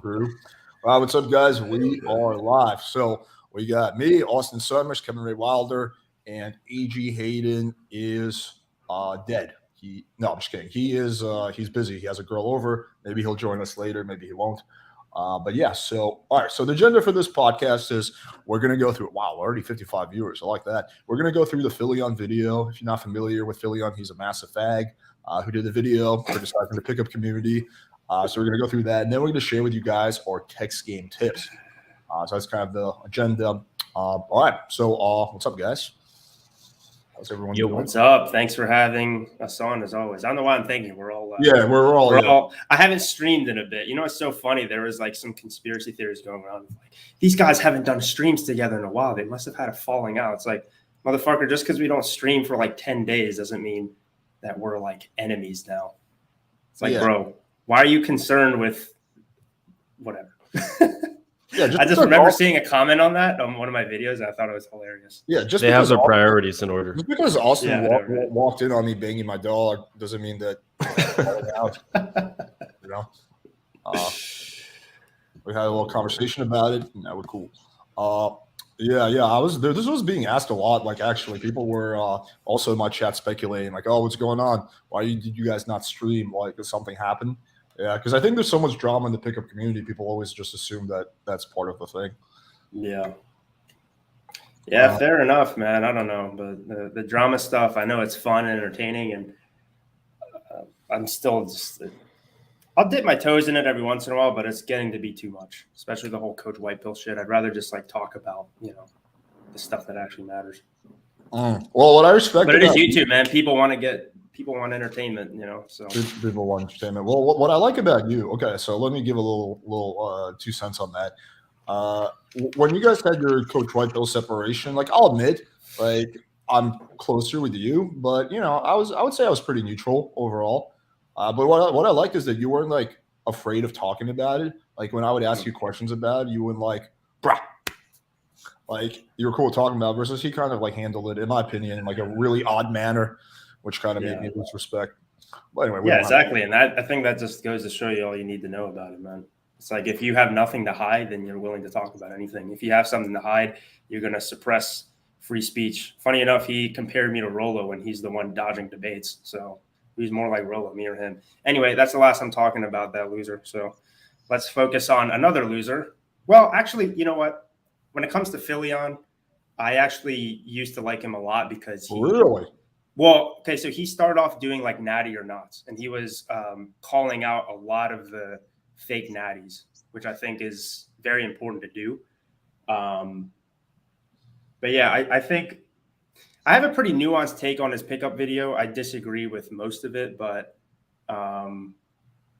Crew. What's up, guys? We are live. So we got me, Austin Summers, Kevin Ray Wilder, and AG Hayden is dead. I'm just kidding. He's busy. He has a girl over. Maybe he'll join us later. Maybe he won't. But yeah. So all right. So the agenda for this podcast is we're gonna go through. Wow, already 55 viewers. I like that. We're gonna go through the Phillion video. If you're not familiar with Phillion, he's a massive fag who did the video criticizing the pickup community. So we're going to go through that, and then we're going to share with you guys our text game tips. So that's kind of the agenda. All right. So what's up, guys? How's everyone doing? What's up? Thanks for having us on, as always. I don't know why I'm thinking we're all. We're all. I haven't streamed in a bit. You know, it's so funny. There was like some conspiracy theories going around. Like, these guys haven't done streams together in a while. They must have had a falling out. It's like, motherfucker, just because we don't stream for like 10 days doesn't mean that we're like enemies now. It's like, bro. Why are you concerned with whatever? I just remember seeing a comment on that on one of my videos, and I thought it was hilarious. Yeah, just they have their priorities in order. Just because Austen walked in on me banging my dog doesn't mean that out. You know, we had a little conversation about it, and that was cool. I was there. This was being asked a lot. Like, actually, people were also in my chat speculating, like, "Oh, what's going on? Why did you guys not stream? Like, did something happen?" Yeah, because I think there's so much drama in the pickup community. People always just assume that that's part of the thing. Yeah, fair enough, man. I don't know, but the drama stuff, I know it's fun and entertaining, and I'm still just I'll dip my toes in it every once in a while, but it's getting to be too much, especially the whole Coach White Pill shit. I'd rather just like talk about, the stuff that actually matters. Well, what I respect, but it is YouTube, man. People want entertainment, So people want entertainment. Well, what I like about you, okay, so let me give a little 2 cents on that. When you guys had your Coach White Pill separation, like, I'll admit, like, I'm closer with you, but I would say I was pretty neutral overall. But what I liked is that you weren't like afraid of talking about it. Like, when I would ask you questions about it, you wouldn't like, bruh. Like, you were cool talking about it, versus he kind of like handled it, in my opinion, in like a really odd manner, which kind of made me lose respect. But anyway, exactly. And I think that just goes to show you all you need to know about it, man. It's like, if you have nothing to hide, then you're willing to talk about anything. If you have something to hide, you're going to suppress free speech. Funny enough, he compared me to Rolo when he's the one dodging debates. So he's more like Rolo, me or him. Anyway, that's the last I'm talking about that loser. So let's focus on another loser. Well, actually, you know what? When it comes to Phillion, I actually used to like him a lot because he – Really? Well, okay, so he started off doing like natty or nots, and he was calling out a lot of the fake natties, which I think is very important to do. But yeah, I think I have a pretty nuanced take on his pickup video. I disagree with most of it, but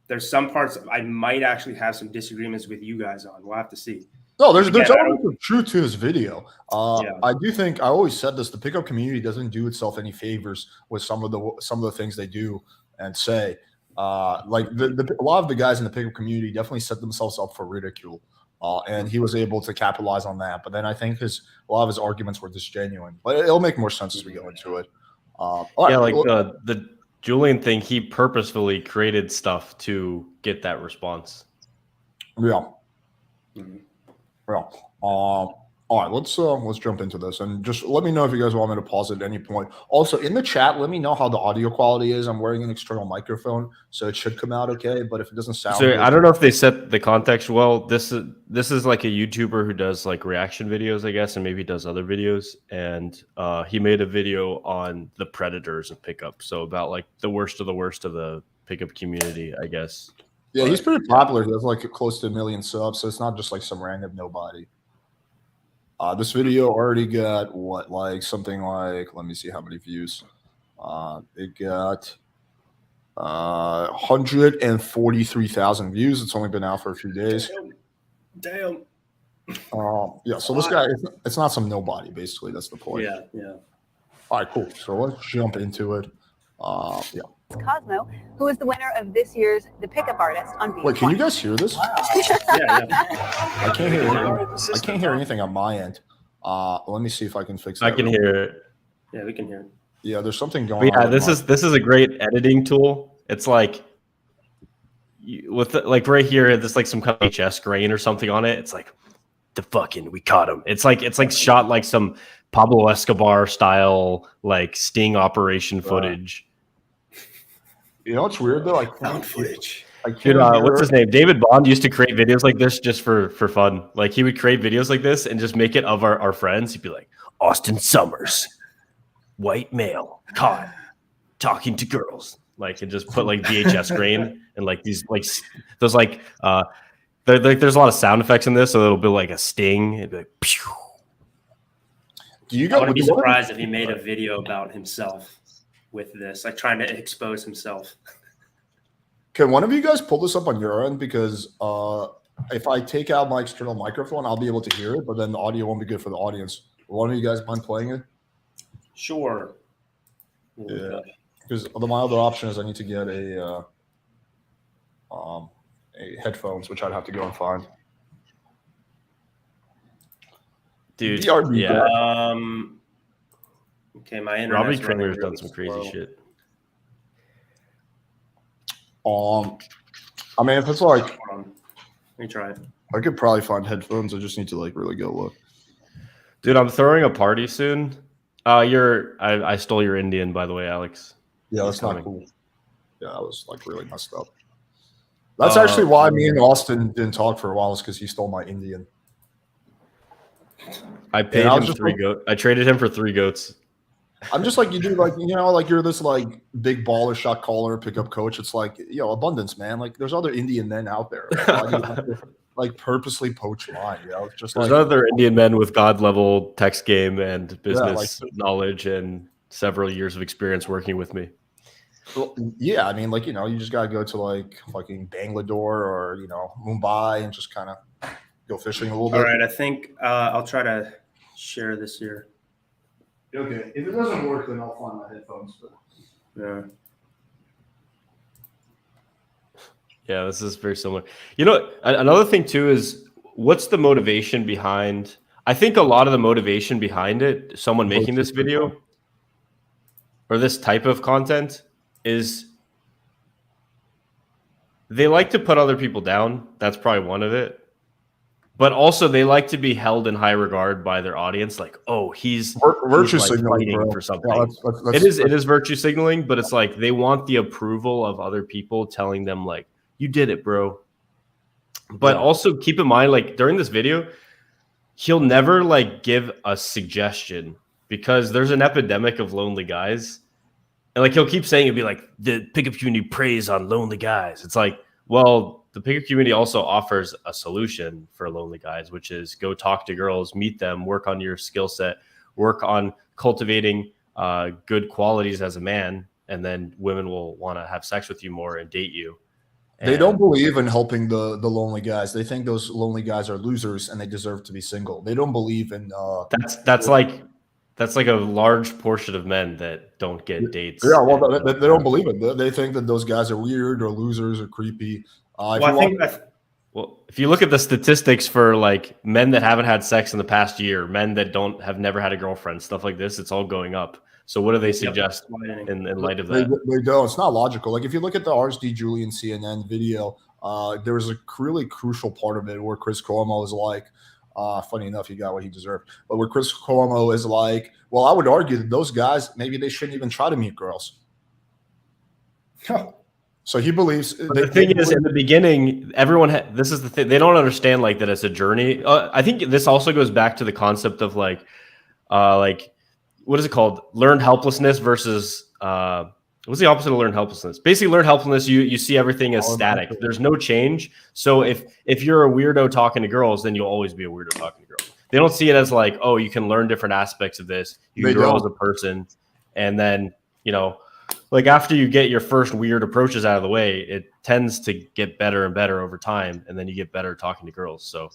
there's some parts I might actually have some disagreements with you guys on. We'll have to see. No, there's elements of truth to his video. I do think, I always said this, the pickup community doesn't do itself any favors with some of the things they do and say. Like a lot of the guys in the pickup community definitely set themselves up for ridicule, and he was able to capitalize on that. But then I think a lot of his arguments were disgenuine. But it'll make more sense as we go into it. The Julian thing, he purposefully created stuff to get that response. Yeah. Mm-hmm. Well, all right, let's jump into this, and just let me know if you guys want me to pause at any point. Also, in the chat, let me know how the audio quality is. I'm wearing an external microphone, so it should come out okay. But if it doesn't sound good, I don't know if they set the context well. This is like a YouTuber who does like reaction videos, I guess, and maybe does other videos. And he made a video on the predators of pickup, so about like the worst of the pickup community, I guess. Yeah, he's pretty popular. He has like close to 1 million subs, so it's not just like some random nobody. This video already got something like, let me see how many views. It got 143,000 views. It's only been out for a few days. Damn. Yeah, so this guy, it's not some nobody, basically. That's the point. Yeah. All right, cool. So let's jump into it. Yeah. Cosmo, who is the winner of this year's The Pickup Artist on VH1. Wait, can you guys hear this? Yeah. I can't hear anything. I can't hear anything on my end. Let me see if I can fix that. I can hear it. Yeah, we can hear it. Yeah, there's something going on. Yeah, this is a great editing tool. It's like with like right here, there's like some kind of HS grain or something on it. It's like we caught him. It's like shot like some Pablo Escobar style like sting operation footage. You know what's weird though? Found footage. Dude, what's his name? David Bond used to create videos like this just for fun. Like he would create videos like this and just make it of our friends. He'd be like, Austen Summers, white male, caught talking to girls. Like, and just put like VHS grain and like these like those like there's a lot of sound effects in this, so it'll be like a sting. It'd be like, pew. I wouldn't be surprised if he made a video about himself with this, like trying to expose himself. Can one of you guys pull this up on your end? Because if I take out my external microphone, I'll be able to hear it, but then the audio won't be good for the audience. Will one of you guys mind playing it? Sure. Yeah. Because my other option is I need to get a headphones, which I'd have to go and find. Dude, yeah. Okay, my internet's Robbie Kramer's really done some crazy slow. shit. I mean, if it's like, Let me try it. I could probably find headphones. I just need to like really go look. Dude, I'm throwing a party soon. I stole your Indian, by the way, Alex. Yeah, that's He's not coming. cool. Yeah, I was like really messed up. That's actually why me and Austin didn't talk for a while, is because he stole my Indian. I paid him 3 goats. I traded him for 3 goats. I'm just like, you do, like, you know, like you're this like big baller, shot caller, pickup coach. It's like, you know, abundance, man. Like there's other Indian men out there. Why do you have to, like, purposely poach mine? You know, it's just There's like other Indian men with God level text game and business like, knowledge and several years of experience working with me. well, yeah, I mean, like, you know, you just gotta go to like fucking Bangalore or, you know, Mumbai and just kind of go fishing a little bit. All right, I think I'll try to share this here. Okay, if it doesn't work, then I'll find my headphones. But Yeah. Yeah, this is very similar. You know, another thing too is what's the motivation behind? I think a lot of the motivation behind it, someone making this video or this type of content, is they like to put other people down. That's probably one of it. But also they like to be held in high regard by their audience. Like, oh, he's virtue like signaling, fighting bro. for something. Yeah, it is virtue signaling, but it's like they want the approval of other people telling them like, you did it, bro. But also keep in mind, like during this video, he'll never like give a suggestion because there's an epidemic of lonely guys. And like he'll keep saying, it'd be like the pickup community preys on lonely guys. It's like, well, the pickup community also offers a solution for lonely guys, which is go talk to girls, meet them, work on your skill set, work on cultivating good qualities as a man, and then women will want to have sex with you more and date you. They don't believe in helping the lonely guys. They think those lonely guys are losers and they deserve to be single. They don't believe in that's like a large portion of men that don't get dates. Yeah, well, they don't believe it. They think that those guys are weird or losers or creepy. If you look at the statistics for like men that haven't had sex in the past year, men that have never had a girlfriend, stuff like this, it's all going up. So what do they suggest in light of that? They don't. It's not logical. Like if you look at the RSD Julian CNN video, there was a really crucial part of it where Chris Cuomo is like, funny enough, he got what he deserved. But where Chris Cuomo is like, well, I would argue that those guys, maybe they shouldn't even try to meet girls. So he believes. The thing is, in the beginning, this is the thing. They don't understand like that it's a journey. I think this also goes back to the concept of like what is it called? Learned helplessness versus what's the opposite of learned helplessness? Basically, learned helplessness, you see everything as static. There's no change. So if you're a weirdo talking to girls, then you'll always be a weirdo talking to girls. They don't see it as like, oh, you can learn different aspects of this. You can grow as a person, and then like after you get your first weird approaches out of the way, it tends to get better and better over time, and then you get better talking to girls. So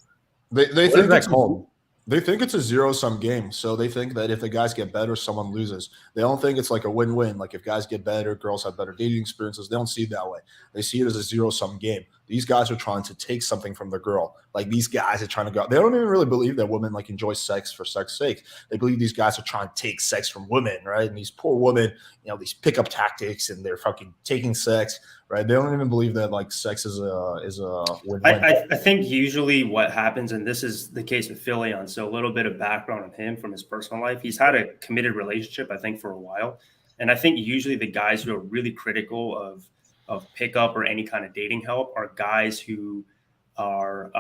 they think that's called. They think it's a zero-sum game. So they think that if the guys get better, someone loses. They don't think it's like a win-win. Like if guys get better, girls have better dating experiences. They don't see it that way. They see it as a zero-sum game. These guys are trying to take something from the girl. Like these guys are trying to go. They don't even really believe that women like enjoy sex for sex's sake. They believe these guys are trying to take sex from women, right? And these poor women, these pickup tactics, and they're fucking taking sex, right? They don't even believe that like sex is a win-win. I think usually what happens, and this is the case with Philion, so a little bit of background on him from his personal life. He's had a committed relationship, I think, for a while. And I think usually the guys who are really critical of pickup or any kind of dating help are guys who are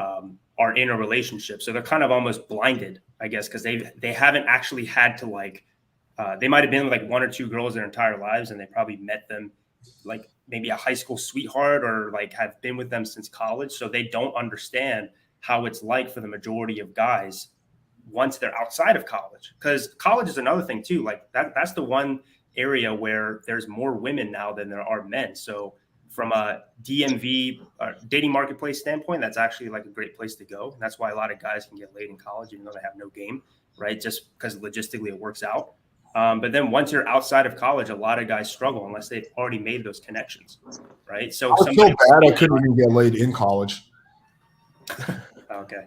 in a relationship. So they're kind of almost blinded, I guess, because they haven't actually had to they might have been with like one or two girls their entire lives, and they probably met them like maybe a high school sweetheart or like have been with them since college. So they don't understand how it's like for the majority of guys once they're outside of college, because college is another thing too. Like that's the one area where there's more women now than there are men. So from a DMV dating marketplace standpoint, that's actually like a great place to go. And that's why a lot of guys can get laid in college, even though they have no game, right? Just because logistically it works out. But then once you're outside of college, a lot of guys struggle unless they've already made those connections, right? So I was so bad I couldn't even get laid in college. Okay,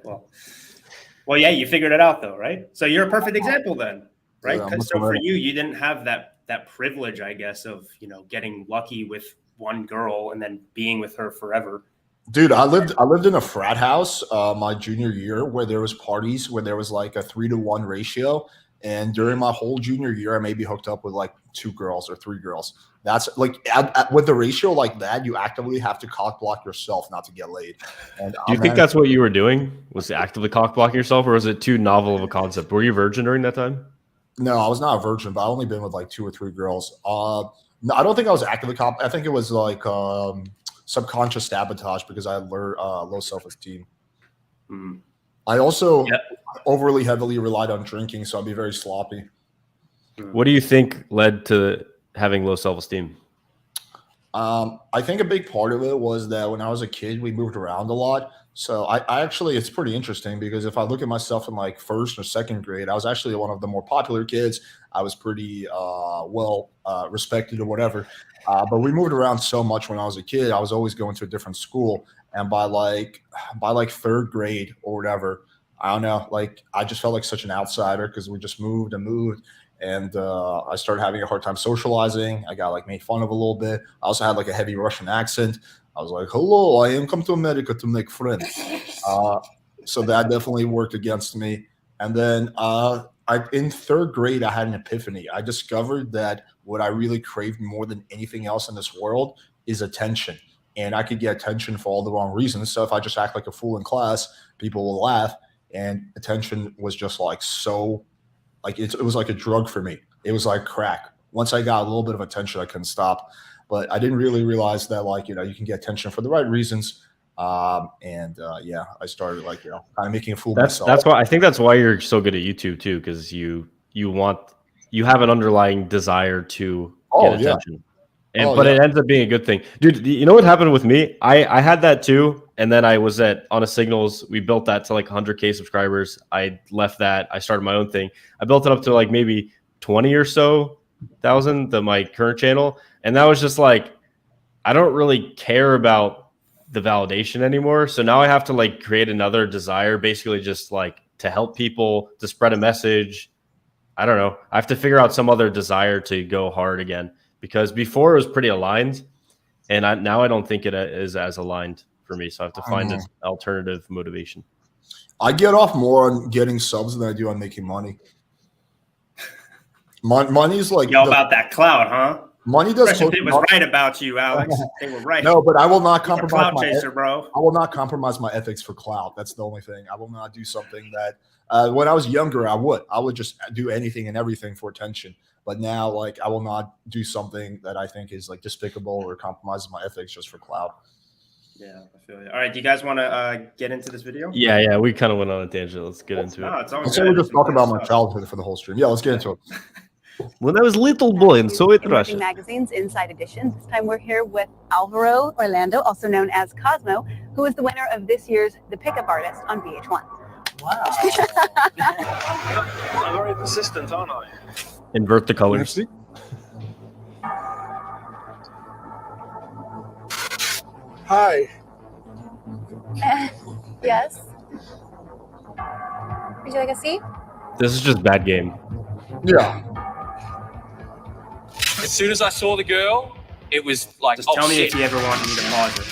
well, yeah, you figured it out though, right? So you're a perfect example then, right? Yeah, So for you didn't have that privilege, I guess, of getting lucky with one girl and then being with her forever. Dude, I lived in a frat house my junior year where there was parties where there was like a 3-to-1 ratio. And during my whole junior year, I maybe hooked up with like 2 girls or 3 girls. That's like with the ratio like that, you actively have to cock block yourself not to get laid. And do you think that's what you were doing? Was actively cock blocking yourself, or was it too novel of a concept? Were you a virgin during that time? No, I was not a virgin, but I only been with like 2 or 3 girls. No, I don't think I was actively I think it was like subconscious sabotage because I had low self-esteem. Mm-hmm. I also overly heavily relied on drinking, so I'd be very sloppy. What do you think led to having low self-esteem? I think a big part of it was that when I was a kid, we moved around a lot. So I actually, it's pretty interesting because if I look at myself in like 1st or 2nd grade, I was actually one of the more popular kids. I was pretty well respected or whatever. But we moved around so much when I was a kid. I was always going to a different school. And by like 3rd grade or whatever, I don't know, like I just felt like such an outsider because we just moved. And I started having a hard time socializing. I got like made fun of a little bit. I also had like a heavy Russian accent. I was like, hello, I am come to America to make friends. So that definitely worked against me. And then in 3rd grade, I had an epiphany. I discovered that what I really craved more than anything else in this world is attention. And I could get attention for all the wrong reasons. So if I just act like a fool in class, people will laugh. And attention was just like it was like a drug for me. It was like crack. Once I got a little bit of attention, I couldn't stop. But I didn't really realize that you can get attention for the right reasons. I started kind of making a fool of myself. That's why I think that's why you're so good at YouTube too, because you have an underlying desire to get attention. But it ends up being a good thing. Dude, you know what happened with me? I had that too. And then I was on a Signals. We built that to like 100K subscribers. I left that. I started my own thing. I built it up to like maybe 20 or so thousand, my current channel. And that was just like, I don't really care about the validation anymore. So now I have to like create another desire, basically just like to help people, to spread a message. I don't know. I have to figure out some other desire to go hard again. Because before it was pretty aligned, and now I don't think it is as aligned for me. So I have to find an alternative motivation. I get off more on getting subs than I do on making money. Money's like about that clout, huh? Money does. It was right about you, Alex. They were right. No, but I will not compromise my chaser, bro. I will not compromise my ethics for clout. That's the only thing. I will not do something that when I was younger, I would just do anything and everything for attention. But now, like, I will not do something that I think is like despicable or compromises my ethics just for clout. Yeah, I feel you. All right, do you guys want to get into this video? Yeah, we kind of went on a tangent. Let's get into it. It's all good. We just talk about my childhood for the whole stream. Yeah, let's get into it. When I was a little boy in Soviet Russia. Magazine's Inside Edition. This time we're here with Alvaro Orlando, also known as Cosmo, who is the winner of this year's The Pickup Artist on VH1. Wow. I'm very persistent, aren't I? Invert the colors. Hi, Yes. Would you like a seat? This is just bad game. Yeah. As soon as I saw the girl, it was like, Just oh tell me shit. if you ever want me to pause it.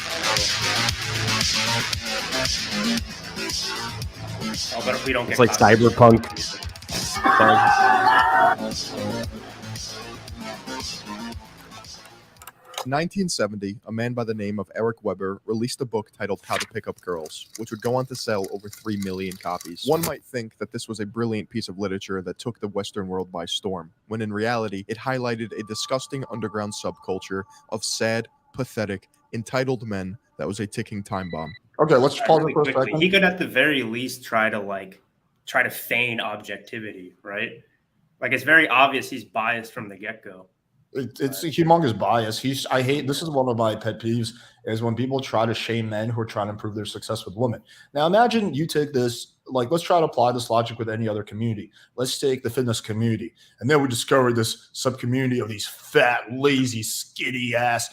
Oh, but if we don't get It's like caught. cyberpunk. 1970, a man by the name of Eric Weber released a book titled How to Pick Up Girls, which would go on to sell over 3 million copies. One might think that this was a brilliant piece of literature that took the Western world by storm, when in reality, it highlighted a disgusting underground subculture of sad, pathetic, entitled men that was a ticking time bomb. Okay, let's pause Really it for a quickly, second. he could at the very least try to feign objectivity, right? Like it's very obvious he's biased from the get-go. It's a humongous bias. I hate, this is one of my pet peeves, is when people try to shame men who are trying to improve their success with women. Now imagine you take this, like, let's try to apply this logic with any other community. Let's take the fitness community, and then we discover this sub-community of these fat, lazy, skinny ass,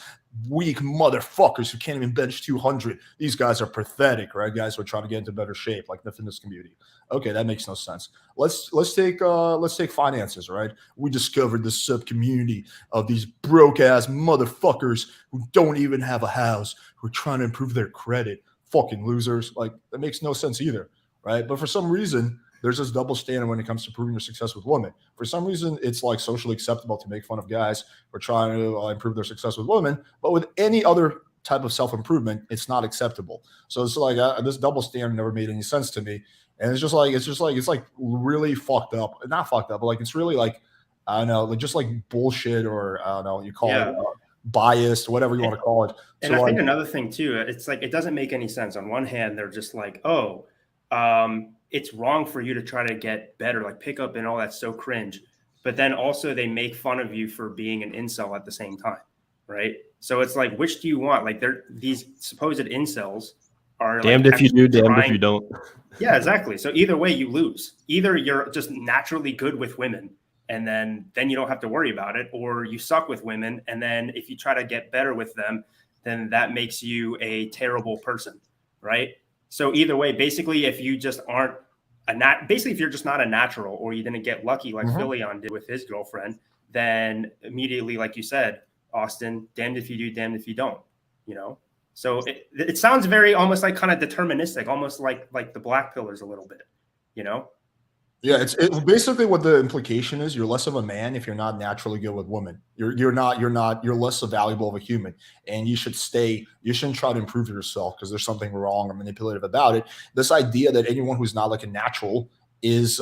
weak motherfuckers who can't even bench 200. These guys are pathetic, right? Guys who are trying to get into better shape, like the fitness community. Okay, that makes no sense. Let's take finances, right? We discovered this sub community of these broke ass motherfuckers who don't even have a house, who are trying to improve their credit. Fucking losers. Like, that makes no sense either, right? But for some reason, there's this double standard when it comes to proving your success with women. For some reason, it's like socially acceptable to make fun of guys who are trying to improve their success with women, but with any other type of self-improvement, it's not acceptable. So it's like this double standard never made any sense to me. And it's like really fucked up. Not fucked up, but like it's really like, I don't know, like just like bullshit, or I don't know, you call it biased, whatever you want to call it. And I think another thing too, it's like it doesn't make any sense. On one hand, they're just like, it's wrong for you to try to get better, like pick up and all that's so cringe. But then also they make fun of you for being an incel at the same time, right? So it's like, which do you want? Like these supposed incels are damned like if you do, damned if you don't. Yeah, exactly. So either way, you lose. Either you're just naturally good with women, and then you don't have to worry about it, or you suck with women, and then if you try to get better with them, then that makes you a terrible person, right? So either way, basically, if you just aren't if you're just not a natural, or you didn't get lucky like Philion did with his girlfriend, then immediately, like you said, Austen, damned if you do, damned if you don't, you know? So it sounds very almost like kind of deterministic, almost like the black pillars a little bit, you know? Yeah, it's basically what the implication is. You're less of a man if you're not naturally good with women. You're less valuable of a human, and you shouldn't try to improve yourself because there's something wrong or manipulative about it. This idea that anyone who's not like a natural is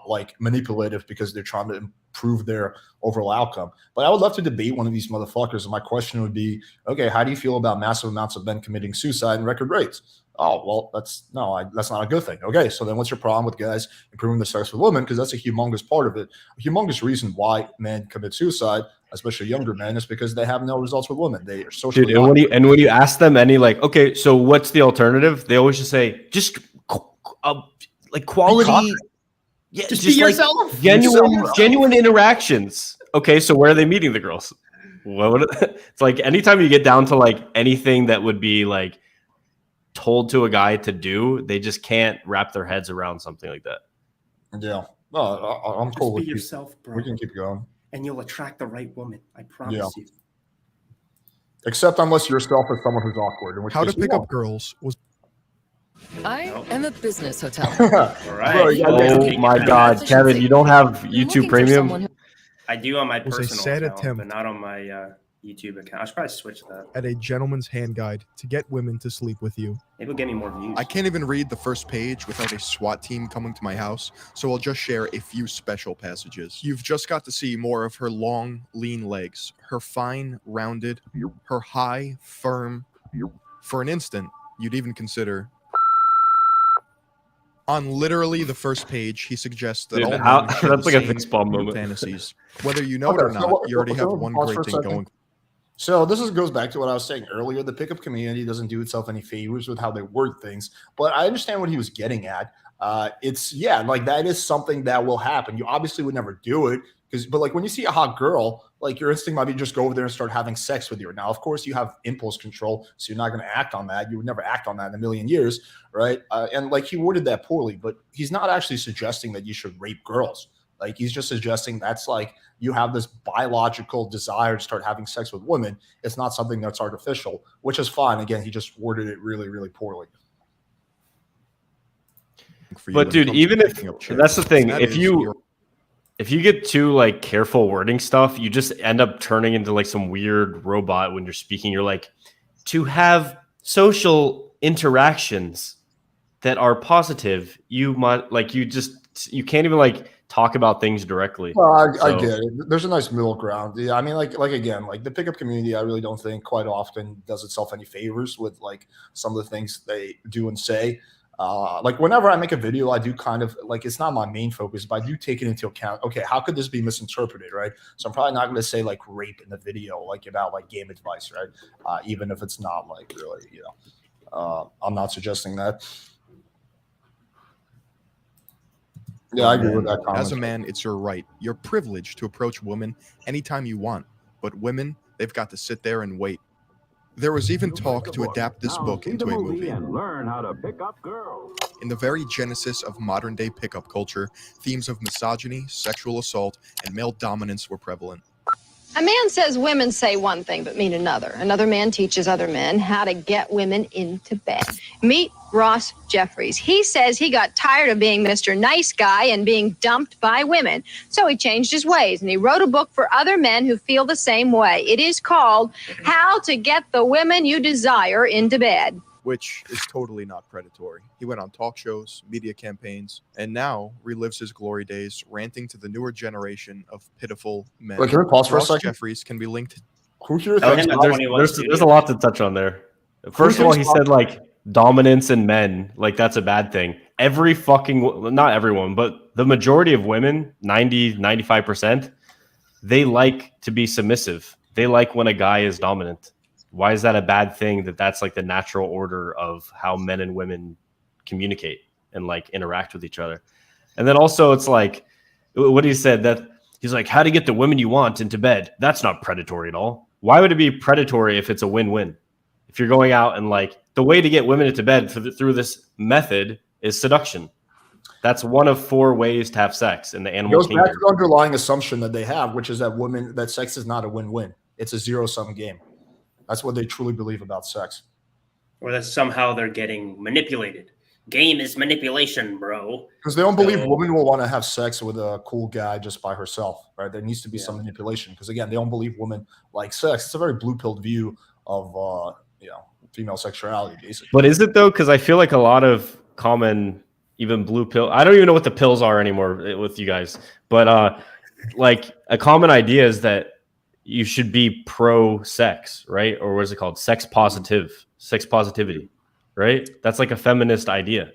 like manipulative because they're trying to improve their overall outcome. But I would love to debate one of these motherfuckers, and my question would be, okay, how do you feel about massive amounts of men committing suicide and record rates? Oh, well, that's not a good thing. Okay, so then what's your problem with guys improving their sex with women? Because that's a humongous part of it. A humongous reason why men commit suicide, especially younger men, is because they have no results with women. They are socially. Dude, and when you ask them any like, okay, so what's the alternative? They always just say, just like quality. Yeah, just be like yourself. Genuine interactions. Okay, so where are they meeting the girls? It's like anytime you get down to like anything that would be like told to a guy to do, they just can't wrap their heads around something like that. Yeah, no, I'm cool with yourself, bro. We can keep going, and you'll attract the right woman. I promise you. Except unless yourself is someone who's awkward. In which How to Pick Up Girls was. I am a business hotel. All right. Oh my God, Kevin, you don't have YouTube Premium? I do on my was personal a sad account, attempt but not on my YouTube account. I should probably switch that. At a gentleman's hand guide to get women to sleep with you. Maybe it'll get me more views. I can't even read the first page without a SWAT team coming to my house, so I'll just share a few special passages. You've just got to see more of her long, lean legs, her fine, rounded, her high, firm. For an instant, you'd even consider. On literally the first page, he suggests that all men share that's the like a same facepalm moment. fantasies. Whether you know it or not, you already have one great thing going. So this goes back to what I was saying earlier. The pickup community doesn't do itself any favors with how they word things, but I understand what he was getting at. It's like that is something that will happen. You obviously would never do it but like when you see a hot girl, like your instinct might be just go over there and start having sex with her. Now, of course, you have impulse control, so you're not going to act on that. You would never act on that in a million years, right? And like he worded that poorly, but he's not actually suggesting that you should rape girls. Like he's just suggesting that's like you have this biological desire to start having sex with women. It's not something that's artificial, which is fine. Again, he just worded it really, really poorly. But dude, even if that's the thing, if you get too like careful wording stuff, you just end up turning into like some weird robot when you're speaking. You're like, to have social interactions that are positive, you might like you can't even like talk about things directly. Well, I get it. There's a nice middle ground. Yeah, I mean, like again, like the pickup community, I really don't think quite often does itself any favors with like some of the things they do and say. Like whenever I make a video, I do kind of like it's not my main focus, but I do take it into account. Okay, how could this be misinterpreted, right? So I'm probably not going to say like rape in the video, like about like game advice, right? Even if it's not like really, I'm not suggesting that. Yeah, I agree with that comment. As a man, it's your right, your privilege to approach women anytime you want. But women, they've got to sit there and wait. There was even talk to adapt this book into a movie. And learn how to pick up girls. In the very genesis of modern-day pickup culture, themes of misogyny, sexual assault, and male dominance were prevalent. A man says women say one thing but mean another. Another man teaches other men how to get women into bed. Meet Ross Jeffries. He says he got tired of being Mr. Nice Guy and being dumped by women. So he changed his ways and he wrote a book for other men who feel the same way. It is called How to Get the Women You Desire into Bed. Which is totally not predatory. He went on talk shows, media campaigns, and now relives his glory days, ranting to the newer generation of pitiful men. Wait, can we pause for a second? Jeffries can be linked. Who here there's a lot to touch on there. First of all, he said like dominance in men, like that's a bad thing. Every fucking, not everyone, but the majority of women, 95%, they like to be submissive. They like when a guy is dominant. Why is that a bad thing? That's like the natural order of how men and women communicate and like interact with each other. And then also it's like what he said, that he's like, how to get the women you want into bed. That's not predatory at all. Why would it be predatory if it's a win-win? If you're going out and like the way to get women into bed through this method is seduction. That's one of 4 ways to have sex in the animal kingdom. It goes back to the underlying assumption that they have, which is that sex is not a win-win. It's a zero-sum game. That's what they truly believe about sex. Or that somehow they're getting manipulated. Game is manipulation, bro. Because they don't believe women will want to have sex with a cool guy just by herself, right? There needs to be some manipulation. Because again, they don't believe women like sex. It's a very blue-pilled view of female sexuality, basically. But is it though? Because I feel like a lot of common, even blue pill. I don't even know what the pills are anymore with you guys. But like a common idea is that you should be pro-sex, right? Or what is it called? Sex positivity, right? That's like a feminist idea.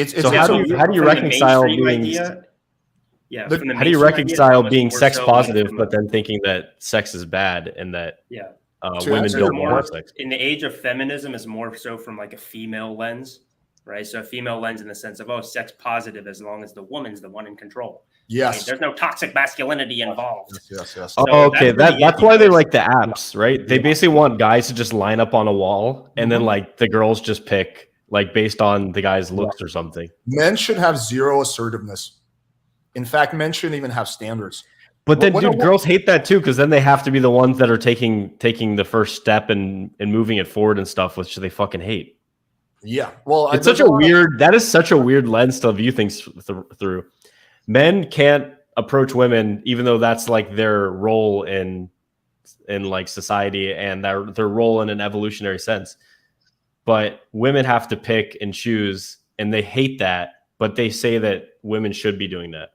So how do you reconcile being? How do you reconcile being sex positive, but then thinking that sex is bad and that women don't want sex? In the age of feminism, is more so from like a female lens, right? So a female lens in the sense of sex positive as long as the woman's the one in control. Yes. Right? There's no toxic masculinity involved. Yes. So okay. That's why they like the apps, right? They basically want guys to just line up on a wall and then like the girls just pick like based on the guy's looks or something. Men should have zero assertiveness. In fact, men shouldn't even have standards. But then, girls hate that too, because then they have to be the ones that are taking the first step and moving it forward and stuff, which they fucking hate. Yeah. Well, it's such a weird. That is such a weird lens to view things through. Men can't approach women, even though that's like their role in like society and their role in an evolutionary sense. But women have to pick and choose, and they hate that. But they say that women should be doing that.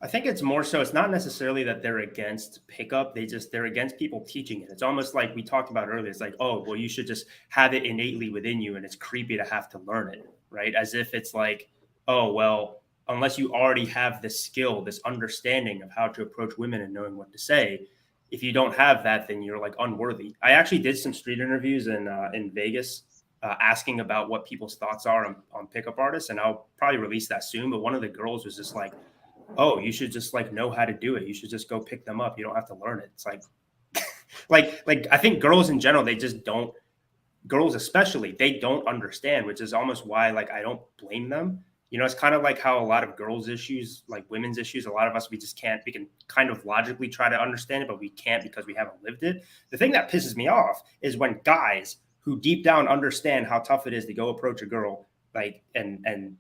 I think it's more so, it's not necessarily that they're against pickup. They're against people teaching it. It's almost like we talked about earlier. It's like, you should just have it innately within you. And it's creepy to have to learn it, right? As if it's like, unless you already have this skill, this understanding of how to approach women and knowing what to say, if you don't have that, then you're like unworthy. I actually did some street interviews in Vegas asking about what people's thoughts are on pickup artists, and I'll probably release that soon. But one of the girls was just like, "Oh, you should just like know how to do it. You should just go pick them up. You don't have to learn it." It's like, like I think girls in general, they just don't. Girls especially, they don't understand, which is almost why like I don't blame them. You know, it's kind of like how a lot of girls' issues, like women's issues, a lot of us, we just can't, we can kind of logically try to understand it, but we can't because we haven't lived it. The thing that pisses me off is when guys who deep down understand how tough it is to go approach a girl, like, and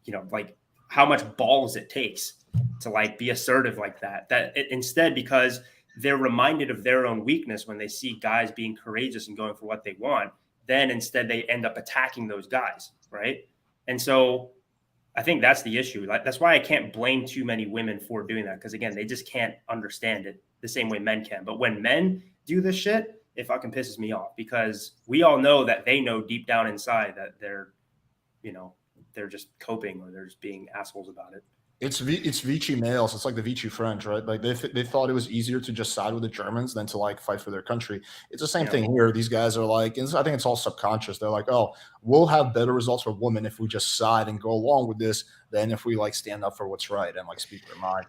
you know, like how much balls it takes to like be assertive like that, instead, because they're reminded of their own weakness when they see guys being courageous and going for what they want, then instead they end up attacking those guys, right? And so I think that's the issue. That's why I can't blame too many women for doing that, because again, they just can't understand it the same way men can. But when men do this shit, it fucking pisses me off, because we all know that they know deep down inside that they're, you know, they're just coping, or they're just being assholes about it. It's Vichy males. It's like the Vichy French, right? Like they thought it was easier to just side with the Germans than to like fight for their country. It's the same thing here. These guys are like, I think it's all subconscious. They're like, oh, we'll have better results for women if we just side and go along with this than if we like stand up for what's right and like speak their mind.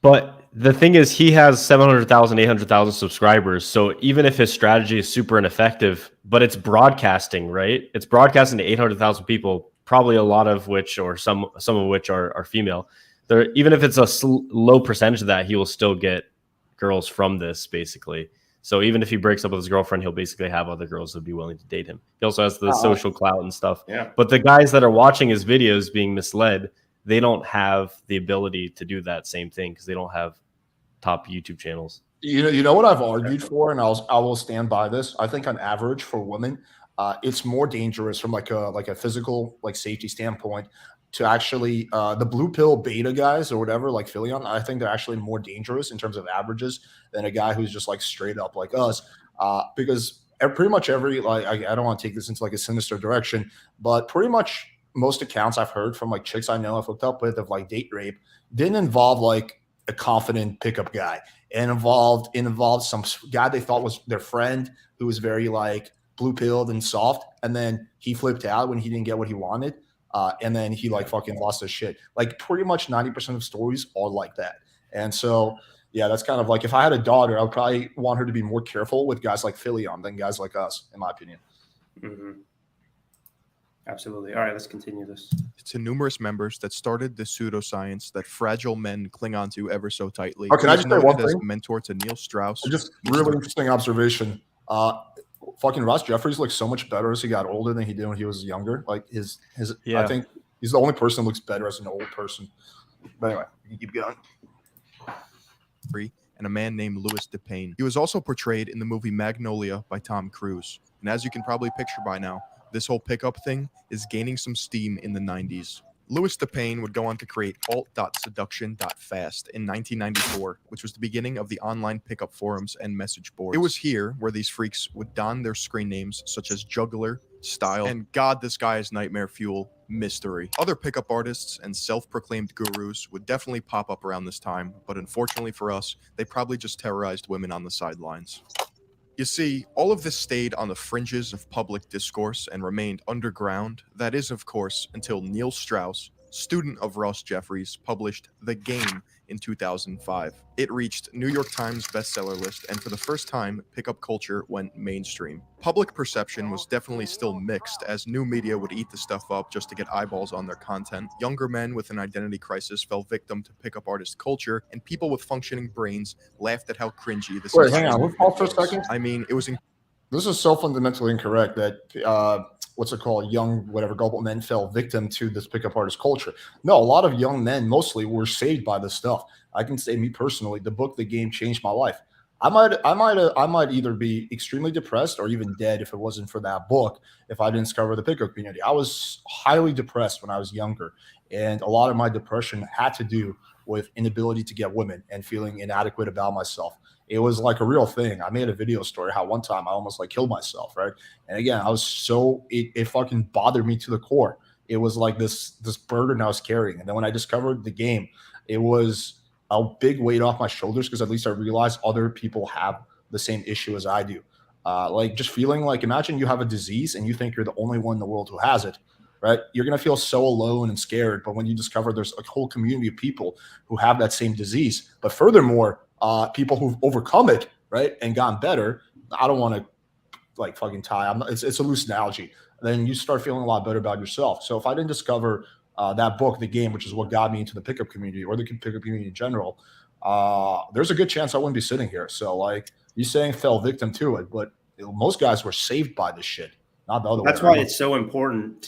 But the thing is, he has 700,000, 800,000 subscribers. So even if his strategy is super ineffective, but it's broadcasting, right? It's broadcasting to 800,000 people, probably a lot of which, or some of which are female. There, even if it's a low percentage of that, he will still get girls from this, basically. So even if he breaks up with his girlfriend, he'll basically have other girls that would be willing to date him. He also has the social clout and stuff. Yeah. But the guys that are watching his videos being misled, they don't have the ability to do that same thing because they don't have top YouTube channels. You know what I've argued for, and I will stand by this. I think on average for women, it's more dangerous from like a physical like safety standpoint to actually the blue pill beta guys or whatever, like Philion. I think they're actually more dangerous in terms of averages than a guy who's just like straight up like us, because pretty much every, like, I don't want to take this into like a sinister direction, but pretty much most accounts I've heard from like chicks I know I've hooked up with of like date rape didn't involve like a confident pickup guy. It involved some guy they thought was their friend who was very like blue pilled and soft, and then he flipped out when he didn't get what he wanted. And then he like fucking lost his shit. Like pretty much 90% of stories are like that. And so, yeah, that's kind of like, if I had a daughter, I would probably want her to be more careful with guys like Philion than guys like us, in my opinion. Mm-hmm. Absolutely. All right, let's continue this. To numerous members that started the pseudoscience that fragile men cling onto ever so tightly. Oh, can I just say one thing? As mentor to Neil Strauss. Just really interesting observation. Fucking Ross Jeffries looks so much better as he got older than he did when he was younger. Like his I think he's the only person who looks better as an old person. But anyway, you keep going. And a man named Louis DePayne. He was also portrayed in the movie Magnolia by Tom Cruise. And as you can probably picture by now, this whole pickup thing is gaining some steam in the 90s. Louis DePayne would go on to create alt.seduction.fast in 1994, which was the beginning of the online pickup forums and message boards. It was here where these freaks would don their screen names such as Juggler, Style, and God, this guy is nightmare fuel, Mystery. Other pickup artists and self-proclaimed gurus would definitely pop up around this time, but unfortunately for us, they probably just terrorized women on the sidelines. You see, all of this stayed on the fringes of public discourse and remained underground. That is, of course, until Neil Strauss, student of Ross Jeffries, published The Game in 2005. It reached New York Times bestseller list, and for the first time, pickup culture went mainstream. Public perception was definitely still mixed, as new media would eat the stuff up just to get eyeballs on their content. Younger men with an identity crisis fell victim to pickup artist culture, and people with functioning brains laughed at how cringy this Wait, hang on. Let's pause for a second. I mean, it was this is so fundamentally incorrect that what's it called? Young, whatever, gullible men fell victim to this pickup artist culture. No, a lot of young men mostly were saved by this stuff. I can say, me personally, the book The Game changed my life. I might either be extremely depressed or even dead if it wasn't for that book, if I didn't discover the pickup community. I was highly depressed when I was younger, and a lot of my depression had to do with inability to get women and feeling inadequate about myself. It was like a real thing. I made a video story how one time I almost like killed myself, right? And again, I was so it fucking bothered me to the core. It was like this burden I was carrying. And then when I discovered The Game, it was a big weight off my shoulders, because at least I realized other people have the same issue as I do. Like just feeling like, imagine you have a disease and you think you're the only one in the world who has it, right? You're going to feel so alone and scared. But when you discover there's a whole community of people who have that same disease, but furthermore, people who've overcome it, right, and gotten better, I don't want to like fucking tie. It's a loose analogy. Then you start feeling a lot better about yourself. So if I didn't discover that book, The Game, which is what got me into the pickup community or the pickup community in general, there's a good chance I wouldn't be sitting here. So like you saying fell victim to it, but most guys were saved by this shit, not the other way. That's why it's so important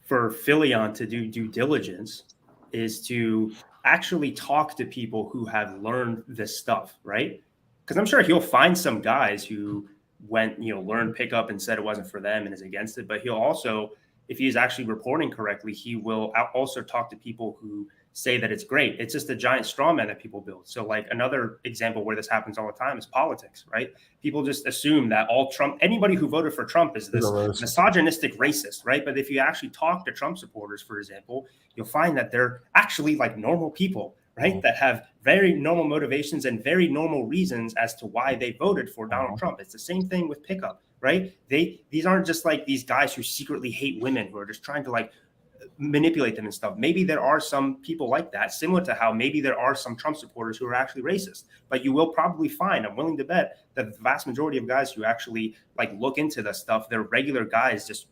for Philion to do due diligence, is to actually talk to people who have learned this stuff, right? Because I'm sure he'll find some guys who went, learned pickup and said it wasn't for them and is against it. But he'll also, if he is actually reporting correctly, he will also talk to people who say that it's great. It's just a giant straw man that people build. So like another example where this happens all the time is politics, right? People just assume that anybody who voted for Trump is this misogynistic racist, right? But if you actually talk to Trump supporters, for example, you'll find that they're actually like normal people, right? That have very normal motivations and very normal reasons as to why they voted for Donald Trump. It's the same thing with pickup, right? These aren't just like these guys who secretly hate women who are just trying to like manipulate them and stuff. Maybe there are some people like that, similar to how maybe there are some Trump supporters who are actually racist. But you will probably find, I'm willing to bet, that the vast majority of guys who actually like look into the stuff, they're regular guys just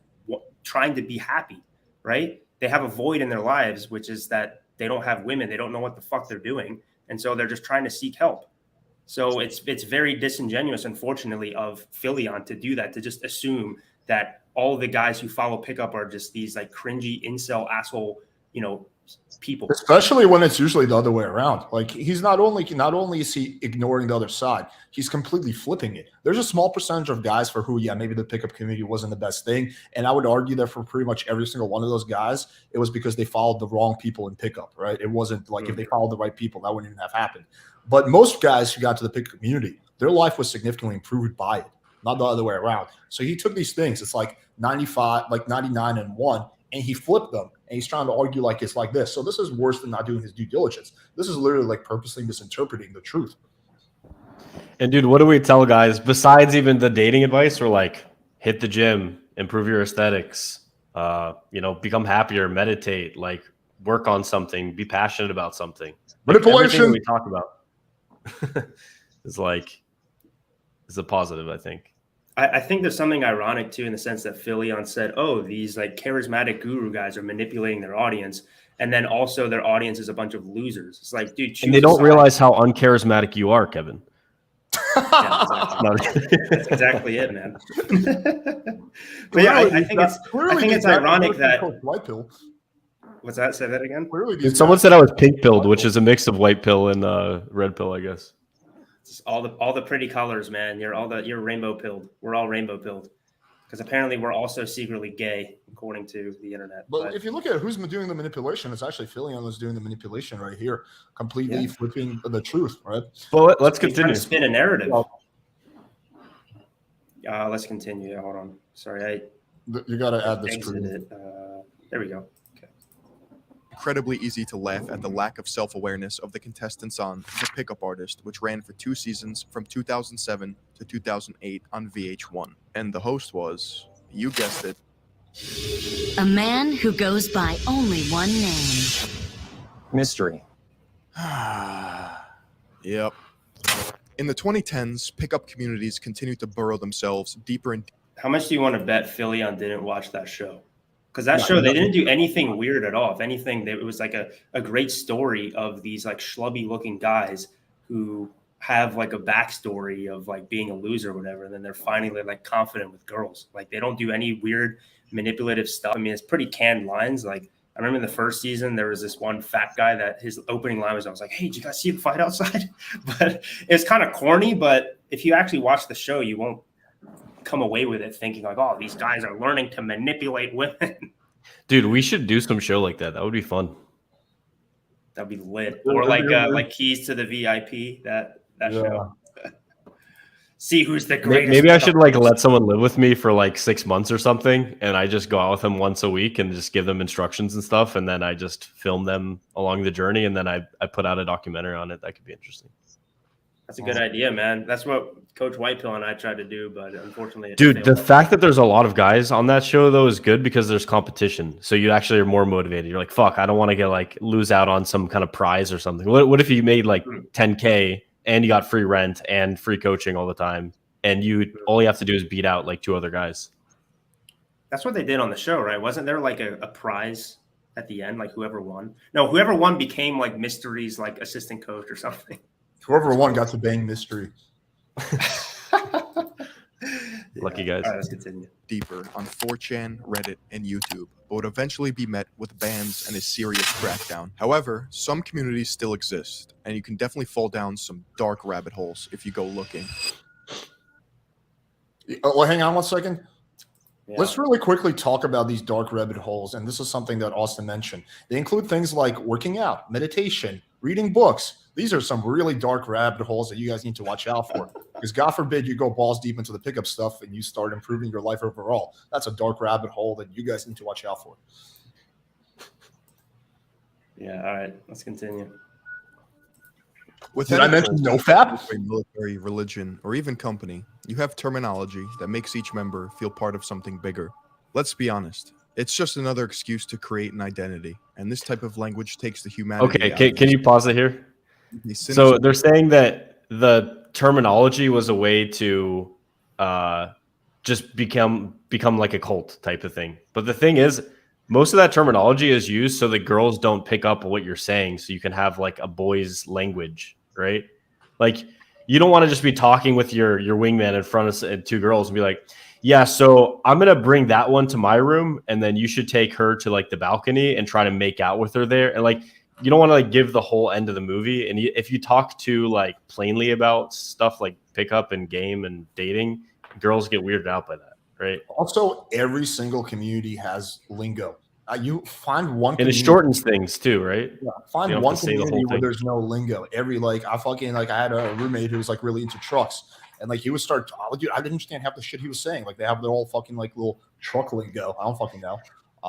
trying to be happy, right? They have a void in their lives, which is that they don't have women. They don't know what the fuck they're doing. And so they're just trying to seek help. So it's very disingenuous, unfortunately, of Philion to do that, to just assume that all of the guys who follow pickup are just these like cringy incel asshole, people. Especially when it's usually the other way around. Like he's not only is he ignoring the other side, he's completely flipping it. There's a small percentage of guys for who, maybe the pickup community wasn't the best thing. And I would argue that for pretty much every single one of those guys, it was because they followed the wrong people in pickup, right? It wasn't like if they followed the right people, that wouldn't even have happened. But most guys who got to the pickup community, their life was significantly improved by it, not the other way around. So he took these things, it's like 95, like 99 and 1, and he flipped them. And he's trying to argue like it's like this. So this is worse than not doing his due diligence. This is literally like purposely misinterpreting the truth. And dude, what do we tell guys besides even the dating advice? We're like, hit the gym, improve your aesthetics, become happier, meditate, like work on something, be passionate about something. Manipulation. Everything we talk about is a positive, I think. I think there's something ironic too, in the sense that Philion said, "Oh, these like charismatic guru guys are manipulating their audience," and then also their audience is a bunch of losers. It's like, dude, and they don't realize how uncharismatic you are, Kevin. Yeah, exactly. That's exactly it, man. But yeah, I think it's ironic that. White pill. What's that? Say that again. Someone said I was pink pilled, which is a mix of white pill and red pill, I guess. It's all the pretty colors, man. You're rainbow pilled. We're all rainbow pilled, because apparently we're also secretly gay, according to the internet. But if you look at who's doing the manipulation, it's actually Philion who's doing the manipulation right here, completely flipping the truth, right? Well, let's continue. To spin a narrative. Let's continue. Hold on. Sorry, you got to add this. There we go. Incredibly easy to laugh at the lack of self-awareness of the contestants on The Pickup Artist, which ran for 2 seasons from 2007 to 2008 on VH1. And the host was, you guessed it, a man who goes by only one name. Mystery. Yep. In the 2010s, pickup communities continued to burrow themselves deeper and deeper. How much do you want to bet Philion didn't watch that show? Because that show, they didn't do anything weird at all. If anything, it was like a great story of these like schlubby looking guys who have like a backstory of like being a loser or whatever. And then they're finally like confident with girls. Like they don't do any weird manipulative stuff. I mean, it's pretty canned lines. Like I remember in the first season, there was this one fat guy that his opening line was, I was like, "Hey, did you guys see the fight outside?" But it's kind of corny. But if you actually watch the show, you won't come away with it thinking like, "Oh, these guys are learning to manipulate women." Dude, we should do some show like that. That would be fun. That'd be lit. Or like Keys to the VIP, that show. See who's the greatest. Maybe I should like let someone live with me for like 6 months or something, and I just go out with them once a week and just give them instructions and stuff, and then I just film them along the journey, and then I put out a documentary on it. That could be interesting. That's a good idea, man. That's what Coach Whitepill and I tried to do, but unfortunately, it Dude, failed. the fact that there's a lot of guys on that show though is good because there's competition. So you actually are more motivated. You're like, fuck, I don't want to get like lose out on some kind of prize or something. What if you made like 10K and you got free rent and free coaching all the time, and all you have to do is beat out like 2 other guys? That's what they did on the show, right? Wasn't there like a prize at the end, like whoever won? No, whoever won became like Mystery's like assistant coach or something. Whoever won got to bang Mystery. Lucky guys. All right, let's continue. Deeper on 4chan, Reddit, and YouTube, but would eventually be met with bans and a serious crackdown. However, some communities still exist, and you can definitely fall down some dark rabbit holes if you go looking. Well, hang on one second. Yeah. Let's really quickly talk about these dark rabbit holes, and this is something that Austen mentioned. They include things like working out, meditation, reading books. These are some really dark rabbit holes that you guys need to watch out for. Because God forbid you go balls deep into the pickup stuff and you start improving your life overall. That's a dark rabbit hole that you guys need to watch out for. Yeah, all right, let's continue. Did I mention NoFap? Military, religion, or even company, you have terminology that makes each member feel part of something bigger. Let's be honest. It's just another excuse to create an identity, and this type of language takes the humanity out. Okay, can you pause it here? So they're saying that the terminology was a way to just become like a cult type of thing. But the thing is, most of that terminology is used so the girls don't pick up what you're saying, so you can have like a boy's language, right? Like you don't want to just be talking with your wingman in front of 2 girls and be like, yeah, so I'm gonna bring that one to my room, and then you should take her to like the balcony and try to make out with her there. And like you don't want to like give the whole end of the movie. And if you talk too like plainly about stuff like pickup and game and dating, girls get weirded out by that, right? Also, every single community has lingo. You find one, and it shortens things too, right? Yeah, find one community where there's no lingo. Every like I had a roommate who was like really into trucks, and like he would start. Dude, I didn't understand half the shit he was saying. Like they have their whole fucking like little truck lingo. I don't fucking know.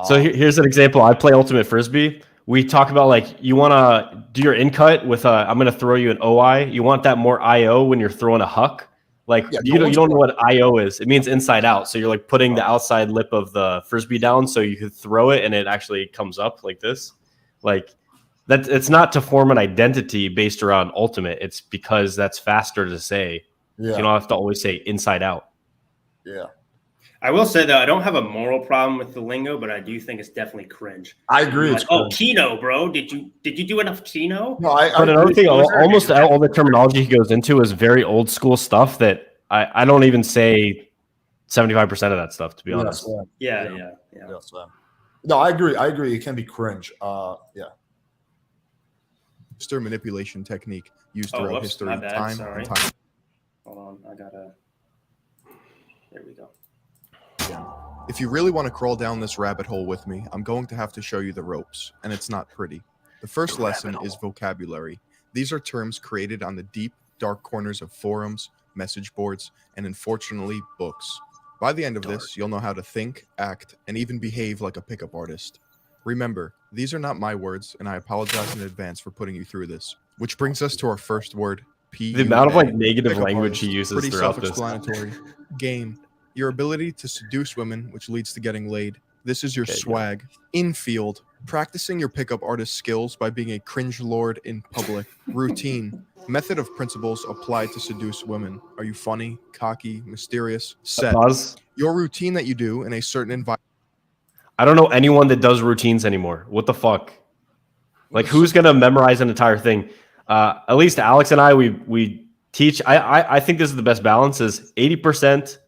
So here's an example. I play Ultimate Frisbee. We talk about like you want to do your in cut with I'm going to throw you an OI. You want that more IO when you're throwing a huck. Like you don't know what IO is. It means inside out. So you're like putting the outside lip of the Frisbee down so you could throw it and it actually comes up like this. Like that. It's not to form an identity based around Ultimate. It's because that's faster to say. Yeah. So you don't have to always say inside out. Yeah. I will say though, I don't have a moral problem with the lingo, but I do think it's definitely cringe. I agree. Like, oh, Kino, bro, did you do enough Kino? No, but another thing, almost all the terminology he goes into is very old school stuff that I don't even say 75% of that stuff, to be honest. Yeah. No, I agree. It can be cringe. Yeah. Stir manipulation technique used throughout history. Time. Hold on, I gotta. There we go. If you really want to crawl down this rabbit hole with me, I'm going to have to show you the ropes, and it's not pretty. The first lesson is vocabulary. These are terms created on the deep, dark corners of forums, message boards, and unfortunately, books. By the end of this, you'll know how to think, act, and even behave like a pickup artist. Remember, these are not my words, and I apologize in advance for putting you through this. Which brings us to our first word, P. The amount of like negative language he uses pretty throughout this. Self-explanatory. Game. Your ability to seduce women, which leads to getting laid. This is your swag. Infield. Practicing your pickup artist skills by being a cringe lord in public. Routine. Method of principles applied to seduce women. Are you funny, cocky, mysterious? Set. Pause. Your routine that you do in a certain environment. I don't know anyone that does routines anymore. What the fuck? Like, who's gonna memorize an entire thing? At least Alex and I, we teach. I think this is the best balance. Is 80%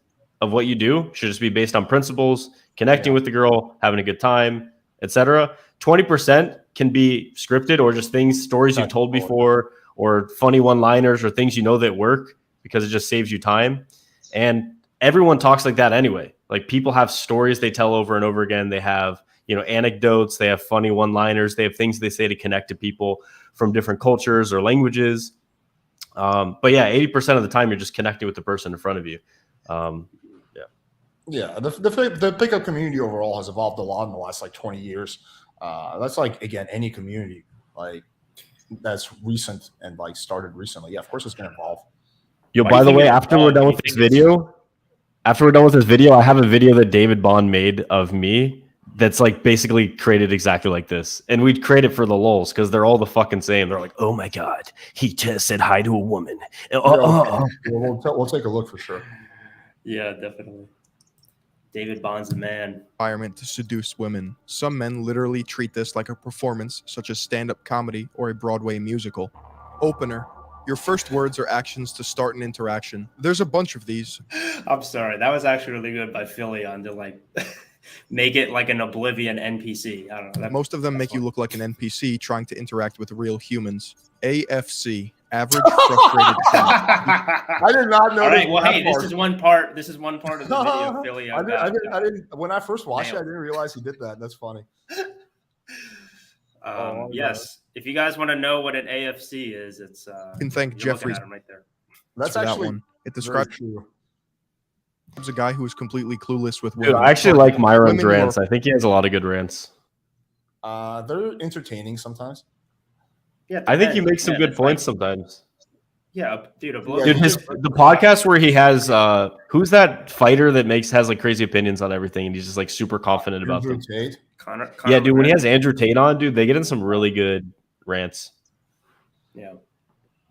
of what you do should just be based on principles, connecting with the girl, having a good time, etc. 20% can be scripted or just stories you've told before, or funny one-liners or things you know that work because it just saves you time. And everyone talks like that anyway. Like people have stories they tell over and over again. They have, anecdotes. They have funny one-liners. They have things they say to connect to people from different cultures or languages. But yeah, 80% of the time you're just connecting with the person in front of you. Yeah, the pickup community overall has evolved a lot in the last 20 years. That's again, any community. that's recent and like started recently. Yeah, of course it's going to evolve. Yo, Why by do the you way, think after we're done with this video, I have a video that David Bond made of me that's like basically created exactly like this. And we'd create it for the lulz because they're all the fucking same. They're like, oh my God, he just said hi to a woman. We'll take a look for sure. Yeah, definitely. David Bond's the man. Environment to seduce women. Some men literally treat this like a performance, such as stand-up comedy or a Broadway musical. Opener. Your first words or actions to start an interaction. There's a bunch of these. I'm sorry. That was actually really good by Philion to like make it like an Oblivion NPC. I don't know. Most of them make you look like an NPC trying to interact with real humans. AFC. Average frustrated cat. I did not know. All right. Well, hey, this is one part. This is one part of the video. Philion. I didn't. When I first watched it, I didn't realize he did that. That's funny. Yes. If you guys want to know what an AFC is, it's you can thank Jeffries right there. That's actually that one. It describes a guy who is completely clueless with Dude, women. I actually like Myron's Women rants. I think he has a lot of good rants. They're entertaining sometimes. Yeah, I think he makes some good points sometimes. Yeah, dude. Dude, the podcast where he has who's that fighter that has like crazy opinions on everything and he's just like super confident about them. Connor Yeah, dude. When he has Andrew Tate on, dude, they get in some really good rants. Yeah.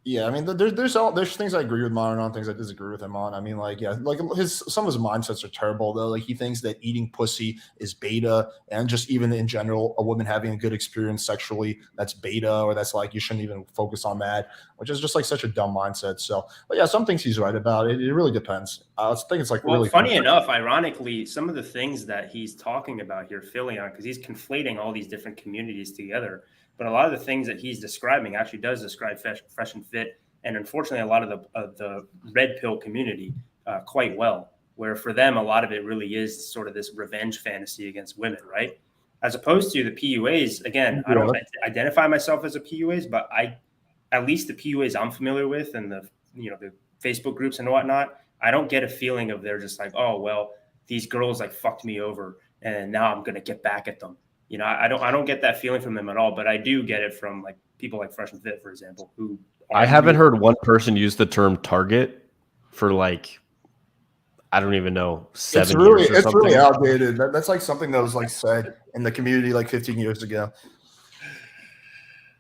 Yeah, I mean, there's things I agree with Myron on, things I disagree with him on. I mean, like, yeah, like some of his mindsets are terrible though. Like he thinks that eating pussy is beta, and just even in general, a woman having a good experience sexually, that's beta, or that's like you shouldn't even focus on that, which is just like such a dumb mindset. So, but yeah, some things he's right about. It really depends. I think it's like really funny enough. Ironically, some of the things that he's talking about here, Philion, because he's conflating all these different communities together. But a lot of the things that he's describing actually does describe Fresh and Fit, and unfortunately, a lot of the red pill community quite well. Where for them, a lot of it really is sort of this revenge fantasy against women, right? As opposed to the PUAs. Again, I don't identify myself as a PUAs, but at least the PUAs I'm familiar with, and the Facebook groups and whatnot, I don't get a feeling of they're just like, oh well, these girls like fucked me over, and now I'm gonna get back at them. I don't get that feeling from them at all, but I do get it from like people like Fresh and Fit, for example, who I haven't heard one person use the term target for like, I don't even know, 7 years or something. It's really outdated. That's like something that was like said in the community like 15 years ago.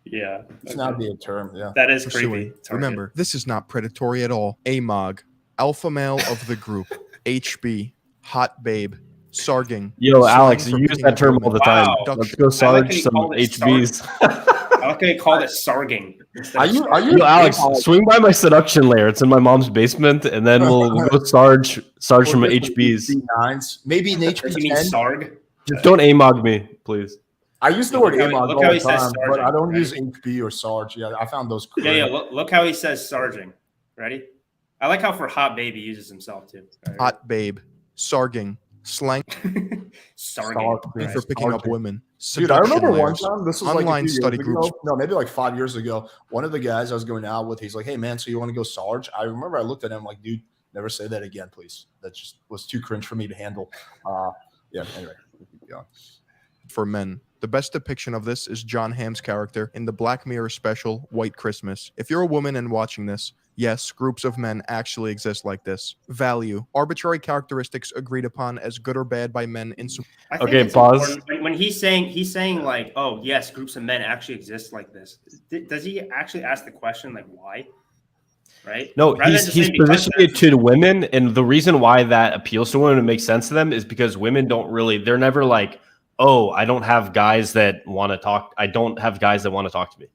Yeah. It's an outdated term. Yeah. That is creepy. Remember, this is not predatory at all. AMOG, alpha male of the group, HB, hot babe, sarging. Yo, Alex, you use that term all the time. Let's go sarge some HBs. I like how you called it sarging. Are you Yo, Alex, swing by my seduction lair. It's in my mom's basement, and then we'll go sarge some HBs. Maybe an HB10. You mean sarg? Just don't AMOG me, please. I use the word AMOG all the time, but I don't right? use HB or sarge. Yeah, I found those. Crazy. Yeah. Look how he says sarging. Ready? I like how for hot babe he uses himself too. Right. Hot babe, sarging. Slang sarging for picking up women. Dude, I remember one time, this was online like study groups. No, maybe like 5 years ago. One of the guys I was going out with, he's like, "Hey man, so you want to go sarge?" I remember I looked at him like, "Dude, never say that again, please. That just was too cringe for me to handle." Yeah. Anyway, keep going. For men, the best depiction of this is John Hamm's character in the Black Mirror special White Christmas. If you're a woman and watching this, yes, groups of men actually exist like this. Value. Arbitrary characteristics agreed upon as good or bad by men in Okay, pause. When he's saying like, oh yes, groups of men actually exist like this. Does he actually ask the question like why? Right? No, he's positioning it to women, and the reason why that appeals to women and makes sense to them is because women they're never like, oh, I don't have guys that want to talk. I don't have guys that want to talk to me.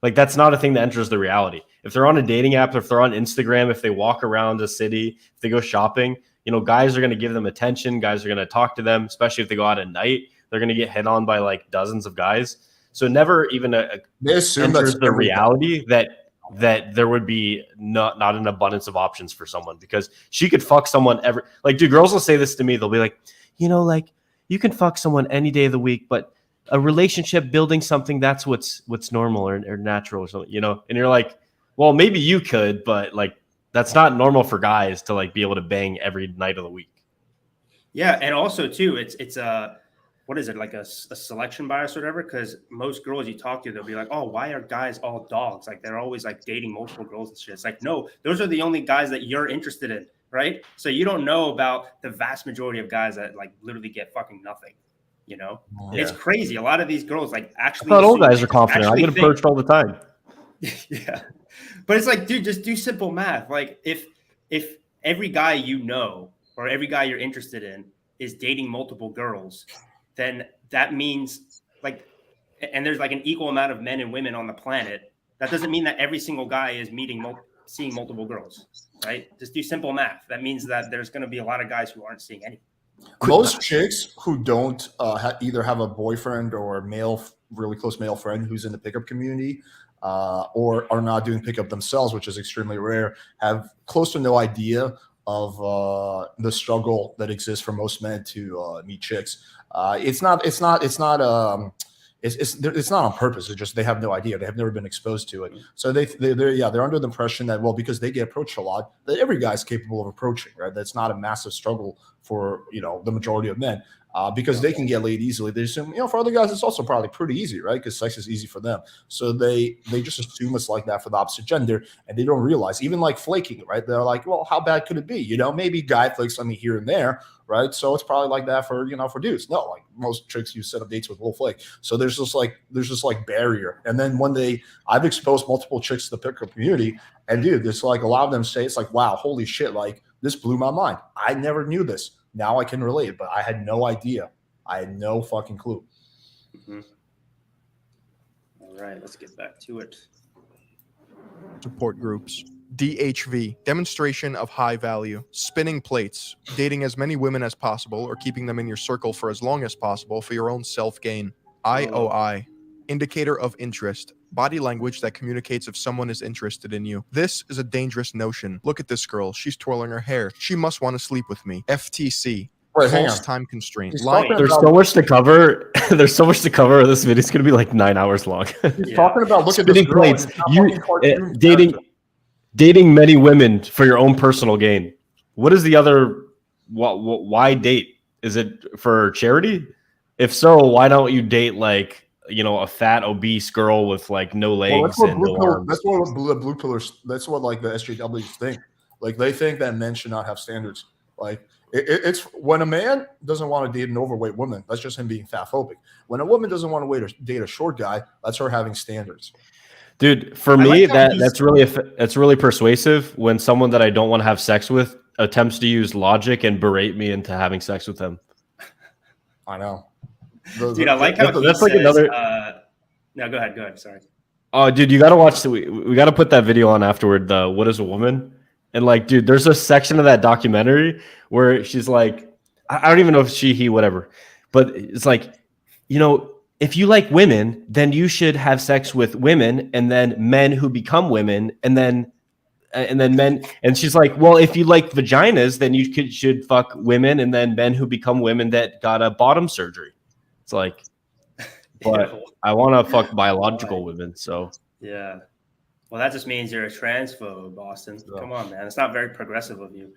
Like, that's not a thing that enters the reality. If they're on a dating app, if they're on Instagram, if they walk around a city, if they go shopping, guys are going to give them attention. Guys are going to talk to them, especially if they go out at night. They're going to get hit on by like dozens of guys. So never even enters the reality that there would be not an abundance of options for someone, because she could fuck someone dude, girls will say this to me. They'll be like, you can fuck someone any day of the week, but a relationship, building something, that's what's normal or natural or something, and you're like, well, maybe you could, but like, that's not normal for guys to like be able to bang every night of the week. Yeah. And also too, what is it, like a selection bias or whatever? Because most girls you talk to, they'll be like, oh, why are guys all dogs? Like they're always like dating multiple girls and shit. It's like, no, those are the only guys that you're interested in, right? So you don't know about the vast majority of guys that like literally get fucking nothing. You know, it's crazy. A lot of these girls like actually. Not all guys are confident. I get approached all the time. Yeah, but it's like, dude, just do simple math. Like if every guy you know or every guy you're interested in is dating multiple girls, then that means like, and there's like an equal amount of men and women on the planet. That doesn't mean that every single guy is seeing multiple girls, right? Just do simple math. That means that there's going to be a lot of guys who aren't seeing any. Most chicks who don't either have a boyfriend or really close male friend who's in the pickup community or are not doing pickup themselves, which is extremely rare, have close to no idea of the struggle that exists for most men to meet chicks. It's not on purpose. It's just they have no idea. They have never been exposed to it. So they're under the impression that, well, because they get approached a lot, that every guy's capable of approaching, right? That's not a massive struggle for the majority of men. Because they can get laid easily. They assume, for other guys, it's also probably pretty easy, right? Because sex is easy for them. So they just assume it's like that for the opposite gender, and they don't realize, even like flaking, right? They're like, well, how bad could it be? Maybe guy flakes on me here and there, right? So it's probably like that for dudes. No, like most chicks use set up dates with a little flake. So there's just like barrier. And then I've exposed multiple chicks to the pickup community, and dude, there's like a lot of them say it's like, wow, holy shit, like this blew my mind. I never knew this. Now I can relate, but I had no idea. I had no fucking clue. Mm-hmm. All right, let's get back to it. Support groups. DHV, demonstration of high value. Spinning plates, dating as many women as possible or keeping them in your circle for as long as possible for your own self-gain. IOI, indicator of interest. Body language that communicates if someone is interested in you. This is a dangerous notion. Look at this girl. She's twirling her hair. She must want to sleep with me. FTC. Wait, false time constraint. There's so much to cover. There's so much to cover. This video is going to be like 9 hours long. He's talking about look at this girl. Plates. Dating many women for your own personal gain. What is the other? Why date? Is it for charity? If so, why don't you date like a fat obese girl with like no legs and no arms? That's what blue pillars. That's what like the SJWs think. Like they think that men should not have standards. Like it's when a man doesn't want to date an overweight woman, that's just him being fat phobic. When a woman doesn't want to date a short guy, that's her having standards. Dude, for me, that's really persuasive when someone that I don't want to have sex with attempts to use logic and berate me into having sex with them. I know. Dude, I like how that's like another. No, go ahead. Sorry. Oh, dude, you got to watch. We got to put that video on afterward. The What Is a Woman? And like, dude, there's a section of that documentary where she's like, I don't even know if she, he, whatever, but it's like, if you like women, then you should have sex with women, and then men who become women, and then men. And she's like, well, if you like vaginas, then you should fuck women, and then men who become women that got a bottom surgery. It's like, but I want to fuck biological women. So yeah. Well, that just means you're a transphobe, Austen. Come on, man. It's not very progressive of you.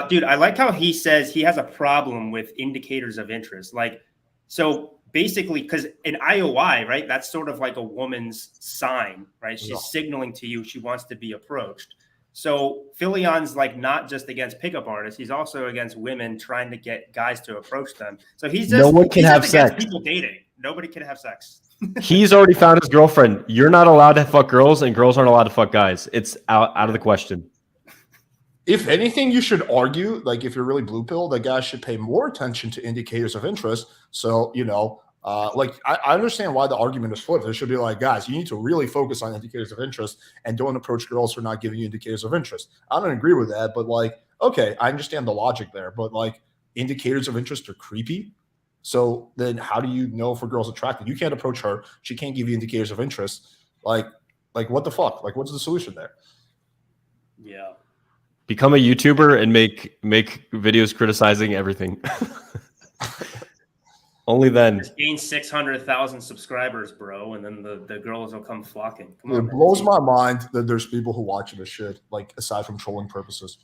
Dude, I like how he says he has a problem with indicators of interest. Like, so basically, because in IOI, right, that's sort of like a woman's sign, right? She's signaling to you she wants to be approached. So Philion's like not just against pickup artists, he's also against women trying to get guys to approach them. So he's just no one can have sex. People dating. Nobody can have sex. He's already found his girlfriend. You're not allowed to fuck girls, and girls aren't allowed to fuck guys. It's out of the question. If anything, you should argue, like if you're really blue pill, that guys should pay more attention to indicators of interest. So, like I understand why the argument is flipped. There should be like, guys, you need to really focus on indicators of interest and don't approach girls who are not giving you indicators of interest. I don't agree with that, but like, okay, I understand the logic there, but like indicators of interest are creepy. So then how do you know if a girl's attracted? You can't approach her. She can't give you indicators of interest. Like what the fuck? Like, what's the solution there? Yeah. Become a YouTuber and make videos criticizing everything. Only then. Just gain 600,000 subscribers, bro, and then the girls will come flocking. Come on, it blows my mind that there's people who watch this shit, like aside from trolling purposes.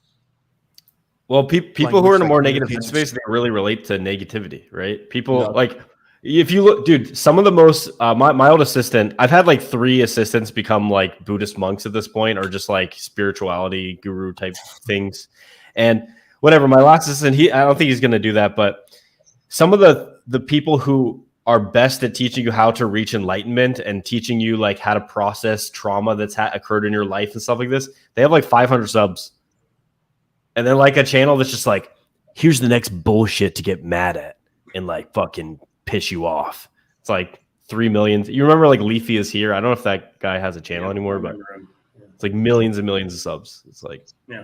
Well, people who are in a more negative communicates- headspace, they really relate to negativity, right? People Yeah. like if you look, dude, some of the most my old assistant, I've had like 3 assistants become like Buddhist monks at this point, or just like spirituality guru type things. And whatever, my last assistant, I don't think he's gonna do that, but some of the people who are best at teaching you how to reach enlightenment and teaching you like how to process trauma that's occurred in your life and stuff like this, they have like 500 subs. And then like a channel that's just like, here's the next bullshit to get mad at and like fucking piss you off. It's like 3 million. You remember like Leafy is here? I don't know if that guy has a channel anymore, but it's like millions and millions of subs. It's like, yeah.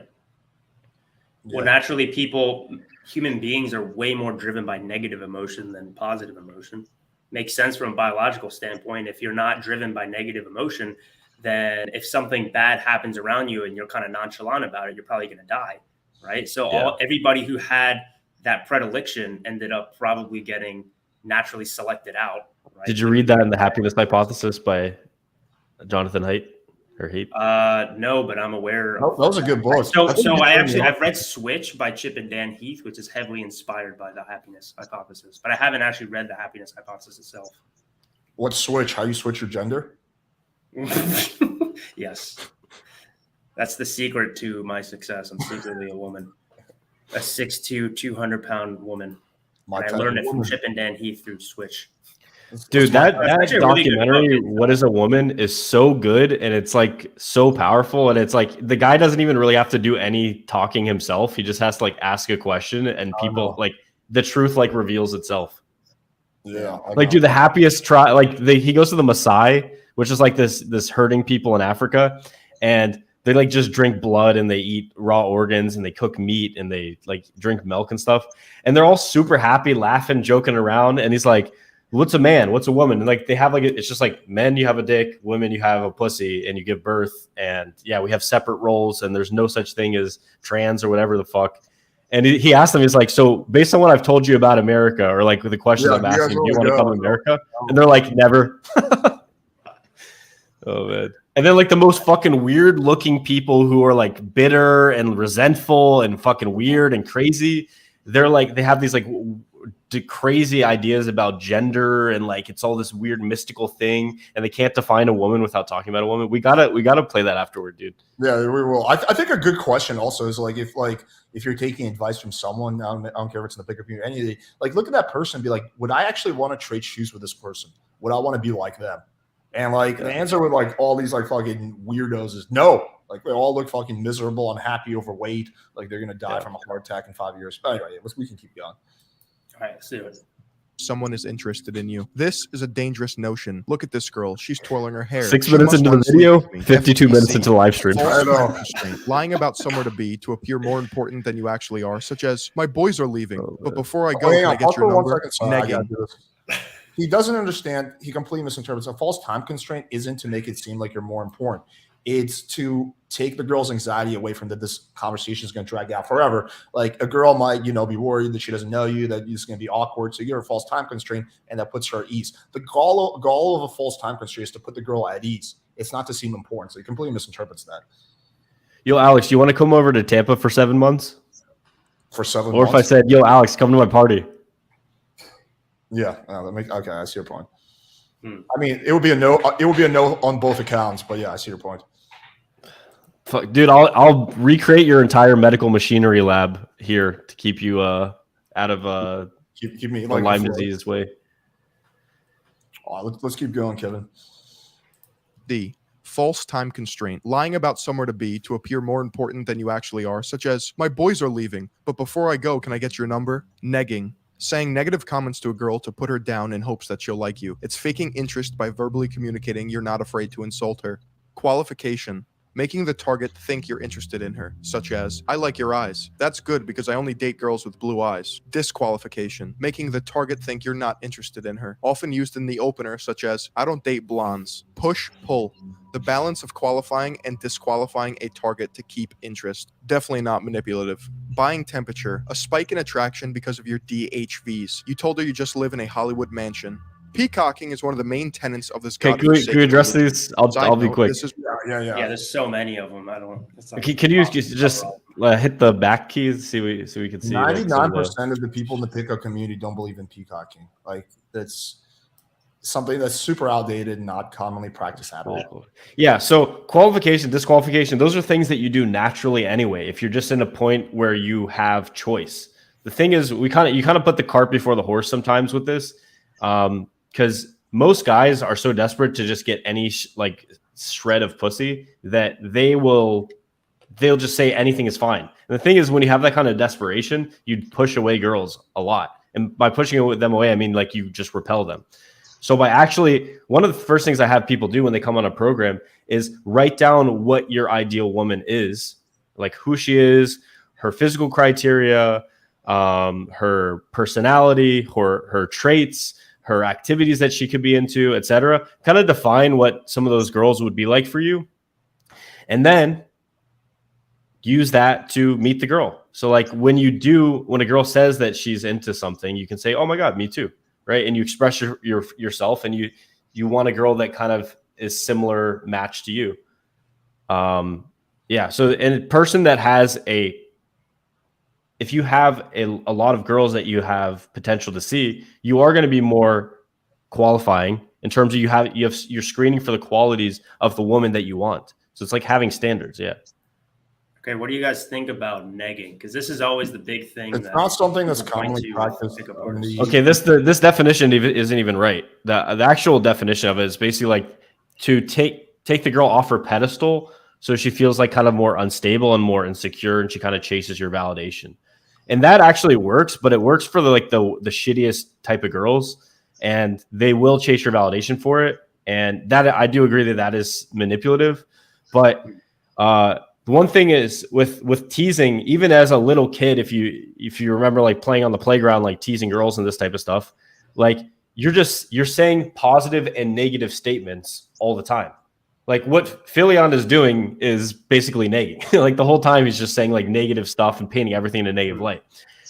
Well, naturally, human beings are way more driven by negative emotion than positive emotion. Makes sense from a biological standpoint. If you're not driven by negative emotion, then if something bad happens around you and you're kind of nonchalant about it, you're probably going to die, right? So everybody who had that predilection ended up probably getting naturally selected out. Right? Did you read that in The Happiness Hypothesis by Jonathan Haidt? Or Haidt? No, but I'm aware. That was a good book. I've read Switch by Chip and Dan Heath, which is heavily inspired by The Happiness Hypothesis, but I haven't actually read The Happiness Hypothesis itself. What switch? How you switch your gender? Yes. That's the secret to my success. I'm secretly a woman. A 6'2", 200-pound woman. I learned it from Chip and Dan Heath through Switch. Dude, that documentary, really What is a Woman, is so good, and it's like so powerful, and it's like the guy doesn't even really have to do any talking himself. He just has to like ask a question, and people like the truth like reveals itself. Yeah. Like, dude, the happiest he goes to the Maasai, which is like this herding people in Africa, and they like just drink blood and they eat raw organs and they cook meat and they like drink milk and stuff. And they're all super happy, laughing, joking around. And he's like, what's a man? What's a woman? And like they have like it's just like men, you have a dick, women, you have a pussy, and you give birth. And yeah, we have separate roles, and there's no such thing as trans or whatever the fuck. And he asked them, he's like, so based on what I've told you about America, or like the questions I'm asking, do you want to come to America? And they're like, never. Oh man. And then like the most fucking weird looking people who are like bitter and resentful and fucking weird and crazy, they're like, they have these like crazy ideas about gender, and like it's all this weird mystical thing, and they can't define a woman without talking about a woman. We gotta play that afterward, dude. Yeah, we will. I think a good question also is like if you're taking advice from someone, I don't care if it's in the pickup community, anything, like look at that person and be like, would I actually want to trade shoes with this person? Would I want to be like them? And like the answer with like all these like fucking weirdos is no. Like they all look fucking miserable, unhappy, overweight. Like they're gonna die from a heart attack in 5 years. But anyway, we can keep going. All right, let's do it. Someone is interested in you. This is a dangerous notion. Look at this girl. She's twirling her hair. 6 minutes into the video, 52 minutes into the live stream. I know. Lying about somewhere to be to appear more important than you actually are, such as, my boys are leaving, but before I go, can I get your number? Negging. He doesn't understand. He completely misinterprets. A false time constraint isn't to make it seem like you're more important. It's to take the girl's anxiety away from that this conversation is going to drag out forever. Like a girl might, be worried that she doesn't know you, that it's going to be awkward. So you give her a false time constraint, and that puts her at ease. The goal of a false time constraint is to put the girl at ease. It's not to seem important. So he completely misinterprets that. Yo, Alex, you want to come over to Tampa for 7 months? For 7 months? Or if I said, yo, Alex, come to my party. Yeah. Okay, I see your point. I mean, it would be a no. It would be a no on both accounts. But yeah, I see your point. Fuck, dude, I'll recreate your entire medical machinery lab here to keep you out of keep me the Lyme disease way. Let's keep going, Kevin. D. False time constraint. Lying about somewhere to be to appear more important than you actually are, such as, my boys are leaving, but before I go, can I get your number? Negging. Saying negative comments to a girl to put her down in hopes that she'll like you. It's faking interest by verbally communicating you're not afraid to insult her. Qualification. Making the target think you're interested in her, such as, I like your eyes. That's good because I only date girls with blue eyes. Disqualification. Making the target think you're not interested in her. Often used in the opener, such as, I don't date blondes. Push, pull. The balance of qualifying and disqualifying a target to keep interest. Definitely not manipulative. Buying temperature. A spike in attraction because of your DHVs. You told her you just live in a Hollywood mansion. Peacocking is one of the main tenets of this. Okay, can we address these? I'll be quick. Yeah, there's so many of them. I don't. It's like, Can you just hit the back keys so we can see? 99% of the people in the pickup community don't believe in peacocking. Like that's something that's super outdated, not commonly practiced at all. Yeah. So qualification, disqualification, those are things that you do naturally anyway. If you're just in a point where you have choice. The thing is, you kind of put the cart before the horse sometimes with this, because most guys are so desperate to just get any shred of pussy that they'll just say anything is fine. And the thing is, when you have that kind of desperation, you push away girls a lot. And by pushing them away, I mean like you just repel them. So one of the first things I have people do when they come on a program is write down what your ideal woman is, like who she is, her physical criteria, her personality, her traits, her activities that she could be into, etc. Kind of define what some of those girls would be like for you. And then use that to meet the girl. So like when a girl says that she's into something, you can say, "Oh my God, me too." Right. And you express yourself, and you want a girl that kind of is similar match to you. Yeah. So a person that has if you have a lot of girls that you have potential to see, you are going to be more qualifying in terms of you're screening for the qualities of the woman that you want. So it's like having standards. Yeah. Okay, what do you guys think about negging? Because this is always the big thing. It's not something that's commonly practiced. Okay, this definition isn't even right. The actual definition of it is basically like to take the girl off her pedestal so she feels like kind of more unstable and more insecure, and she kind of chases your validation. And that actually works, but it works for the shittiest type of girls, and they will chase your validation for it. And that I do agree that is manipulative, but the one thing is with teasing, even as a little kid, if you remember like playing on the playground, like teasing girls and this type of stuff, like you're saying positive and negative statements all the time. Like what Philion is doing is basically negging. Like the whole time he's just saying like negative stuff and painting everything in a negative light.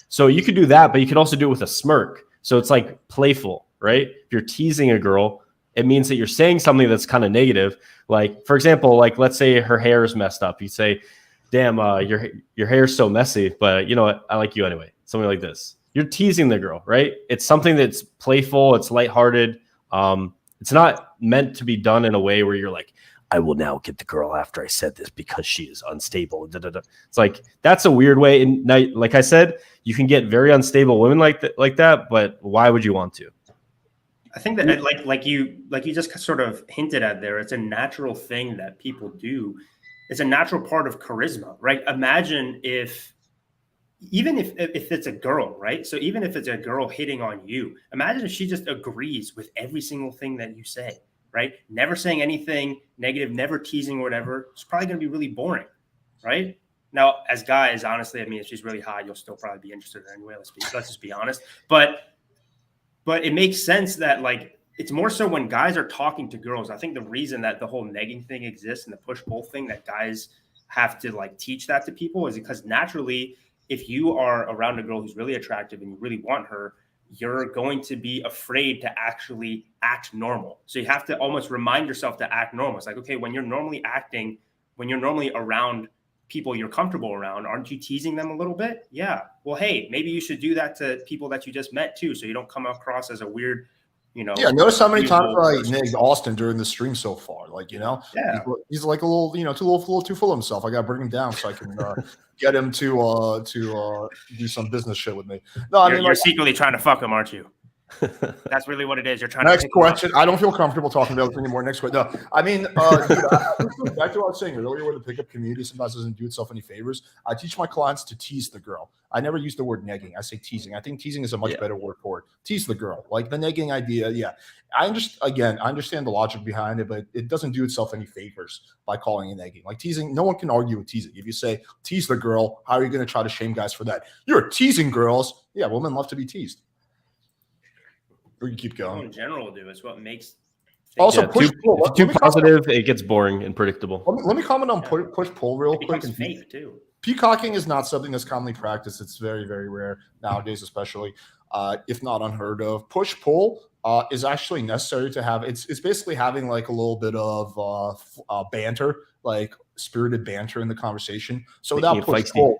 So you could do that, but you could also do it with a smirk. So it's like playful, right? If you're teasing a girl, it means that you're saying something that's kind of negative. Like, for example, like let's say her hair is messed up. You say, "Damn, your hair's so messy, but you know what? I like you anyway." Something like this. You're teasing the girl, right? It's something that's playful. It's lighthearted. It's not meant to be done in a way where you're like, "I will now get the girl after I said this because she is unstable." It's like that's a weird way. And now, like I said, you can get very unstable women like that. But why would you want to? I think that like you just sort of hinted at there, it's a natural thing that people do. It's a natural part of charisma, right? Imagine if it's a girl, right? So even if it's a girl hitting on you, imagine if she just agrees with every single thing that you say, right? Never saying anything negative, never teasing or whatever. It's probably going to be really boring, right? Now, as guys, honestly, I mean, if she's really hot, you'll still probably be interested in her anyway. Let's just be honest. But it makes sense that like it's more so when guys are talking to girls. I think the reason that the whole negging thing exists and the push-pull thing that guys have to like teach that to people is because naturally, if you are around a girl who's really attractive and you really want her, you're going to be afraid to actually act normal. So you have to almost remind yourself to act normal. It's like, okay, when you're normally around people you're comfortable around, aren't you teasing them a little bit? Yeah. Well, hey, maybe you should do that to people that you just met too, so you don't come across as a weird, Yeah. Notice how many times I nagged Austen during the stream so far. Like, he's like a little, too full of himself. I got to bring him down so I can get him to do some business shit with me. No, you're secretly trying to fuck him, aren't you? That's really what it is. You're trying Next to question. I don't feel comfortable talking about this anymore. Next question. No, I mean, back to what I was saying earlier, where the pickup community sometimes doesn't do itself any favors. I teach my clients to tease the girl. I never use the word negging. I say teasing. I think teasing is a much better word for it. Tease the girl. Like the negging idea. Yeah. I understand the logic behind it, but it doesn't do itself any favors by calling it negging. Like teasing, no one can argue with teasing. If you say tease the girl, how are you going to try to shame guys for that? You're teasing girls. Yeah, women love to be teased. We can keep going. In general, it's what makes. Also, too positive, it gets boring and predictable. Let me comment on push pull real quick. And fake too. Peacocking is not something that's commonly practiced. It's very, very rare nowadays, especially if not unheard of. Push pull. is actually necessary to have. It's basically having like a little bit of banter, like spirited banter in the conversation. So Making without it push feisty. pull.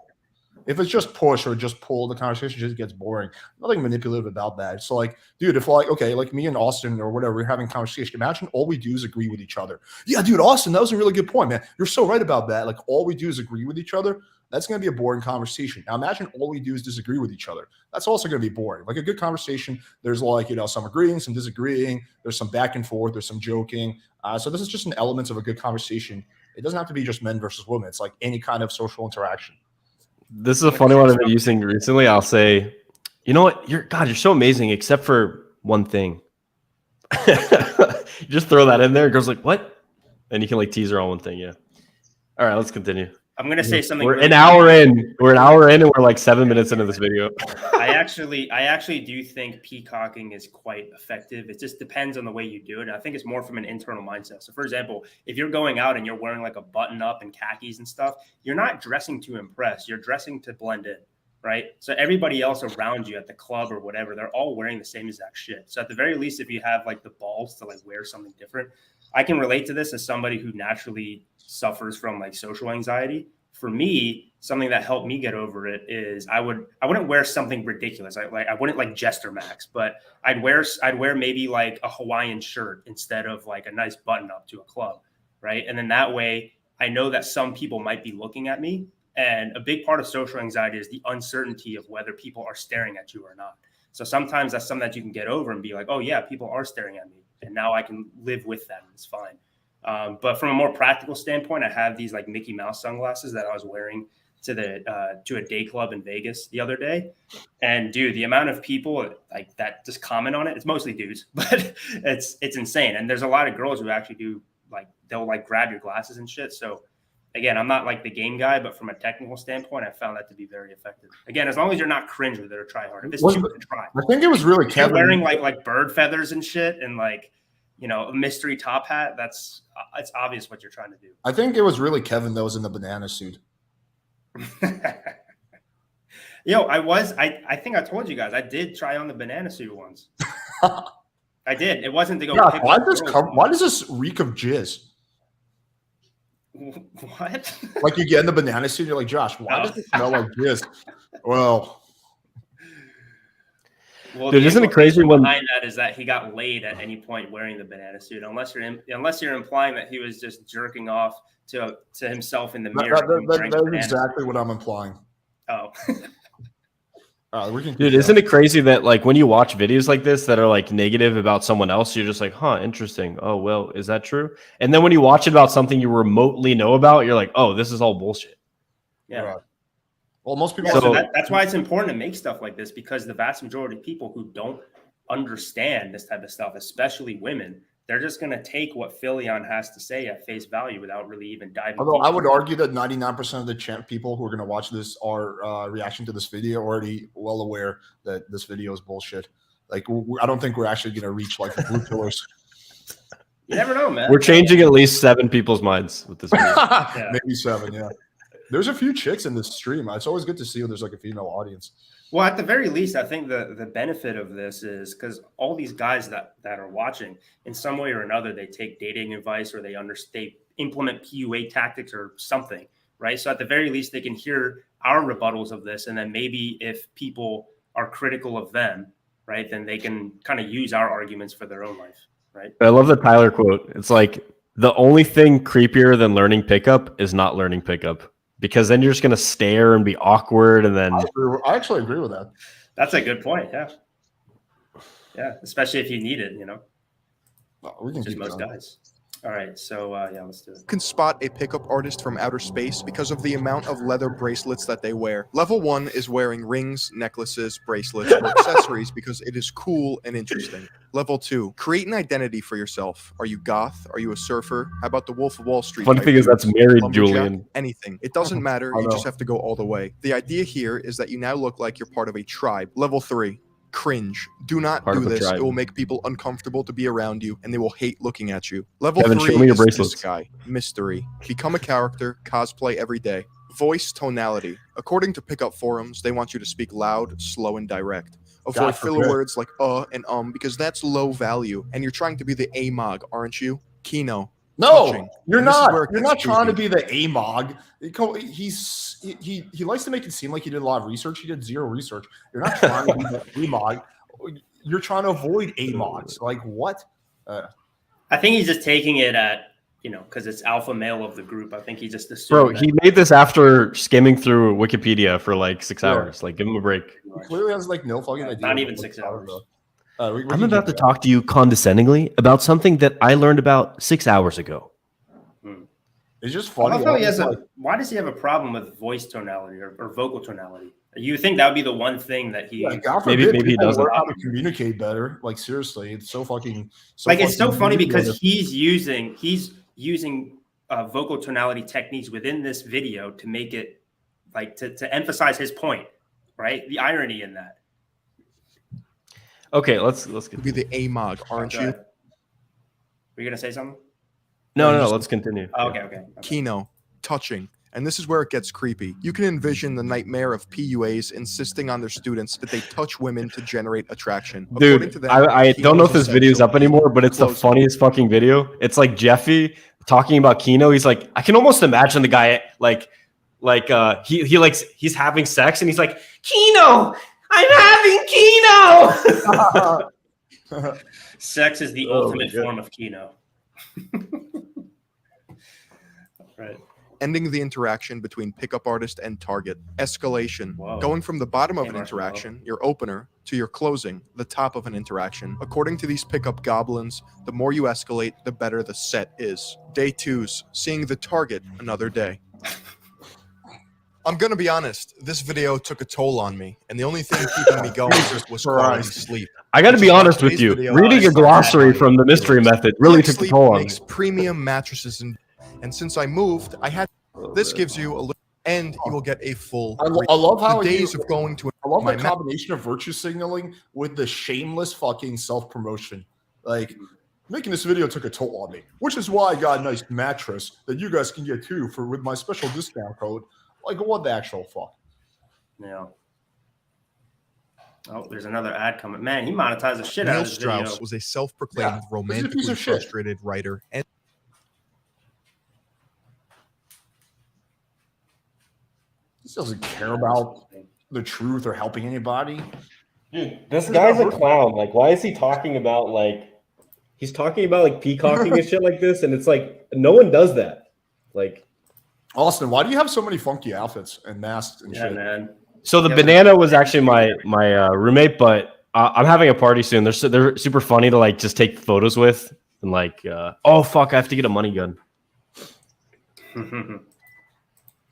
If it's just push or just pull, the conversation just gets boring. Nothing manipulative about that. So like, dude, if like, okay, like me and Austin or whatever, we're having a conversation. Imagine all we do is agree with each other. Yeah, dude, Austin, that was a really good point, man. You're so right about that. Like all we do is agree with each other. That's going to be a boring conversation. Now imagine all we do is disagree with each other. That's also going to be boring. Like a good conversation, there's like, some agreeing, some disagreeing. There's some back and forth. There's some joking. So this is just an element of a good conversation. It doesn't have to be just men versus women. It's like any kind of social interaction. This is a funny one I've been using recently. I'll say, you know what? You're so amazing, except for one thing. You just throw that in there. Girls like, what? And you can like tease her on one thing. Yeah. All right, let's continue. I'm gonna say something. We're an hour in. We're an hour in, and we're like 7 minutes into this video. I actually do think peacocking is quite effective. It just depends on the way you do it. And I think it's more from an internal mindset. So, for example, if you're going out and you're wearing like a button up and khakis and stuff, you're not dressing to impress. You're dressing to blend in, right? So everybody else around you at the club or whatever, they're all wearing the same exact shit. So at the very least, if you have like the balls to like wear something different, I can relate to this as somebody who naturally suffers from like social anxiety. For me, something that helped me get over it is I wouldn't wear something ridiculous. I wouldn't like Jester Max, but I'd wear maybe like a Hawaiian shirt instead of like a nice button up to a club, right? And then that way I know that some people might be looking at me. And a big part of social anxiety is the uncertainty of whether people are staring at you or not. So sometimes that's something that you can get over and be like, oh yeah, people are staring at me, and now I can live with them. It's fine. But from a more practical standpoint, I have these like Mickey Mouse sunglasses that I was wearing to a day club in Vegas the other day. And dude, the amount of people like that just comment on it, it's mostly dudes, but it's insane. And there's a lot of girls who actually do like, they'll like grab your glasses and shit. So again, I'm not like the game guy, but from a technical standpoint, I found that to be very effective. Again, as long as you're not cringe with it or try hard. If it's too to try. I think it was really Kevin wearing like bird feathers and shit and like, a mystery top hat. It's obvious what you're trying to do. I think it was really Kevin that was in the banana suit. I think I told you guys I did try on the banana suit once. I did. It wasn't to go. Yeah, why does this reek of jizz? What? Like you get in the banana suit, you're like, Josh, why does it smell like jizz? Well, dude, isn't it crazy when behind that is that he got laid at any point wearing the banana suit? Unless you're implying that he was just jerking off to himself in the mirror. That's exactly what I'm implying. Oh. Dude, isn't it crazy that like when you watch videos like this that are like negative about someone else, you're just like, huh, interesting. Oh, well, is that true? And then when you watch it about something you remotely know about, you're like, oh, this is all bullshit. Yeah. Right. Well, most people. So that's why it's important to make stuff like this, because the vast majority of people who don't understand this type of stuff, especially women, they're just going to take what Philion has to say at face value without really even diving. Although I would argue that 99% of the people who are going to watch this are reaction to this video already well aware that this video is bullshit. Like, I don't think we're actually going to reach like the blue pillars. You never know, man. We're changing at least 7 people's minds with this video. Yeah. Maybe 7, yeah. There's a few chicks in this stream. It's always good to see when there's like a female audience. Well, at the very least, I think the benefit of this is because all these guys that are watching, in some way or another, they take dating advice or they implement PUA tactics or something, right? So at the very least, they can hear our rebuttals of this. And then maybe if people are critical of them, right, then they can kind of use our arguments for their own life, right? I love the Tyler quote. It's like, the only thing creepier than learning pickup is not learning pickup. Because then you're just going to stare and be awkward. And then I actually agree with that. That's a good point. Yeah. Yeah. Especially if you need it, we can just most guys. All right. So, let's do it. You can spot a pickup artist from outer space because of the amount of leather bracelets that they wear. Level 1 is wearing rings, necklaces, bracelets, or accessories because it is cool and interesting. Level 2, create an identity for yourself. Are you goth? Are you a surfer? How about the Wolf of Wall Street? Funny thing is that's married Julian. Anything. It doesn't matter. You just have to go all the way. The idea here is that you now look like you're part of a tribe. Level 3. Cringe. Do not do this. It will make people uncomfortable to be around you, and they will hate looking at you. Level 3 is this guy. Mystery. Become a character. Cosplay every day. Voice tonality. According to pickup forums, they want you to speak loud, slow, and direct. Avoid filler words like and because that's low value, and you're trying to be the AMOG, aren't you? Kino. No, touching. you're And this is not. where it You're gets not trying to creepy. be the AMOG. He likes to make it seem like he did a lot of research. He did zero research. You're not trying to be the AMOG. You're trying to avoid AMOGs. Like what? I think he's just taking it at, because it's alpha male of the group. I think he just assumed. Bro, that. he made this after skimming through Wikipedia for like 6 hours. Like, give him a break. He clearly has like no fucking idea. Not even 6 hours. I'm about to talk to you condescendingly about something that I learned about 6 hours ago. It's just I funny. love how why does he have a problem with voice tonality or vocal tonality? You think that would be the one thing that he maybe he doesn't learn how to communicate better. Like seriously, it's so fucking. It's so funny because he's using vocal tonality techniques within this video to make it like to emphasize his point, right? The irony in that. Okay, let's get be the AMOG, aren't you? Were you gonna say something? No, let's continue. Oh, okay. Kino, touching. And this is where it gets creepy. You can envision the nightmare of PUAs insisting on their students that they touch women to generate attraction. Dude, to them, I don't know if this video's essential. up anymore, but it's the funniest fucking video. It's like Jeffy talking about Kino. He's like, I can almost imagine the guy he's having sex and he's like, Kino, I'm having Kino. Sex is the ultimate form of Kino. Right. Ending the interaction between pickup artist and target. Escalation. Whoa. Going from the bottom of an Marshmallow. interaction, your opener, to your closing, the top of an interaction. According to these pickup goblins, the more you escalate, the better the set is. Day 2's seeing the target another day. I'm gonna be honest, this video took a toll on me, and the only thing keeping me going was quality sleep. I got to be honest with you. Reading a glossary from the mystery method really took a Sleep toll on me. makes premium mattresses and since I moved, I had this gives you a little, and you will get a full. I love how the days of going to. I love my the combination of virtue signaling with the shameless fucking self promotion. Like making this video took a toll on me, which is why I got a nice mattress that you guys can get too with my special discount code. Like what the actual fuck? Yeah. Oh, there's another ad coming. Man, he monetized the shit out Neil of this video. Strauss was a self-proclaimed romantically frustrated writer and. He doesn't care about the truth or helping anybody. Dude, this guy's a clown. Like, why is he talking about he's talking about peacocking and shit like this? And it's like, no one does that. Like, Austin, why do you have so many funky outfits and masks and shit? Man. So the banana was actually my roommate, but I'm having a party soon. They're super funny to just take photos with, and oh fuck, I have to get a money gun.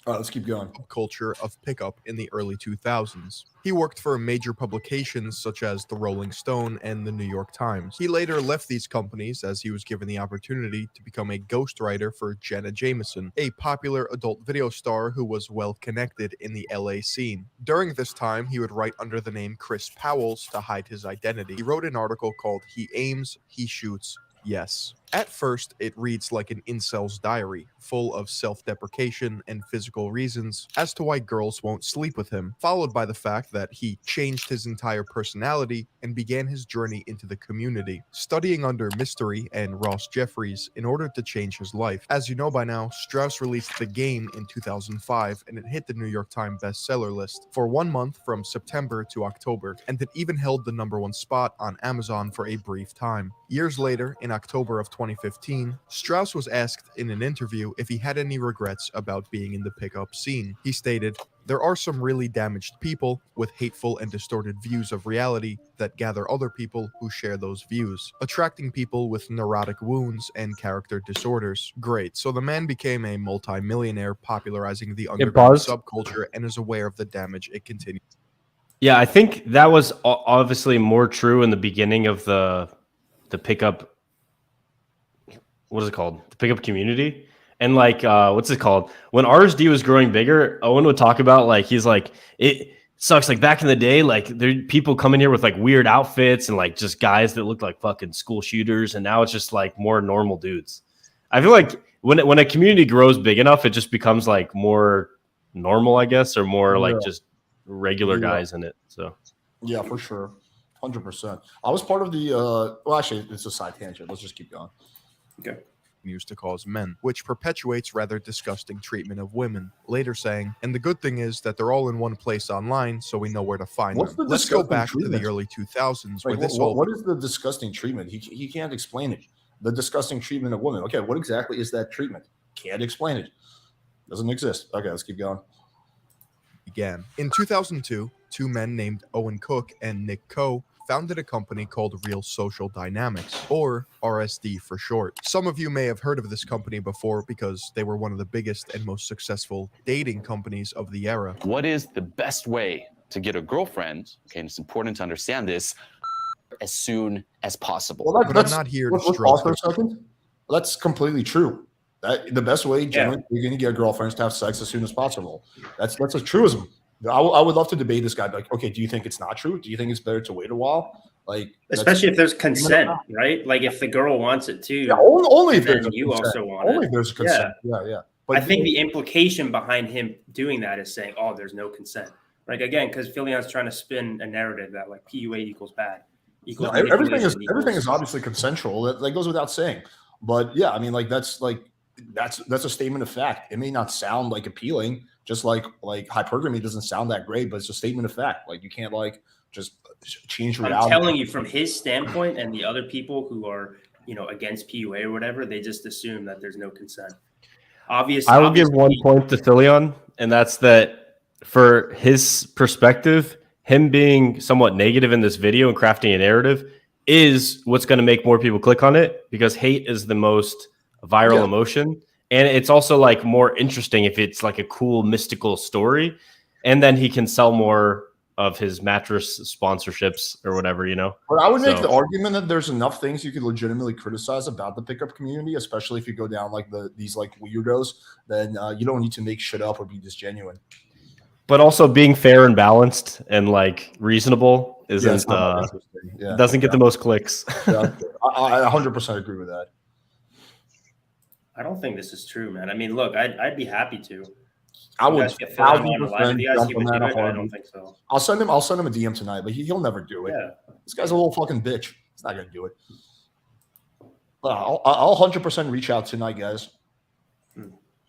All right, let's keep going. Culture of pickup in the early 2000s. He worked for major publications such as The Rolling Stone and The New York Times. He later left these companies as he was given the opportunity to become a ghostwriter for Jenna Jameson, a popular adult video star who was well connected in the LA scene. During this time, he would write under the name Chris Powells to hide his identity. He wrote an article called He Aims, He Shoots, Yes. At first, it reads like an incel's diary, full of self-deprecation and physical reasons as to why girls won't sleep with him, followed by the fact that he changed his entire personality and began his journey into the community, studying under Mystery and Ross Jeffries in order to change his life. As you know by now, Strauss released The Game in 2005, and it hit the New York Times bestseller list for 1 month from September to October, and it even held the #1 spot on Amazon for a brief time. Years later, in October of 2015, Strauss was asked in an interview if he had any regrets about being in the pickup scene. He stated, "There are some really damaged people with hateful and distorted views of reality that gather other people who share those views, attracting people with neurotic wounds and character disorders." Great. So the man became a multi-millionaire, popularizing the underground subculture, and is aware of the damage it continues. Yeah, I think that was obviously more true in the beginning of the pickup. What is it called? The pickup community. And what's it called? When RSD was growing bigger, Owen would talk about he's like, it sucks. Like back in the day, there people come in here with weird outfits and just guys that look like fucking school shooters. And now it's just more normal dudes. I feel like when a community grows big enough, it just becomes more normal, I guess, or more just regular guys in it. So yeah, for sure. 100%. I was part of the. Well, actually, it's a side tangent. Let's just keep going. Okay. Used to cause men, which perpetuates rather disgusting treatment of women. Later saying, and the good thing is that they're all in one place online, so we know where to find What's them. the Let's go disgusting back to treatment? the early 2000s where Like, this all what is the disgusting treatment? He can't explain it. The disgusting treatment of women. Okay, what exactly is that treatment? Can't explain it. Doesn't exist. Okay, let's keep going. began. In 2002, two men named Owen Cook and Nick Coe founded a company called Real Social Dynamics, or RSD for short. Some of you may have heard of this company before because they were one of the biggest and most successful dating companies of the era. What is the best way to get a girlfriend? Okay, and it's important to understand this as soon as possible. Well, But I'm not here to let's pause stroke for a the second. That's completely true. The best way generally you're going to get girlfriends to have sex as soon as possible. That's a truism. I would love to debate this guy. Like, okay, do you think it's not true? Do you think it's better to wait a while? Like, especially if there's consent, right? Like if the girl wants it too. Yeah, only if there's you consent. also want only it. if there's consent. Yeah. But I think the implication behind him doing that is saying, "Oh, there's no consent." Like again, because Philion's trying to spin a narrative that like PUA equals bad. No, everything is obviously consensual. That goes without saying. But yeah, I mean, like that's a statement of fact. It may not sound like appealing, just like hypergamy doesn't sound that great, but it's a statement of fact. Like you can't like just change reality. I'm telling you, from his standpoint and the other people who are against PUA or whatever, they just assume that there's no consent. Obviously, I will give 1 point to Philion, and that's that for his perspective, him being somewhat negative in this video and crafting a narrative is what's going to make more people click on it, because hate is the most viral emotion. And it's also like more interesting if it's like a cool mystical story, and then he can sell more of his mattress sponsorships or whatever, But I would make the argument that there's enough things you could legitimately criticize about the pickup community, especially if you go down like these like weirdos, then you don't need to make shit up or be disgenuine. But also being fair and balanced and like reasonable doesn't get the most clicks. Yeah, I 100% agree with that. I don't think this is true, man. I mean, look, I'd be happy to. I would 1,000% I don't think so. I'll send him a DM tonight, but he'll never do it. Yeah. This guy's a little fucking bitch. He's not gonna do it. But I'll 100% reach out tonight, guys.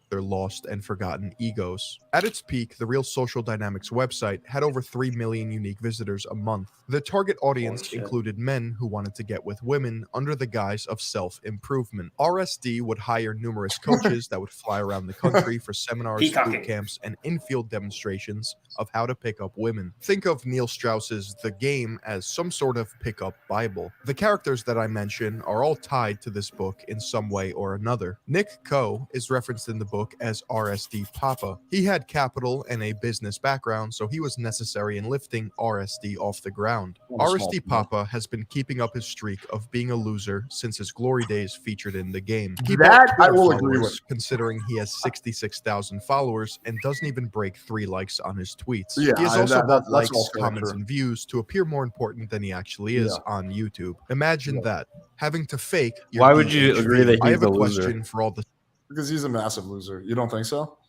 Their lost and forgotten egos. At its peak, the Real Social Dynamics website had over 3 million unique visitors a month. The target audience included men who wanted to get with women under the guise of self-improvement. RSD would hire numerous coaches that would fly around the country for seminars, boot camps, and in-field demonstrations of how to pick up women. Think of Neil Strauss's The Game as some sort of pickup Bible. The characters that I mention are all tied to this book in some way or another. Nick Coe is referenced in the book as RSD Papa. He had capital and a business background, so he was necessary in lifting RSD off the ground. RSD Papa has been keeping up his streak of being a loser since his glory days featured in the game. That I will agree with, considering he has 66,000 followers and doesn't even break 3 likes on his tweets. Yeah, he has also bought likes, also comments, true. and views to appear more important than he actually is on YouTube. Imagine that, having to fake your Why would you DHV. agree that I he's have a the loser? question for all the Because he's a massive loser. You don't think so?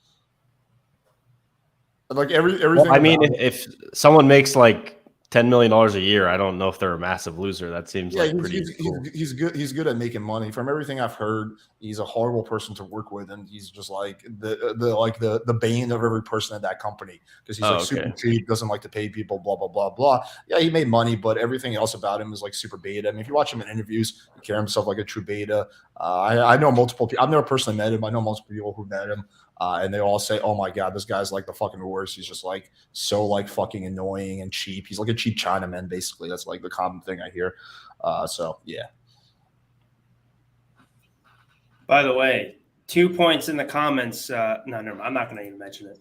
Like everything. Well, I mean, if someone makes like $10 million a year, I don't know if they're a massive loser. That seems like pretty cool. He's good. He's good at making money. From everything I've heard, he's a horrible person to work with, and he's just like the bane of every person at that company because he's super cheap, doesn't like to pay people, blah blah blah blah. Yeah, he made money, but everything else about him is like super beta. I mean, if you watch him in interviews, he carries himself like a true beta. I know multiple people. I've never personally met him. I know multiple people who met him. And they all say, "Oh my god, this guy's like the fucking worst. He's just like so like fucking annoying and cheap. He's like a cheap Chinaman, basically. That's like the common thing I hear." So yeah. By the way, 2 points in the comments. No, I'm not going to even mention it.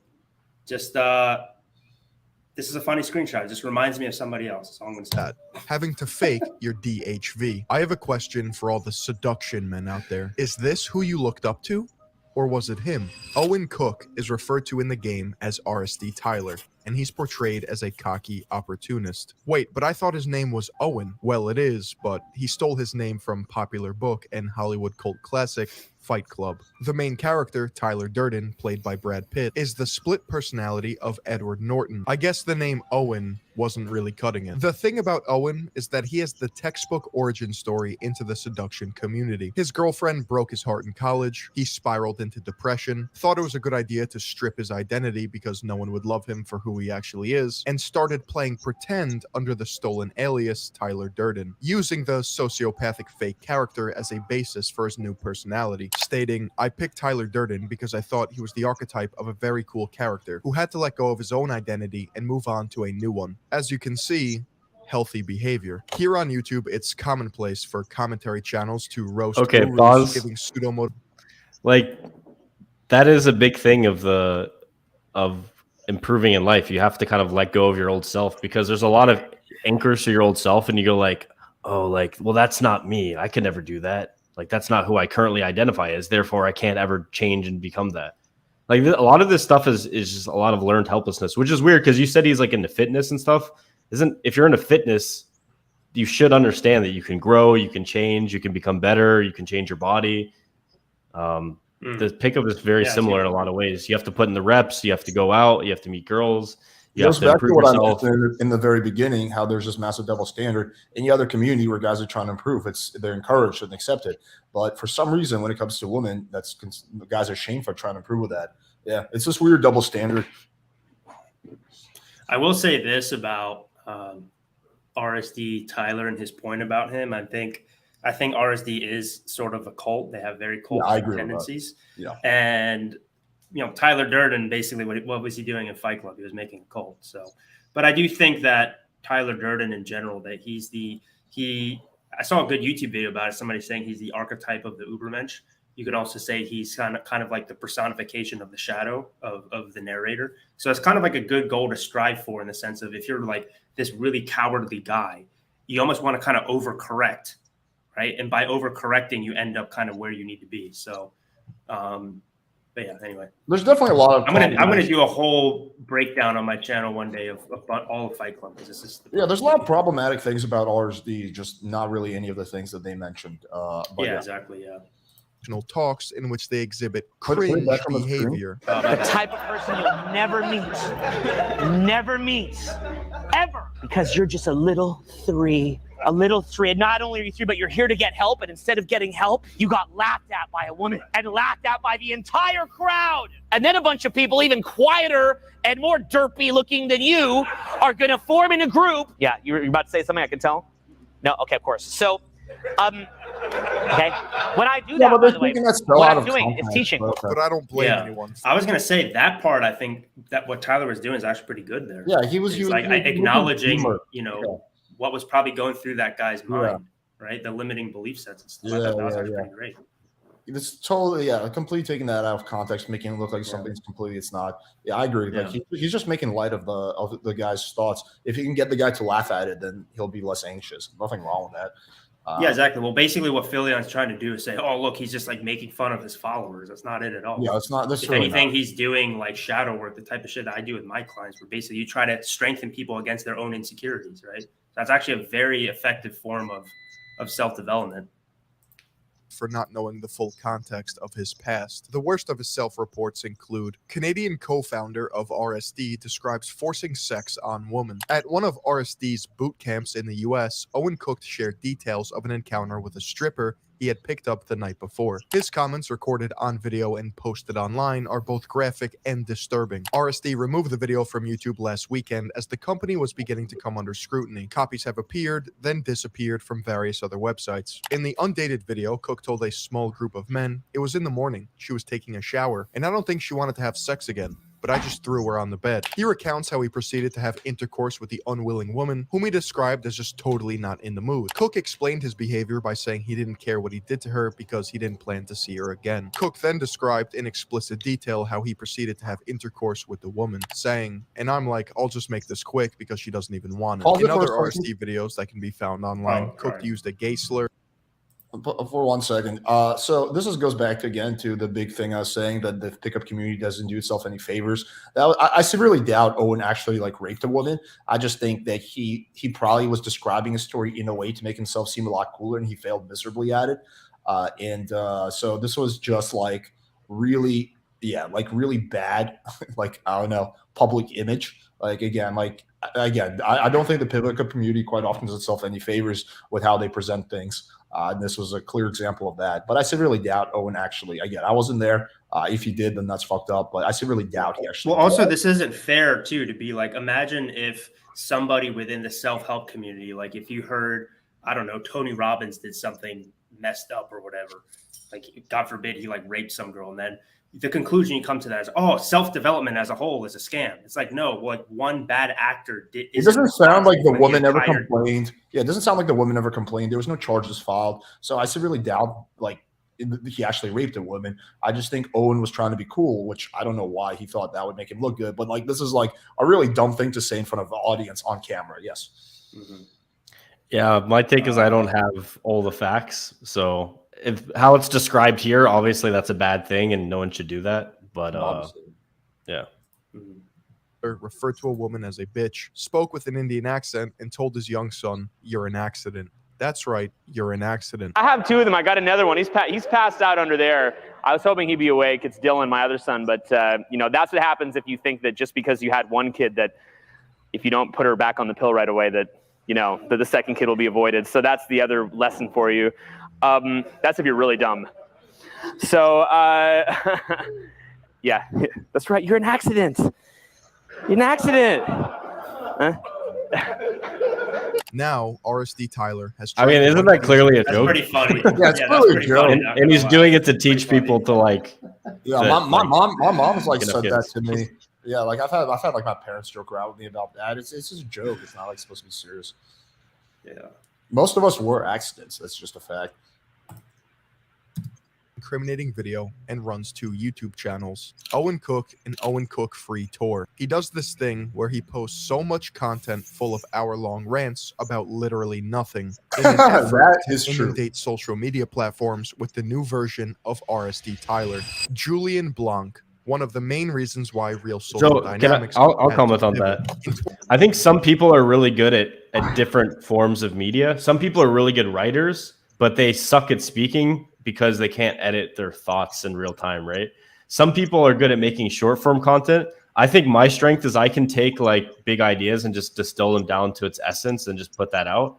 Just this is a funny screenshot. It just reminds me of somebody else. That's all I'm going to say. Having to fake your DHV. I have a question for all the seduction men out there. Is this who you looked up to? Or was it him? Owen Cook is referred to in the game as RSD Tyler, and he's portrayed as a cocky opportunist. Wait, but I thought his name was Owen. Well, it is, but he stole his name from popular book and Hollywood cult classic Fight Club. The main character, Tyler Durden, played by Brad Pitt, is the split personality of Edward Norton. I guess the name Owen wasn't really cutting it. The thing about Owen is that he has the textbook origin story into the seduction community. His girlfriend broke his heart in college, he spiraled into depression, thought it was a good idea to strip his identity because no one would love him for who he actually is, and started playing pretend under the stolen alias Tyler Durden, using the sociopathic fake character as a basis for his new personality, stating, "I picked Tyler Durden because I thought he was the archetype of a very cool character who had to let go of his own identity and move on to a new one." As you can see, healthy behavior. Here on YouTube, it's commonplace for commentary channels to roast gurus pause. giving pseudo Like, that is a big thing of improving in life. You have to kind of let go of your old self, because there's a lot of anchors to your old self, and you go like, oh, like, well, that's not me. I can never do that. Like, that's not who I currently identify as. Therefore, I can't ever change and become that. Like, a lot of this stuff is just a lot of learned helplessness, which is weird because you said he's like into fitness and stuff. If you're into fitness, you should understand that you can grow, you can change, you can become better, you can change your body. The pickup is very similar in a lot of ways. You have to put in the reps, you have to go out, you have to meet girls. You have to back to improve what yourself. I mentioned in the very beginning, how there's this massive double standard. Any other community where guys are trying to improve, they're encouraged and accepted. But for some reason, when it comes to women, guys are shamed for trying to improve with that. Yeah, it's this weird double standard. I will say this about RSD Tyler and his point about him. I think RSD is sort of a cult. They have very cult tendencies. Yeah, and Tyler Durden, basically, what was he doing in Fight Club? He was making a cult. So, but I do think that Tyler Durden in general, that I saw a good YouTube video about it. Somebody saying he's the archetype of the Ubermensch. You could also say he's kind of like the personification of the shadow of the narrator. So it's kind of like a good goal to strive for, in the sense of, if you're like this really cowardly guy, you almost want to kind of overcorrect, right? And by overcorrecting, you end up kind of where you need to be. So, but yeah, anyway, there's definitely a lot of. I'm gonna do a whole breakdown on my channel one day of all of Fight Club. There's a lot of problematic things about RSD, just not really any of the things that they mentioned. Exactly. Yeah. Talks in which they exhibit cringe behavior. The type of person you'll never meet, ever, because you're just a little three. And not only are you three, but you're here to get help. And instead of getting help, you got laughed at by a woman and laughed at by the entire crowd. And then a bunch of people, even quieter and more derpy looking than you, are going to form in a group. Yeah, you're about to say something, I can tell? No? Okay, of course. So, okay. When I do that, by the way, what I'm doing is teaching. But I don't blame anyone. I was going to say that part. I think that what Tyler was doing is actually pretty good there. Yeah, he was acknowledging, what was probably going through that guy's mind, right? The limiting belief sets and stuff. That was actually pretty great. It's totally, completely taking that out of context, making it look like something's completely it's not. Yeah, I agree. Like he's just making light of the guy's thoughts. If he can get the guy to laugh at it, then he'll be less anxious. Nothing wrong with that. Yeah, exactly. Well, basically, what Philion's trying to do is say, "Oh, look, he's just like making fun of his followers." That's not it at all. Yeah, it's not. If anything, he's doing like shadow work, the type of shit that I do with my clients, where basically you try to strengthen people against their own insecurities, right? That's actually a very effective form of self-development. For not knowing the full context of his past. The worst of his self-reports include: Canadian co-founder of RSD describes forcing sex on women. At one of RSD's boot camps in the US, Owen Cook shared details of an encounter with a stripper he had picked up the night before. His comments, recorded on video and posted online, are both graphic and disturbing. RSD removed the video from YouTube last weekend as the company was beginning to come under scrutiny. Copies have appeared, then disappeared from various other websites. In the undated video, Cook told a small group of men, "It was in the morning, she was taking a shower, and I don't think she wanted to have sex again, but I just threw her on the bed." He recounts how he proceeded to have intercourse with the unwilling woman, whom he described as just totally not in the mood. Cook explained his behavior by saying he didn't care what he did to her because he didn't plan to see her again. Cook then described in explicit detail how he proceeded to have intercourse with the woman, saying, "And I'm like, I'll just make this quick because she doesn't even want it." In other RSD videos that can be found online, Cook used a gay slur. For 1 second. So this goes back to the big thing I was saying, that the pickup community doesn't do itself any favors. I severely doubt Owen actually raped a woman. I just think that he probably was describing a story in a way to make himself seem a lot cooler, and he failed miserably at it. So this was just like really, really bad, like, I don't know, public image. Like, again, I don't think the pickup community quite often does itself any favors with how they present things. And this was a clear example of that. But I severely doubt Owen actually, again, I wasn't there. If he did, then that's fucked up. But I severely doubt he actually. Well, also, this isn't fair, too, to be like, imagine if somebody within the self-help community, like if you heard, I don't know, Tony Robbins did something messed up or whatever, like, God forbid, he like raped some girl, and then the conclusion you come to that is, oh, self-development as a whole is a scam. It's like, no, what one bad actor did. It doesn't sound like the woman ever complained. Yeah, it doesn't sound like the woman ever complained. There was no charges filed. So I severely doubt, like, he actually raped a woman. I just think Owen was trying to be cool, which I don't know why he thought that would make him look good. But, like, this is, like, a really dumb thing to say in front of the audience on camera. Yes. Mm-hmm. Yeah, my take is I don't have all the facts. So if how it's described here, obviously that's a bad thing and no one should do that. But yeah. Referred to a woman as a bitch, spoke with an Indian accent, and told his young son, "You're an accident." That's right, you're an accident. I have two of them. I got another one. He's passed out under there. I was hoping he'd be awake. It's Dylan, my other son. But, that's what happens if you think that just because you had one kid that if you don't put her back on the pill right away that the second kid will be avoided. So that's the other lesson for you. That's if you're really dumb. So, yeah, that's right. You're an accident. You're an accident. Huh? Now, RSD Tyler has. I mean, isn't that clearly a joke? Pretty funny. Yeah, it's clearly a joke. And he's doing it to teach people to like. Yeah, my mom's like said that to me. Yeah, like I've had like my parents joke around with me about that. It's just a joke. It's not like supposed to be serious. Yeah. Most of us were accidents. That's just a fact. Incriminating video and runs 2 YouTube channels, Owen Cook and Owen Cook Free Tour. He does this thing where he posts so much content full of hour-long rants about literally nothing in an effort to inundate social media platforms with the new version of RSD Tyler. Julian Blanc, one of the main reasons why real social dynamics. I'll comment on that. I think some people are really good at different forms of media. Some people are really good writers, but they suck at speaking because they can't edit their thoughts in real time, right? Some people are good at making short form content. I think my strength is I can take like big ideas and just distill them down to its essence and just put that out.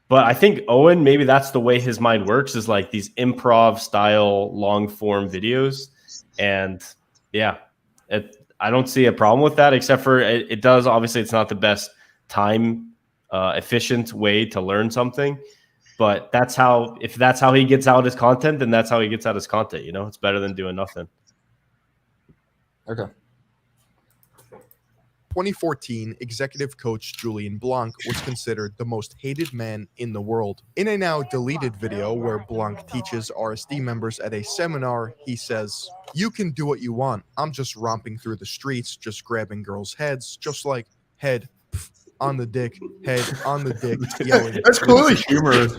But I think Owen, maybe that's the way his mind works, is like these improv style long form videos. And yeah, I don't see a problem with that, except for it does. Obviously, it's not the best time efficient way to learn something. But if that's how he gets out his content, then that's how he gets out his content. It's better than doing nothing. Okay. 2014, executive coach Julian Blanc was considered the most hated man in the world. In a now deleted video where Blanc teaches RSD members at a seminar, he says, "You can do what you want. I'm just romping through the streets, just grabbing girls' heads, just like head on the dick, head on the dick, yelling." That's clearly humorous.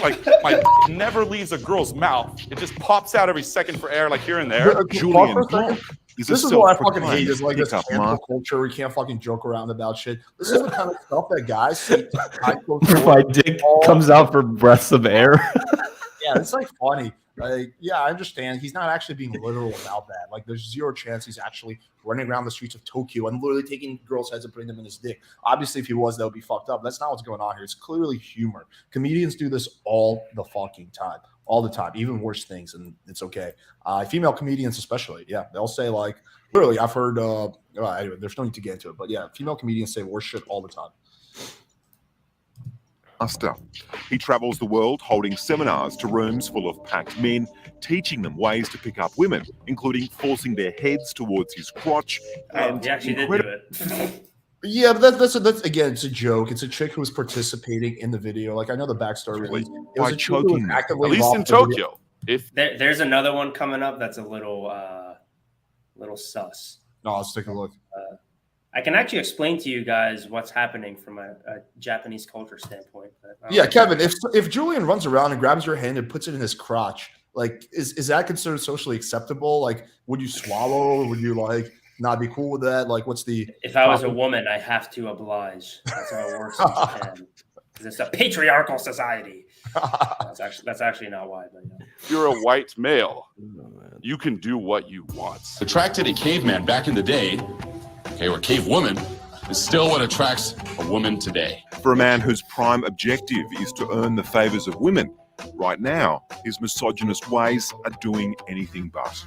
Like my never leaves a girl's mouth. It just pops out every second for air, like here and there. Julian Blanc. This is what I fucking hate. Is like this cancel culture. We can't fucking joke around about shit. This is the kind of stuff that guys say. My dick comes out for breaths of air. Yeah, it's like funny. Like, yeah, I understand. He's not actually being literal about that. Like, there's zero chance he's actually running around the streets of Tokyo and literally taking girls' heads and putting them in his dick. Obviously, if he was, that would be fucked up. That's not what's going on here. It's clearly humor. Comedians do this all the fucking time. All the time. Even worse things, and it's okay. Female comedians especially, yeah. They'll say, like, literally, I've heard, anyway, there's no need to get into it. But, yeah, female comedians say worse shit all the time. He travels the world holding seminars to rooms full of packed men, teaching them ways to pick up women, including forcing their heads towards his crotch. And he actually did do it. Yeah, but that's again, it's a joke. It's a chick who was participating in the video. Like, I know the backstory. Really, it was a chick who was actively, at least in Tokyo. If there's another one coming up that's a little sus. No, let's take a look. I can actually explain to you guys what's happening from a Japanese culture standpoint. Yeah, Kevin, if Julian runs around and grabs your hand and puts it in his crotch, like, is that considered socially acceptable? Like, would you swallow, or would you like not be cool with that? Like, what's the? If I was a woman, I have to oblige. That's how it works in Japan. It's a patriarchal society. That's actually not why. But yeah. If you're a white male, you can do what you want. Attracted a caveman back in the day, okay, or cave woman, is still what attracts a woman today. For a man whose prime objective is to earn the favors of women, right now, his misogynist ways are doing anything but.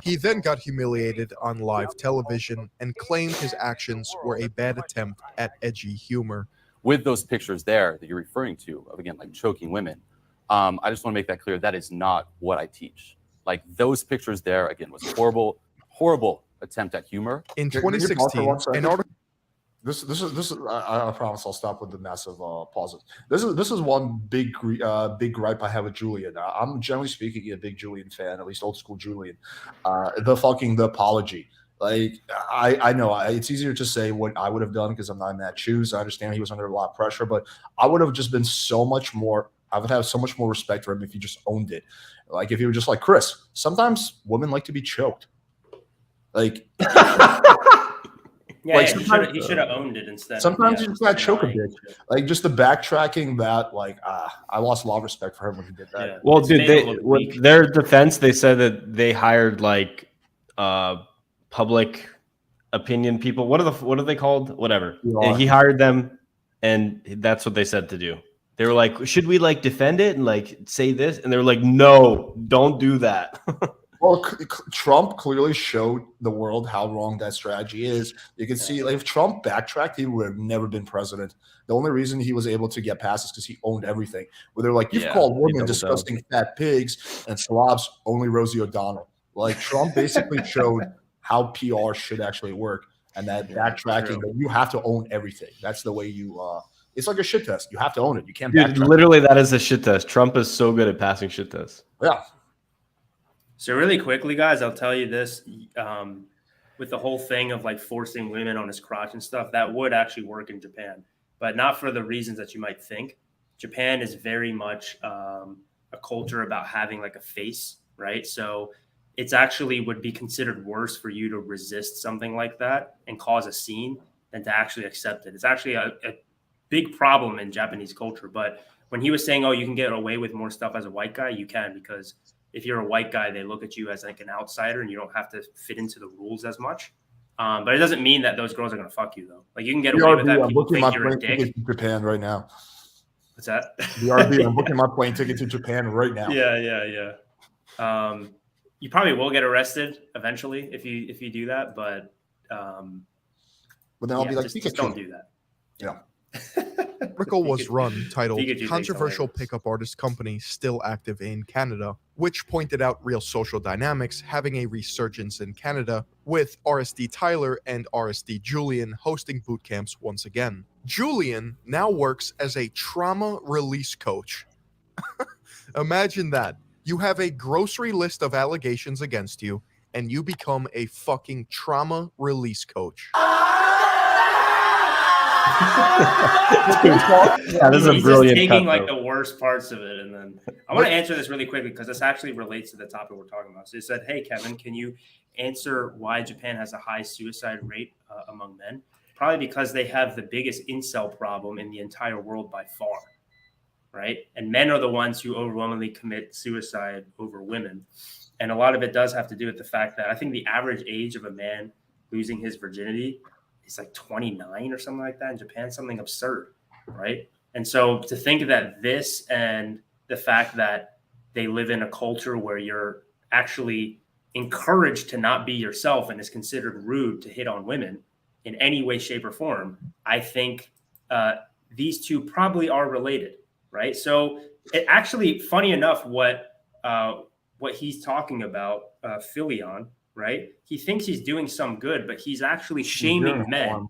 He then got humiliated on live television and claimed his actions were a bad attempt at edgy humor. With those pictures there that you're referring to, of again, like choking women, I just want to make that clear. That is not what I teach. Like those pictures there, again, was horrible, horrible attempt at humor. In 2016, an article. This is. I promise I'll stop with the massive pauses. This is one big gripe I have with Julian. I'm generally speaking a big Julian fan, at least old school Julian. The apology. Like I know it's easier to say what I would have done because I'm not in that shoes. I understand he was under a lot of pressure, but I would have just been so much more. I would have so much more respect for him if he just owned it. Like if he were just like, Chris, sometimes women like to be choked. Like. Yeah, like he should have owned it instead. Sometimes you just gotta choke a bit. Like just the backtracking that, like, I lost a lot of respect for him when he did that. Yeah. Well, dude, with their defense, they said that they hired like public opinion people. What are they called? Whatever. And he hired them, and that's what they said to do. They were like, "Should we like defend it and like say this?" And they were like, "No, don't do that." Well, Trump clearly showed the world how wrong that strategy is. You can see, like, if Trump backtracked, he would have never been president. The only reason he was able to get past is because he owned everything. Where they're like, you've called women disgusting fat pigs and slobs only Rosie O'Donnell. Like, Trump basically showed how PR should actually work, and that backtracking, that you have to own everything. That's the way you it's like a shit test. You have to own it. You can't backtrack. Literally, that is a shit test. Trump is so good at passing shit tests. Yeah. So really quickly, guys, I'll tell you this, with the whole thing of like forcing women on his crotch and stuff, that would actually work in Japan, but not for the reasons that you might think. Japan is very much a culture about having like a face, right? So it's actually would be considered worse for you to resist something like that and cause a scene than to actually accept it. It's actually a big problem in Japanese culture. But when he was saying, oh, you can get away with more stuff as a white guy, you can, because if you're a white guy, they look at you as like an outsider and you don't have to fit into the rules as much. But it doesn't mean that those girls are going to fuck you, though. Like you can get away with that. I'm People booking my think you're a plane dick. ticket to Japan right now. What's that? BRB, I'm booking my plane ticket to Japan right now. Yeah. You probably will get arrested eventually if you do that, but then I'll be like, just don't do that. Yeah. Article was run titled Pikachu Controversial thinks Pickup Artist Company Still Active in Canada, which pointed out real social dynamics having a resurgence in Canada, with RSD Tyler and RSD Julian hosting boot camps once again. Julian now works as a trauma release coach. Imagine that. You have a grocery list of allegations against you, and you become a fucking trauma release coach. That is a brilliant He's taking cut, like the worst parts of it, and then I want to answer this really quickly because this actually relates to the topic we're talking about. So he said, "Hey Kevin, can you answer why Japan has a high suicide rate among men? Probably because they have the biggest incel problem in the entire world by far, right? And men are the ones who overwhelmingly commit suicide over women, and a lot of it does have to do with the fact that I think the average age of a man losing his virginity is like 29 or something like that in Japan, something absurd, right? And so to think that this and the fact that they live in a culture where you're actually encouraged to not be yourself and is considered rude to hit on women in any way, shape, or form, I think these two probably are related, right? So it actually, funny enough, what he's talking about, Philion, right? He thinks he's doing some good, but he's actually shaming men.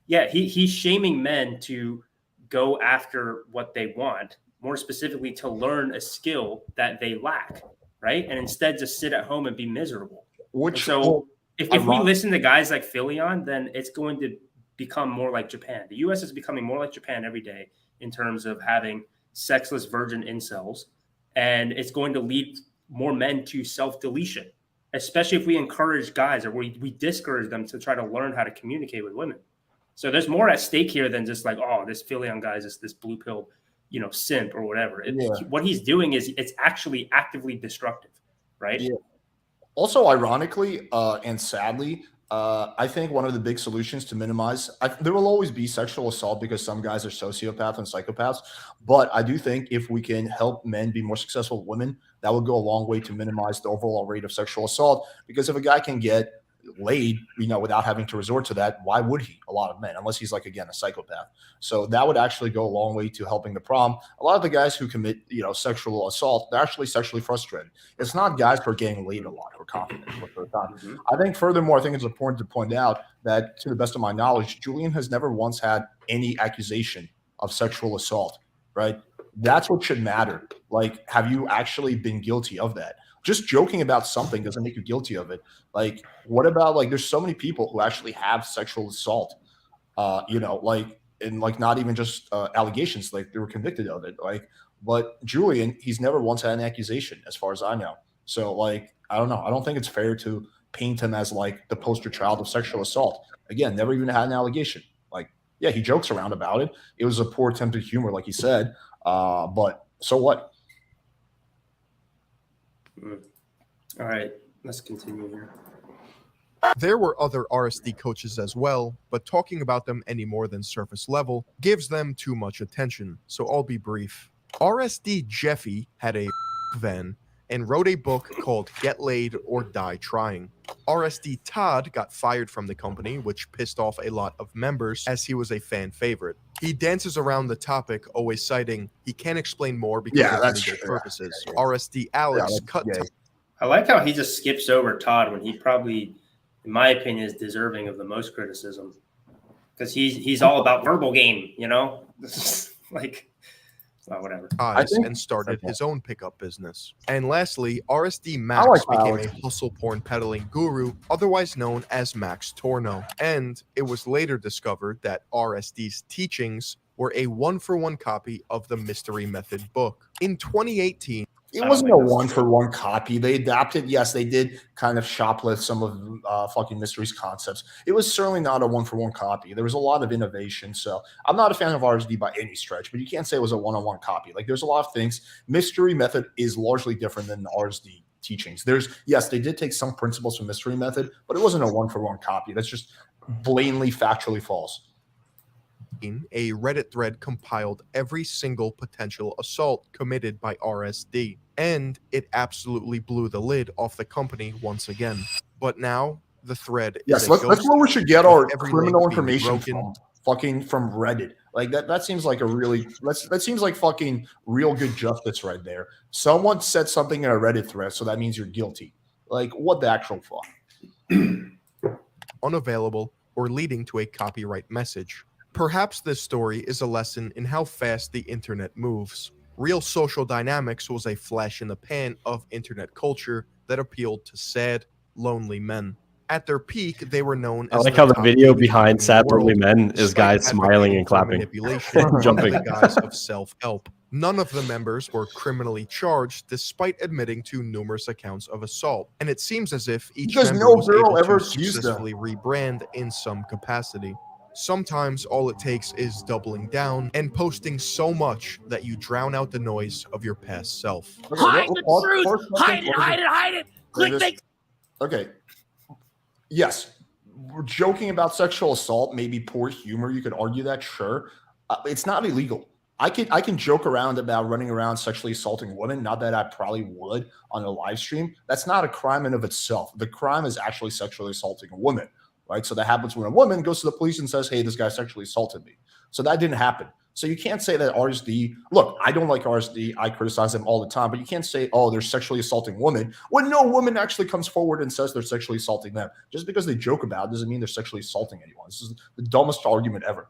Yeah, he's shaming men to go after what they want, more specifically to learn a skill that they lack, right? And instead just sit at home and be miserable. If we listen to guys like Philion, then it's going to become more like Japan. The U.S. is becoming more like Japan every day in terms of having sexless virgin incels, and it's going to lead more men to self-deletion, especially if we encourage guys or we discourage them to try to learn how to communicate with women. So there's more at stake here than just like, oh, this Philion guy is this blue pill simp or whatever. Yeah. What he's doing is it's actually actively destructive, right? Yeah. Also, ironically and sadly, I think one of the big solutions to minimize, there will always be sexual assault because some guys are sociopaths and psychopaths. But I do think if we can help men be more successful with women, that would go a long way to minimize the overall rate of sexual assault. Because if a guy can get laid, without having to resort to that, why would he? A lot of men, unless he's like, again, a psychopath. So that would actually go a long way to helping the problem. A lot of the guys who commit, sexual assault, they're actually sexually frustrated. It's not guys who are getting laid a lot who are confident. I think furthermore, I think it's important to point out that to the best of my knowledge, Julian has never once had any accusation of sexual assault, right? That's what should matter. Like, have you actually been guilty of that? Just joking about something doesn't make you guilty of it. Like, what about, like, there's so many people who actually have sexual assault, and like not even just allegations, like they were convicted of it. Like, but Julian, he's never once had an accusation as far as I know. So, like, I don't know. I don't think it's fair to paint him as like the poster child of sexual assault. Again, never even had an allegation. Like, yeah, he jokes around about it. It was a poor attempt at humor, like he said. But so what? All right, let's continue here. There were other RSD coaches as well, but talking about them any more than surface level gives them too much attention, so I'll be brief. RSD Jeffy had a van and wrote a book called Get Laid or Die Trying. RSD Todd got fired from the company, which pissed off a lot of members as he was a fan favorite. He dances around the topic, always citing he can't explain more because of legal purposes. RSD Alex cut. I like how he just skips over Todd when he probably, in my opinion, is deserving of the most criticism, because he's all about verbal game, like. Well, whatever. And started his own pickup business. And lastly, RSD Max became a hustle porn peddling guru, otherwise known as Max Torno. And it was later discovered that RSD's teachings were a one-for-one copy of the Mystery Method book. In 2018, it wasn't a one-for-one copy. They adapted. Yes, they did kind of shoplift some of fucking Mystery's concepts. It was certainly not a one-for-one copy. There was a lot of innovation. So I'm not a fan of RSD by any stretch, but you can't say it was a one-on-one copy. Like, there's a lot of things. Mystery Method is largely different than RSD teachings. Yes, they did take some principles from Mystery Method, but it wasn't a one-for-one copy. That's just blatantly factually false. A Reddit thread compiled every single potential assault committed by RSD, and it absolutely blew the lid off the company once again. But now the thread is that's where we should get our criminal information from Reddit. Like that seems like that seems like fucking real good justice right there. Someone said something in a Reddit thread, so that means you're guilty. Like, what the actual fuck? Unavailable or leading to a copyright message. Perhaps this story is a lesson in how fast the internet moves. Real Social Dynamics was a flash in the pan of internet culture that appealed to sad, lonely men. At their peak, they were known as I like how the video behind Sad Lonely Men is guys smiling and clapping. Manipulation Jumping. the guise of self-help. None of the members were criminally charged despite admitting to numerous accounts of assault. And it seems as if each member was able to successfully rebrand in some capacity. Sometimes all it takes is doubling down and posting so much that you drown out the noise of your past self. Hide the truth! Hide it! Clickbait! Okay. Yes. We're joking about sexual assault, maybe poor humor. You could argue that, sure. It's not illegal. I can joke around about running around sexually assaulting women. Not that I probably would on a live stream. That's not a crime in of itself. The crime is actually sexually assaulting a woman. Right? So that happens when a woman goes to the police and says, hey, this guy sexually assaulted me. So that didn't happen. So you can't say that RSD, look, I don't like RSD. I criticize them all the time, but you can't say, oh, they're sexually assaulting women when no woman actually comes forward and says they're sexually assaulting them. Just because they joke about it doesn't mean they're sexually assaulting anyone. This is the dumbest argument ever.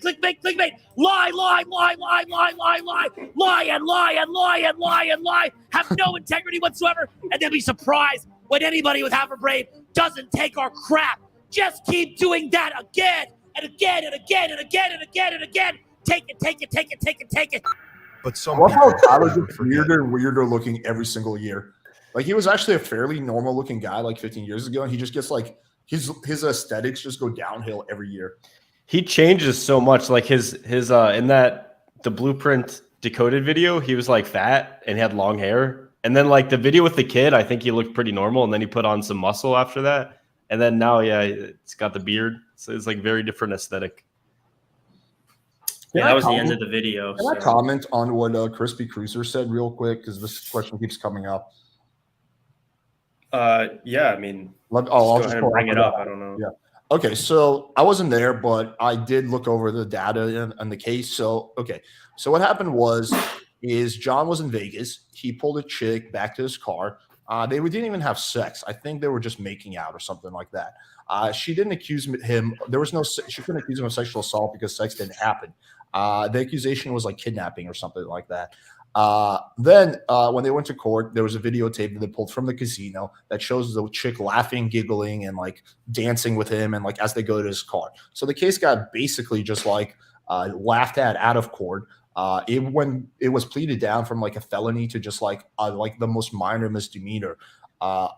Clickbait! Lie, and lie. Have no integrity whatsoever, and then be surprised when anybody with half a brain doesn't take our crap. Just keep doing that again and again and again and again and again and again. Take it. But some I love how Tyler gets weirder and weirder looking every single year. Like, he was actually a fairly normal looking guy like 15 years ago, and he just gets like his aesthetics just go downhill every year. he changes so much. Like his in the Blueprint Decoded video, he was like fat and had long hair. And then like the video with the kid, I think he looked pretty normal. And then he put on some muscle after that. And then now, yeah, it's got the beard. So it's like very different aesthetic. Yeah, that was the end of the video. Can I comment on what Crispy Cruiser said real quick? Because this question keeps coming up. Yeah, I mean, I'll just go ahead and bring it up. I don't know. Yeah. Okay, so I wasn't there, but I did look over the data on the case. So, okay. So what happened is John was in Vegas. He pulled a chick back to his car. They didn't even have sex. I think they were just making out or something like that. She didn't accuse him. She couldn't accuse him of sexual assault because sex didn't happen. The accusation was like kidnapping or something like that. Then when they went to court, there was a videotape that they pulled from the casino that shows the chick laughing, giggling, and like dancing with him, and like as they go to his car. So the case got basically just like laughed at out of court. When it was pleaded down from like a felony to just like the most minor misdemeanor,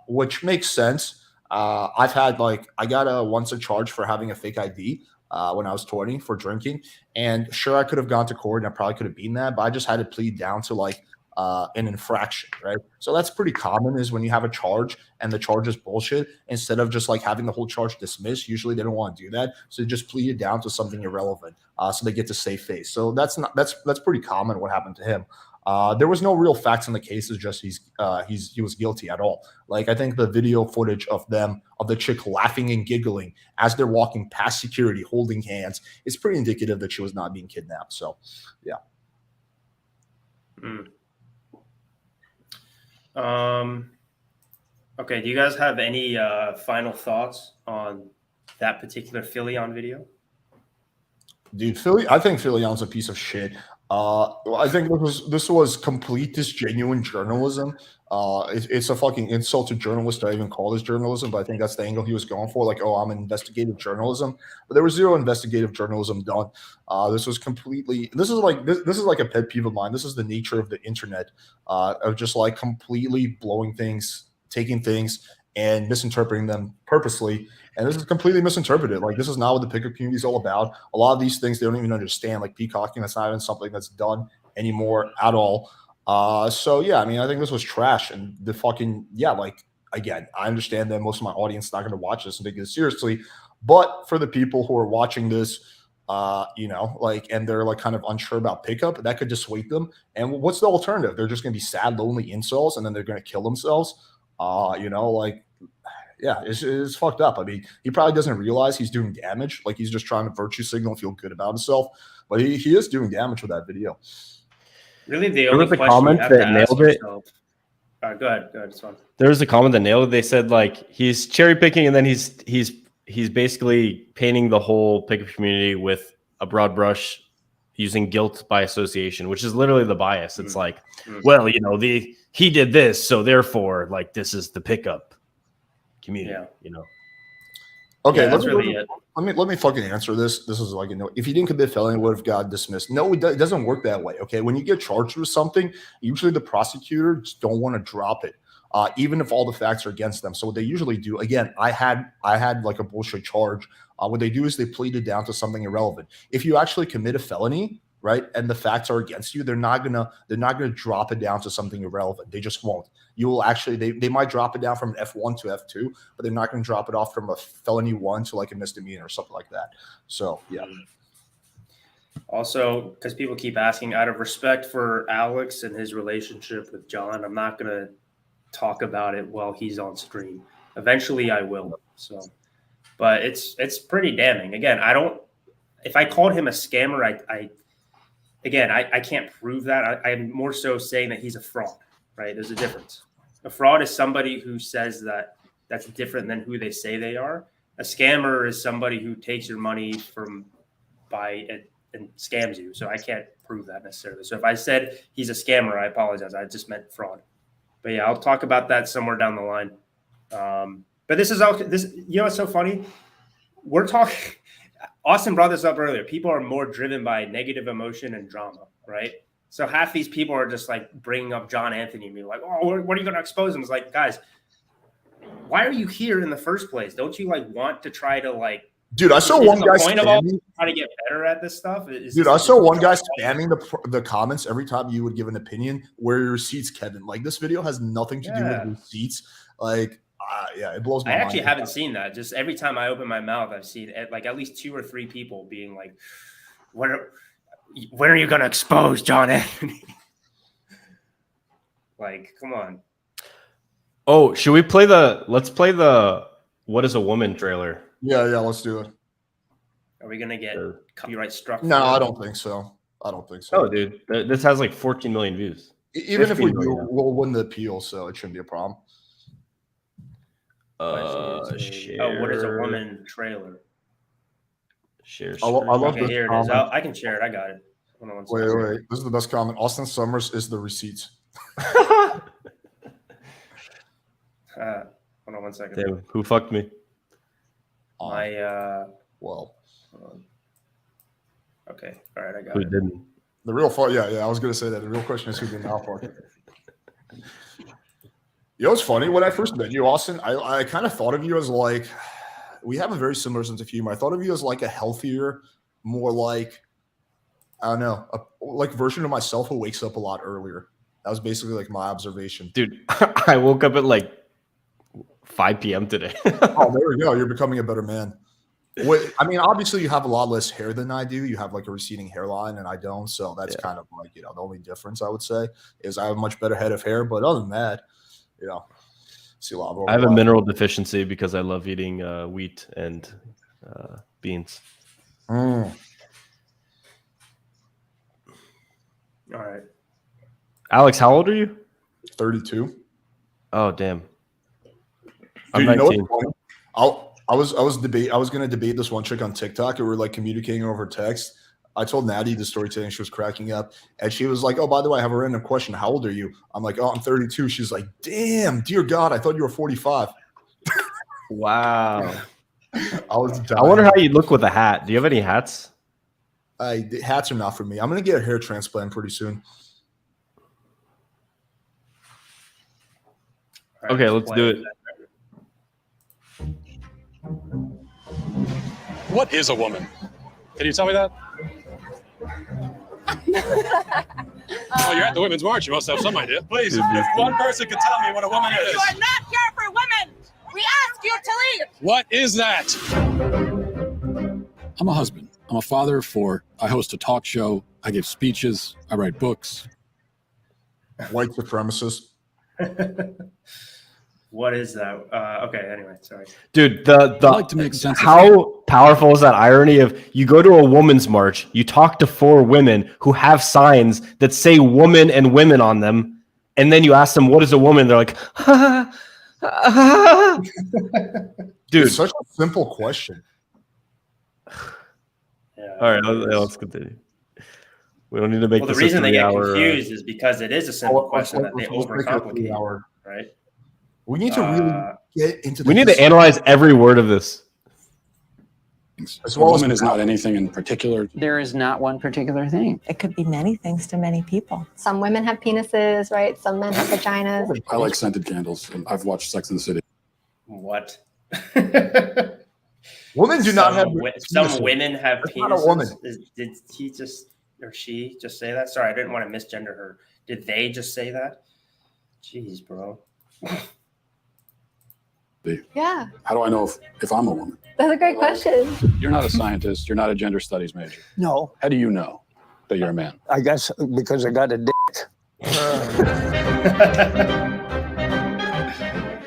which makes sense. I got once a charge for having a fake ID. When I was touring for drinking, and sure, I could have gone to court and I probably could have beaten that, but I just had to plead down to like an infraction, right? So that's pretty common, is when you have a charge and the charge is bullshit, instead of just like having the whole charge dismissed. Usually they don't want to do that, so they just plead it down to something irrelevant, so they get to save face. So that's pretty common what happened to him. There was no real facts in the case. It's just he was guilty at all. Like I think the video footage of the chick laughing and giggling as they're walking past security, holding hands, is pretty indicative that she was not being kidnapped. So, yeah. Okay. Do you guys have any final thoughts on that particular Philly-on video? Dude, I think Philly-on's a piece of shit. I think this was complete genuine journalism. It's a fucking insult to journalists to even call this journalism, but I think that's the angle he was going for. Like, oh, I'm investigative journalism, but there was zero investigative journalism done. This is like a pet peeve of mine. This is the nature of the internet, of just like completely blowing things, taking things, and misinterpreting them purposely. And this is completely misinterpreted. Like, this is not what the pickup community is all about. A lot of these things they don't even understand. Like peacocking, that's not even something that's done anymore at all. So yeah, I mean, I think this was trash. And the fucking, yeah, like, again, I understand that most of my audience is not going to watch this and take it seriously. But for the people who are watching this, and they're like kind of unsure about pickup, that could dissuade them. And what's the alternative? They're just going to be sad, lonely incels, and then they're going to kill themselves. Yeah, it's fucked up. I mean, he probably doesn't realize he's doing damage. Like, he's just trying to virtue signal and feel good about himself. But he is doing damage with that video. Really, the only question comment that nailed it. Go ahead. It's fine. There was a comment that nailed it. They said like he's cherry picking, and then he's basically painting the whole pickup community with a broad brush, using guilt by association, which is literally the bias. It's like, well, he did this, so therefore, like, this is the pickup community. Okay, yeah, that's really it. Let me fucking answer this. This is like, if he didn't commit felony, would have got dismissed. No, it doesn't work that way. Okay, when you get charged with something, usually the prosecutors don't want to drop it, even if all the facts are against them. So what they usually do, again, I had like a bullshit charge. What they do is they plead it down to something irrelevant. If you actually commit a felony, right, and the facts are against you, they're not gonna drop it down to something irrelevant. They just won't. You will actually, they might drop it down from an F1 to F2, but they're not going to drop it off from a felony 1 to like a misdemeanor or something like that. So yeah. Also, because people keep asking, out of respect for Alex and his relationship with John, I'm not going to talk about it while he's on stream. Eventually, I will. So, but it's pretty damning. Again, if I called him a scammer, I can't prove that. I'm more so saying that he's a fraud, right? There's a difference. A fraud is somebody who says that's different than who they say they are. A scammer is somebody who takes your money and scams you. So I can't prove that necessarily. So if I said he's a scammer, I apologize. I just meant fraud. But yeah, I'll talk about that somewhere down the line. But this is what's so funny? We're talking. Austin brought this up earlier. People are more driven by negative emotion and drama, right? So half these people are just like bringing up John Anthony and being like, oh, what are you going to expose him? It's like, guys, why are you here in the first place? Don't you like want to try to like Dude, I saw one guy point of all spamming. trying to get better at this stuff. Dude, I saw one guy spamming the comments every time you would give an opinion. Where are your receipts, Kevin? Like, this video has nothing to do with receipts. Like, yeah, it blows my mind. I actually haven't seen that. Just every time I open my mouth, I've seen like at least 2 or 3 people being like, when are you going to expose John Anthony? Like, come on. Oh, should we let's play the What is a Woman trailer? Yeah, let's do it. Are we going to get copyright struck? No, I don't think so. Oh, dude, this has like 14 million views. Even if we do, we'll win the appeal, so it shouldn't be a problem. Share. What is a woman trailer? Share. I love okay, this here it is. I can share it. I got it. Hold on one second. Wait. This is the best comment. Austen Summers is the receipts. Hold on one second. Damn, who fucked me? Well. Okay. All right. I got Who it. didn't? The real fuck. Yeah. I was gonna say that. The real question is who did not fuck. You know what's funny? When I first met you, Austin, I kind of thought of you as like, we have a very similar sense of humor. I thought of you as like a healthier, more like, I don't know, like version of myself who wakes up a lot earlier. That was basically like my observation. Dude, I woke up at like 5 p.m. today. Oh, there we go. You're becoming a better man. I mean, obviously you have a lot less hair than I do. You have like a receding hairline and I don't. So that's kind of like, the only difference I would say is I have a much better head of hair. But other than that, see a lot of I have a mineral deficiency because I love eating wheat and beans. All right. Alex, how old are you? 32. Oh, damn. Dude, I'm 19. You know what's funny? I was going to debate this one chick on TikTok. And we were like communicating over text. I told Natty the story today and she was cracking up. And she was like, oh, by the way, I have a random question. How old are you? I'm like, oh, I'm 32. She's like, damn, dear God, I thought you were 45. Wow. I wonder how you look with a hat. Do you have any hats? Hats are not for me. I'm going to get a hair transplant pretty soon. Okay, let's do it. What is a woman? Can you tell me that? Oh, you're at the Women's March. You must have some idea. Please, if one person could tell me what a woman is. You are not here for women. We ask you to leave. What is that? I'm a husband. I'm a father of 4. I host a talk show. I give speeches. I write books. White supremacist. What is that? Okay, anyway, sorry. Dude, like to make sense how powerful is that irony of you go to a woman's march, you talk to 4 women who have signs that say woman and women on them, and then you ask them, what is a woman? They're like, dude. It's such a simple question. All right, let's continue. We don't need to make the this reason they get 3-hour, confused is because it is a simple question that they overcomplicate, right? We need to really get into we need to analyze every word of this. A woman is not anything in particular. There is not one particular thing. It could be many things to many people. Some women have penises, right? Some men have vaginas. I like scented candles, and I've watched Sex and the City. What? Women do not have some women have That's penises. not a woman. Did he just or she just say that? Sorry, I didn't want to misgender her. Did they just say that? Jeez, bro. Yeah, How do I know if I'm a woman? that's a great question. You're not a scientist. You're not a gender studies major. No. How do you know that you're a man? I guess because I got a dick.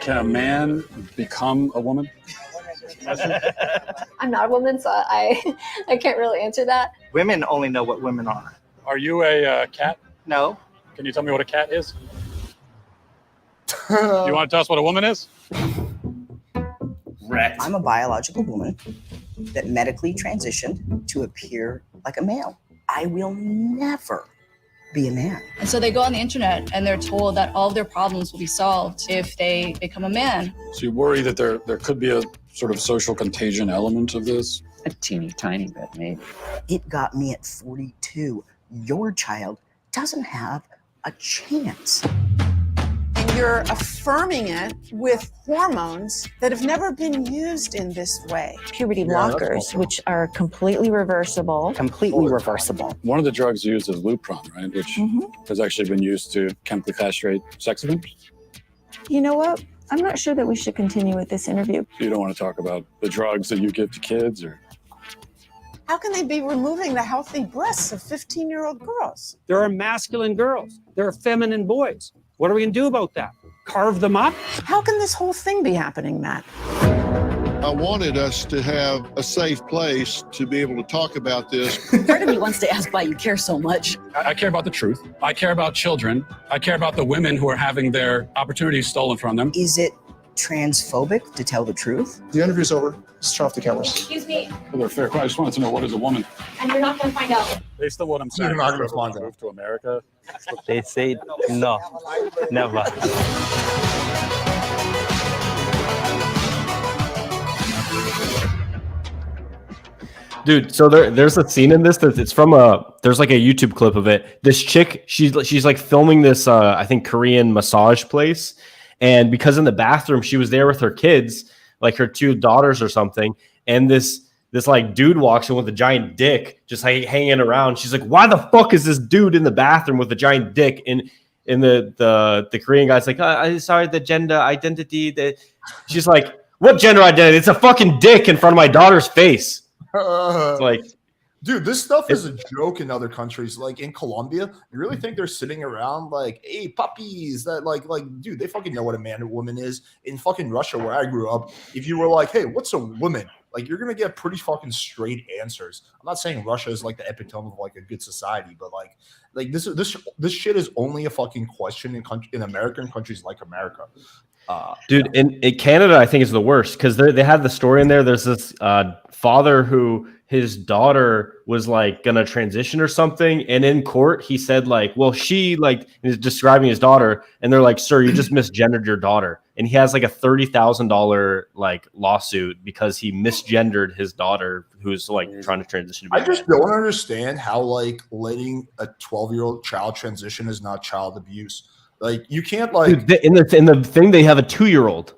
Can a man become a woman? I'm not a woman, so I can't really answer that. Women only know what women are. Are you a cat? No. Can you tell me what a cat is? You want to tell us what a woman is? Wrecked. I'm a biological woman that medically transitioned to appear like a male. I will never be a man. And so they go on the internet and they're told that all of their problems will be solved if they become a man. So you worry that there could be a sort of social contagion element of this? A teeny tiny bit, maybe. It got me at 42. Your child doesn't have a chance. You're affirming it with hormones that have never been used in this way. Puberty blockers, which are completely reversible. Completely reversible. One of the drugs used is Lupron, right? Which has actually been used to chemically castrate sex offenders. You know what? I'm not sure that we should continue with this interview. You don't want to talk about the drugs that you give to kids, or? How can they be removing the healthy breasts of 15-year-old girls? There are masculine girls. There are feminine boys. What are we going to do about that? Carve them up? How can this whole thing be happening, Matt? I wanted us to have a safe place to be able to talk about this. Part of me wants to ask why you care so much. I care about the truth. I care about children. I care about the women who are having their opportunities stolen from them. Is it transphobic to tell the truth? The interview's over. Let's turn off the cameras. Excuse me, Well, they're fair. I just wanted to know, what is a woman? and you're not going to find out. Based on what I'm saying, You're not gonna if find we out. move to America. They say no, never. Dude, so there's a scene in this that it's from there's like a YouTube clip of it. This chick, she's like filming this I think Korean massage place, and because in the bathroom she was there with her kids, like her 2 daughters or something, and this like dude walks in with a giant dick just like hanging around. She's like, why the fuck is this dude in the bathroom with a giant dick? And the Korean guy's like, I'm sorry, the gender identity. She's like, what gender identity? It's a fucking dick in front of my daughter's face. It's like, dude, this stuff is a joke in other countries. Like in Colombia, you really think they're sitting around like, hey, puppies? That like, dude, they fucking know what a man or woman is. In fucking Russia, where I grew up, if you were like, hey, what's a woman? Like, you're gonna get pretty fucking straight answers. I'm not saying Russia is like the epitome of like a good society, but like this shit is only a fucking question in American countries like America. Dude, in Canada, I think is the worst because they had the story in there. There's this father who his daughter was like gonna transition or something, and in court he said like, well, she like is describing his daughter, and they're like, sir, you just misgendered your daughter, and he has like a $30,000 like lawsuit because he misgendered his daughter who's like trying to transition. To be I just don't understand how like letting a 12-year-old child transition is not child abuse. Like you can't like dude, in the thing they have a 2-year-old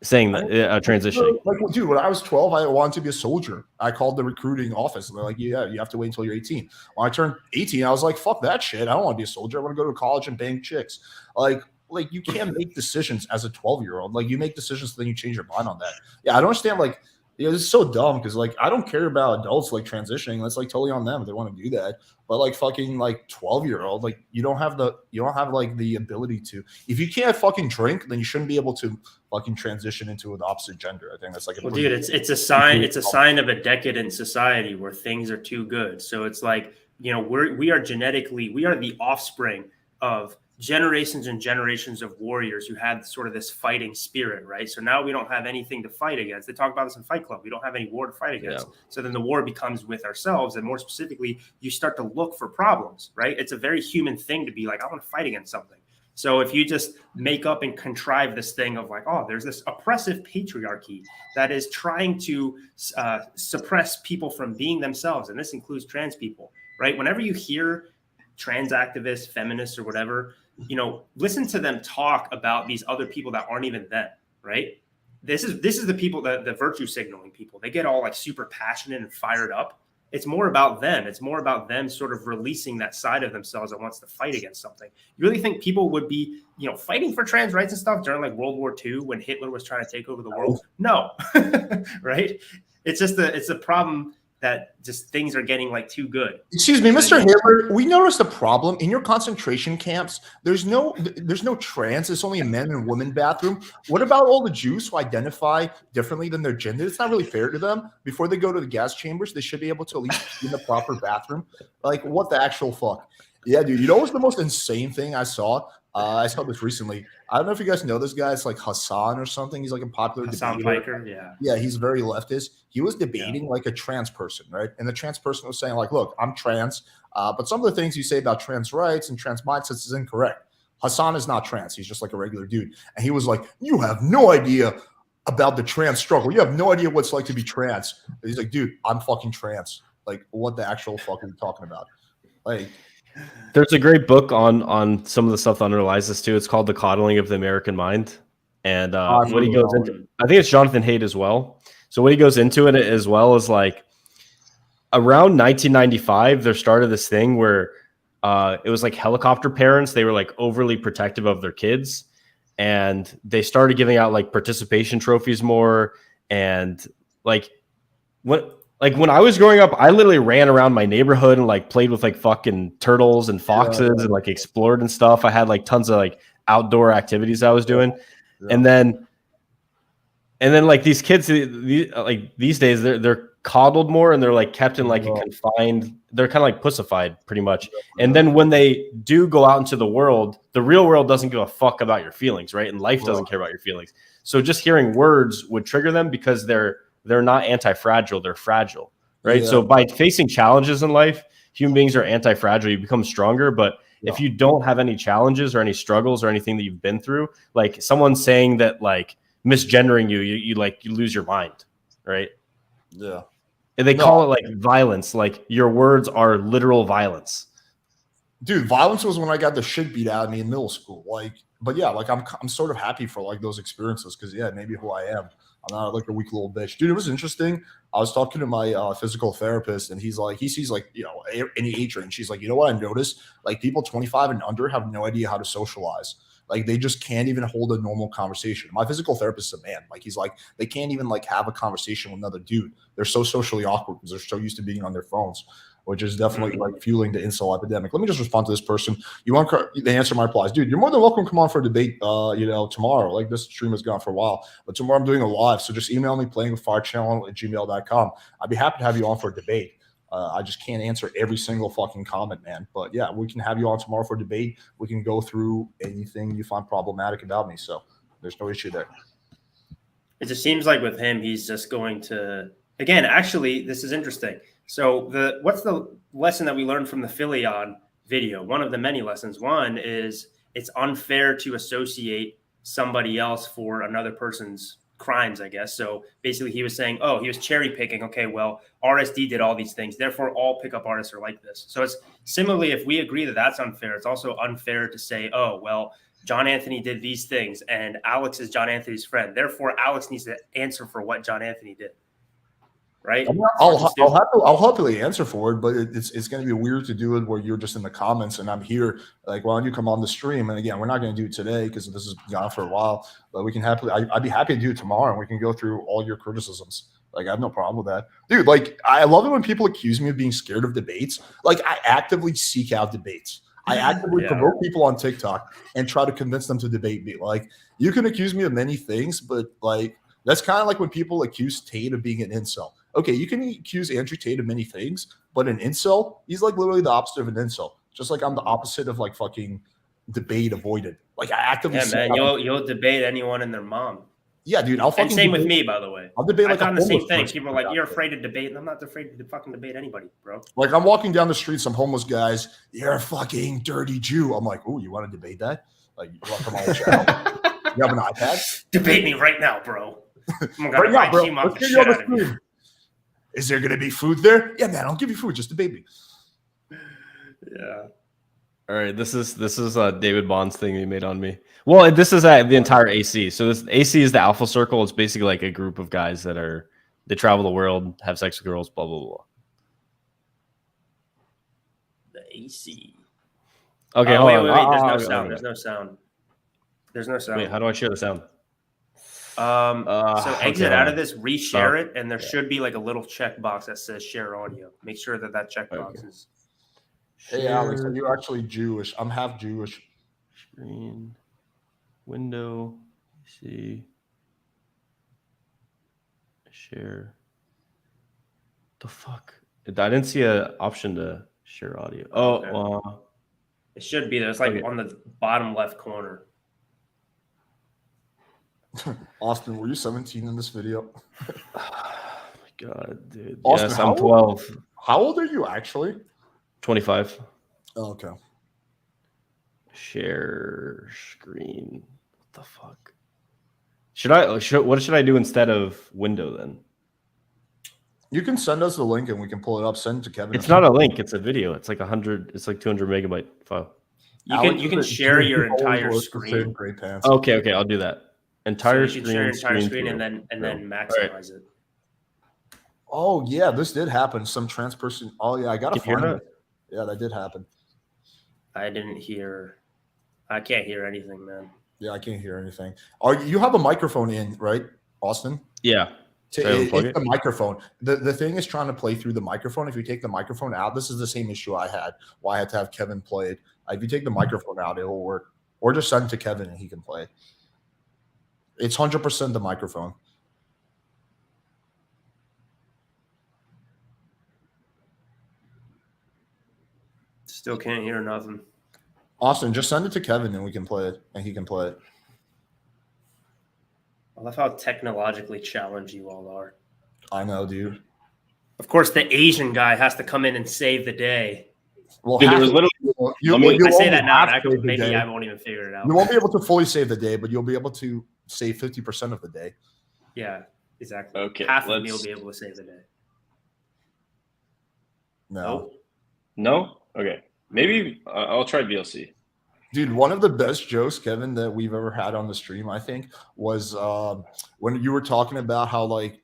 saying that transitioning. Like, well, dude, when I was 12, I wanted to be a soldier. I called the recruiting office, and they're like, "Yeah, you have to wait until you're 18." When I turned 18, I was like, "Fuck that shit! I don't want to be a soldier. I want to go to college and bang chicks." Like you can't make decisions as a 12-year-old. Like you make decisions, then you change your mind on that. Yeah, I don't understand. Like, it's so dumb because like I don't care about adults like transitioning. That's like totally on them if they want to do that. But like fucking like 12-year-old, like you don't have like the ability to. If you can't fucking drink, then you shouldn't be able to fucking transition into an opposite gender. I think that's like dude, it's a sign. It's a sign of a decadent society where things are too good. So it's like, we are the offspring of generations and generations of warriors who had sort of this fighting spirit, right? So now we don't have anything to fight against. They talk about this in Fight Club. We don't have any war to fight against. Yeah. So then the war becomes with ourselves, and more specifically, you start to look for problems, right? It's a very human thing to be like, I want to fight against something. So if you just make up and contrive this thing of like, oh, there's this oppressive patriarchy that is trying to suppress people from being themselves, and this includes trans people, right? Whenever you hear trans activists, feminists, or whatever, listen to them talk about these other people that aren't even them, right? This is the people, the virtue signaling people. They get all like super passionate and fired up. It's more about them. It's more about them sort of releasing that side of themselves that wants to fight against something. You really think people would be, fighting for trans rights and stuff during like World War II when Hitler was trying to take over the world? No, right? It's just it's a problem that just things are getting like too good. Excuse me, Mr. Hitler, we noticed a problem in your concentration camps. There's no trans. It's only a men and women bathroom. What about all the Jews who identify differently than their gender? It's not really fair to them. Before they go to the gas chambers, they should be able to at least be in the proper bathroom. Like, what the actual fuck? Yeah, dude. You know what's the most insane thing I saw? I saw this recently. I don't know if you guys know this guy. It's like Hassan or something. He's like a popular Hassan debater. Piker, yeah. Yeah, he's very leftist. He was debating like a trans person, right? And the trans person was saying like, look, I'm trans, but some of the things you say about trans rights and trans mindsets is incorrect. Hassan is not trans. He's just like a regular dude. And he was like, you have no idea about the trans struggle. You have no idea what it's like to be trans. And he's like, dude, I'm fucking trans. Like, what the actual fuck are we talking about? Like, There's a great book on some of the stuff that underlies this too. It's called The Coddling of the American Mind. And what he goes into, I think it's Jonathan Haidt as well. So what he goes into it as well is like around 1995, there started this thing where it was like helicopter parents. They were like overly protective of their kids, and they started giving out like participation trophies more. And like when I was growing up, I literally ran around my neighborhood and like played with like fucking turtles and foxes and like explored and stuff. I had like tons of like outdoor activities I was doing. And then like these kids, like these days, they're coddled more and they're like kept in like a confined. They're kind of like pussified, pretty much. And then when they do go out into the world, the real world doesn't give a fuck about your feelings, right? And life doesn't care about your feelings. So just hearing words would trigger them because they're not anti-fragile, they're fragile, right? Yeah. So by facing challenges in life, human beings are anti-fragile. You become stronger, but if you don't have any challenges or any struggles or anything that you've been through, like someone saying that like misgendering you lose your mind, right? Yeah. And they call it like violence, like your words are literal violence. Dude, violence was when I got the shit beat out of me in middle school. Like, but yeah, like I'm sort of happy for like those experiences because yeah, maybe who I am. I'm not like a weak little bitch, dude. It was interesting. I was talking to my physical therapist, and he's like, he sees like any age range. She's like, you know what I noticed? Like people 25 and under have no idea how to socialize. Like they just can't even hold a normal conversation. My physical therapist is a man. Like he's like they can't even like have a conversation with another dude. They're so socially awkward because they're so used to being on their phones, which is definitely like fueling the incel epidemic. Let me just respond to this person. You want the answer my replies, dude? You're more than welcome to come on for a debate. Tomorrow. Like this stream has gone for a while, but tomorrow I'm doing a live. So just email me playingwithfirechannel@gmail.com. I'd be happy to have you on for a debate. I just can't answer every single fucking comment, man. But yeah, we can have you on tomorrow for a debate. We can go through anything you find problematic about me. So there's no issue there. It just seems like with him, he's just going to, again, actually, this is interesting. So what's the lesson that we learned from the Philion video? One of the many lessons. One is it's unfair to associate somebody else for another person's crimes, I guess. So basically he was saying, oh, he was cherry picking. Okay, well, RSD did all these things. Therefore, all pickup artists are like this. So it's similarly, if we agree that that's unfair, it's also unfair to say, oh, well, John Anthony did these things and Alex is John Anthony's friend. Therefore, Alex needs to answer for what John Anthony did. Right? I'll happily answer for it, but it's going to be weird to do it where you're just in the comments and I'm here. Like, why don't you come on the stream? And again, we're not going to do it today because this has gone for a while. But we can I'd be happy to do it tomorrow, and we can go through all your criticisms. Like, I have no problem with that, dude. Like, I love it when people accuse me of being scared of debates. Like, I actively seek out debates. I actively provoke people on TikTok and try to convince them to debate me. Like, you can accuse me of many things, but like that's kind of like when people accuse Tate of being an incel. Okay, you can accuse Andrew Tate of many things, but an incel, he's like literally the opposite of an incel. Just like I'm the opposite of like fucking debate avoided. Like I actively. Yeah, man, you'll debate anyone and their mom. Yeah, dude. I'll fucking. And same with me, by the way. I'll debate like I found the same thing. People are like, "You're afraid to debate," and I'm not afraid to fucking debate anybody, bro. Like I'm walking down the street, some homeless guys. You're a fucking dirty Jew. I'm like, oh, you want to debate that? Like, you want to come on the channel? You have an iPad? Debate me right now, bro. Right now, bro. Let's get you on the screen. Is there going to be food there? Yeah, man, I'll give you food. Just debate me. Yeah. All right, this is David Bond's thing he made on me. Well, this is the entire AC. So this AC is the Alpha Circle. It's basically like a group of guys they travel the world, have sex with girls, blah blah blah. The AC. Okay, wait. hold There's on. no sound. There's no sound. There's no sound. Wait, how do I share the sound? So exit out of this, reshare it, and there should be like a little checkbox that says share audio. Make sure that checkbox is. Hey, Alex, are you actually Jewish? I'm half Jewish. Screen, window, see, share. The fuck? I didn't see an option to share audio. Oh, okay. It should be there. It's like on the bottom left corner. Austin, were you 17 in this video? Oh my god, dude. Austin, yes, I'm 12. How old are you actually? 25. Oh, okay. Share screen. What the fuck? What should I do instead of window then? You can send us the link and we can pull it up. Send it to Kevin. It's not a link. It's a video. It's like 200 megabyte file. You can share your entire screen. Great pants. Okay, I'll do that. Entire so you screen. can share your entire screen view. and then maximize it. Oh yeah, this did happen. Some trans person. Oh yeah, I gotta find it. Yeah, that did happen. I can't hear anything, man. Yeah, I can't hear anything. You have a microphone in, right, Austin? Yeah. It's the microphone. The thing is trying to play through the microphone. If you take the microphone out, this is the same issue I had. Why I had to have Kevin play it. If you take the microphone out, it will work. Or just send it to Kevin and he can play it. It's 100% the microphone. Still can't hear nothing. Austin, just send it to Kevin and we can play it, and he can play it. I love how technologically challenged you all are. I know, dude. Of course, the Asian guy has to come in and save the day. Well, dude, there was literally. I say that now. Maybe I won't even figure it out. You won't be able to fully save the day, but you'll be able to save 50% of the day. Yeah, exactly. Okay, half of me will be able to save the day. No. No? Okay. Maybe I'll try VLC. Dude, one of the best jokes, Kevin, that we've ever had on the stream, I think, was when you were talking about how like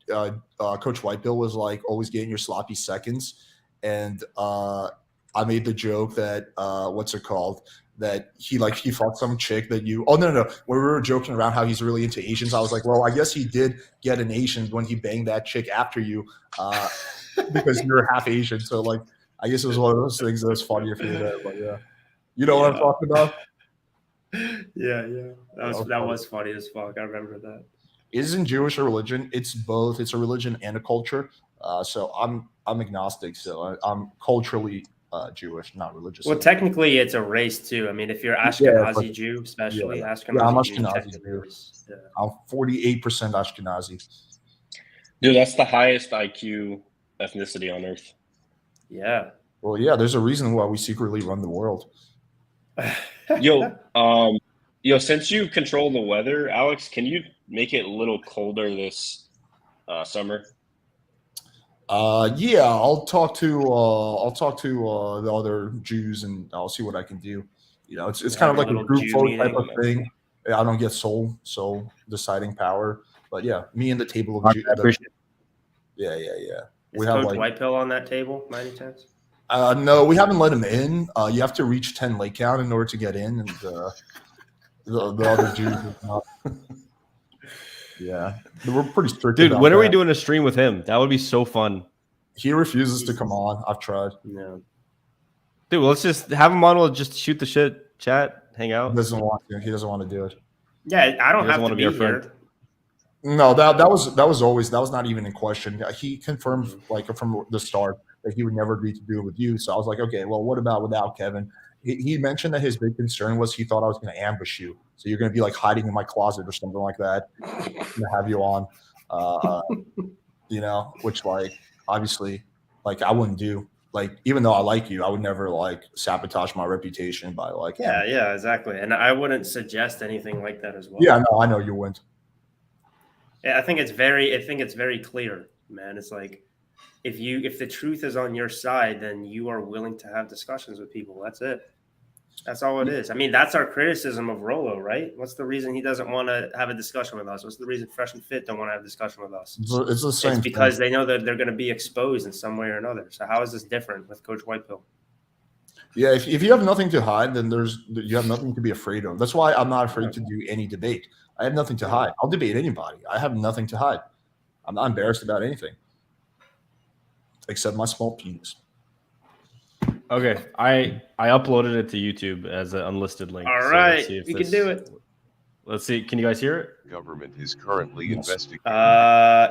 Coach Whitebill was like always getting your sloppy seconds, and I made the joke that what's it called? That he fought some chick that you. Oh no, when we were joking around how he's really into Asians, I was like, well, I guess he did get an Asian when he banged that chick after you, because you're half Asian. So like, I guess it was one of those things that's funnier for you there. But yeah, you know what I'm talking about. Yeah. That was funny as fuck. I remember that. Isn't Jewish a religion? It's both. It's a religion and a culture. So I'm agnostic. So I'm culturally Jewish, not religious. Well, technically, it's a race too. I mean, if you're Ashkenazi Jew, especially Ashkenazi, I'm Jew, Ashkenazi Jew. I'm 48% Ashkenazi. Dude, that's the highest IQ ethnicity on Earth. Yeah. Well, yeah. There's a reason why we secretly run the world. Yo, since you control the weather, Alex, can you make it a little colder this summer? Yeah, I'll talk to the other Jews and I'll see what I can do. You know, it's kind of like a group vote type of thing. I don't get sole deciding power, but yeah, me and the table of Jews. Yeah. Is Coach Whitepill on that table, 90 times? No, we haven't let him in. You have to reach 10 lake count in order to get in, and the other Jews is not. Yeah, we're pretty strict. Dude, when are we doing a stream with him? That would be so fun. He refuses to come on. I've tried. Yeah. Dude, well, let's just have him on. We'll just shoot the shit, chat, hang out. He doesn't want to. He doesn't want to do it. Yeah, I don't have to be here. No, that was not even in question. He confirmed like from the start that he would never agree to do it with you. So I was like, okay, well, what about without Kevin? He mentioned that his big concern was he thought I was going to ambush you. So you're going to be like hiding in my closet or something like that. I'm going to have you on, you know, which like obviously like I wouldn't do. Like even though I like you, I would never like sabotage my reputation by like. Yeah, exactly. And I wouldn't suggest anything like that as well. Yeah, no, I know you wouldn't. Yeah, I think it's very clear, man. It's like if the truth is on your side, then you are willing to have discussions with people. That's it. That's all it is. I mean, that's our criticism of Rolo, right? What's the reason he doesn't want to have a discussion with us? What's the reason Fresh and Fit don't want to have a discussion with us? It's the same. It's because they know that they're going to be exposed in some way or another. So how is this different with Coach Whitepill? Yeah, if you have nothing to hide, then you have nothing to be afraid of. That's why I'm not afraid to do any debate. I have nothing to hide. I'll debate anybody. I have nothing to hide. I'm not embarrassed about anything except my small penis. Okay, I uploaded it to YouTube as an unlisted link. All right, we can do it. Let's see. Can you guys hear it? Government is currently investigating.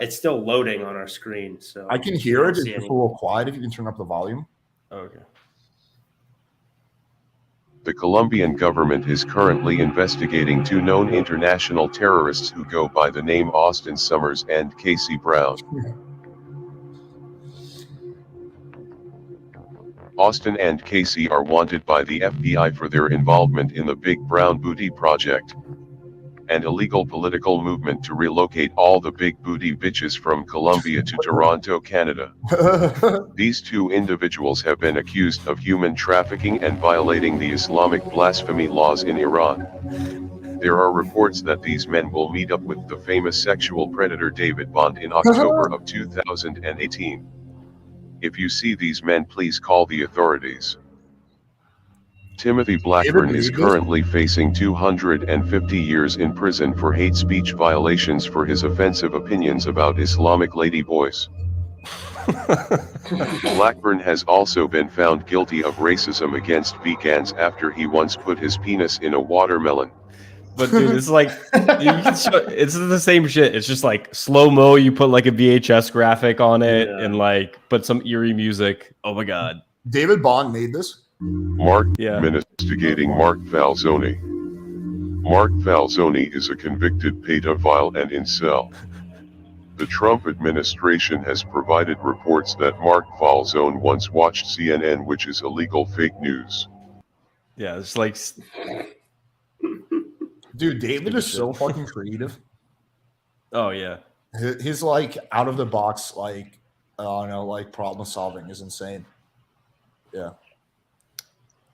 It's still loading on our screen, so I can hear it. It's just a little quiet. If you can turn up the volume. Okay. The Colombian government is currently investigating two known international terrorists who go by the name Austen Summers and Casey Brown. Austen and Casey are wanted by the FBI for their involvement in the Big Brown Booty Project. and illegal political movement to relocate all the big booty bitches from Colombia to Toronto, Canada. These two individuals have been accused of human trafficking and violating the Islamic blasphemy laws in Iran. There are reports that these men will meet up with the famous sexual predator David Bond in October of 2018. If you see these men, please call the authorities. Timothy Blackburn is currently facing 250 years in prison for hate speech violations for his offensive opinions about Islamic ladyboys. Blackburn has also been found guilty of racism against vegans after he once put his penis in a watermelon. But dude, it's like it's the same shit. It's just like slow-mo, you put like a VHS graphic on it and like put some eerie music. Oh my god. David Bond made this? Investigating Mark Falzoni. Mark Falzoni is a convicted pedophile and incel. The Trump administration has provided reports that Mark Falzone once watched CNN, which is illegal fake news. Yeah, it's like dude, David is so fucking creative. Oh yeah. His like out of the box, like I don't know, like problem solving is insane. Yeah.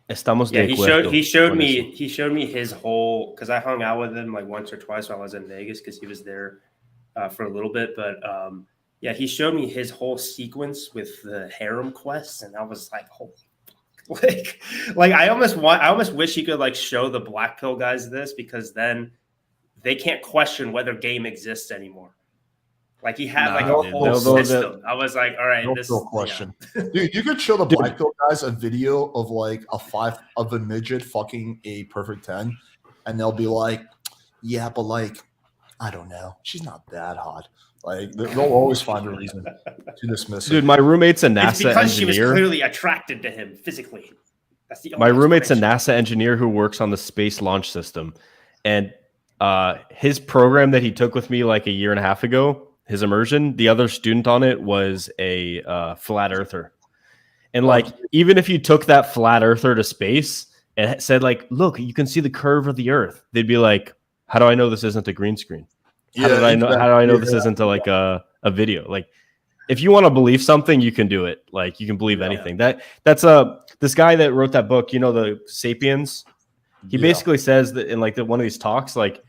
Estamos Yeah, de he acuerdo showed con eso. me his whole, because I hung out with him like once or twice while I was in Vegas because he was there for a little bit. But yeah, he showed me his whole sequence with the harem quests, and I was like, holy fuck. like I almost wish he could like show the Black Pill guys this, because then they can't question whether game exists anymore. Like he had like a whole system. I was like, all right, this question. Dude, you could show the Black Pill guys a video of like a midget fucking a perfect 10, and they'll be like, yeah, but like, I don't know, she's not that hot. Like they'll always find a reason to dismiss it. Dude, my roommate's a It's NASA because she engineer. was clearly attracted to him physically. That's the My only roommate's a NASA engineer who works on the Space Launch System, and his program that he took with me like a year and a half ago, his immersion, the other student on it was a flat earther. And like, even if you took that flat earther to space and said like, look, you can see the curve of the earth, they'd be like, how do I know this isn't a green screen? How do I know this isn't like a video? Like, if you want to believe something, you can do it. Like, you can believe anything. That's this guy that wrote that book, you know, the Sapiens. He basically says that in like one of these talks, like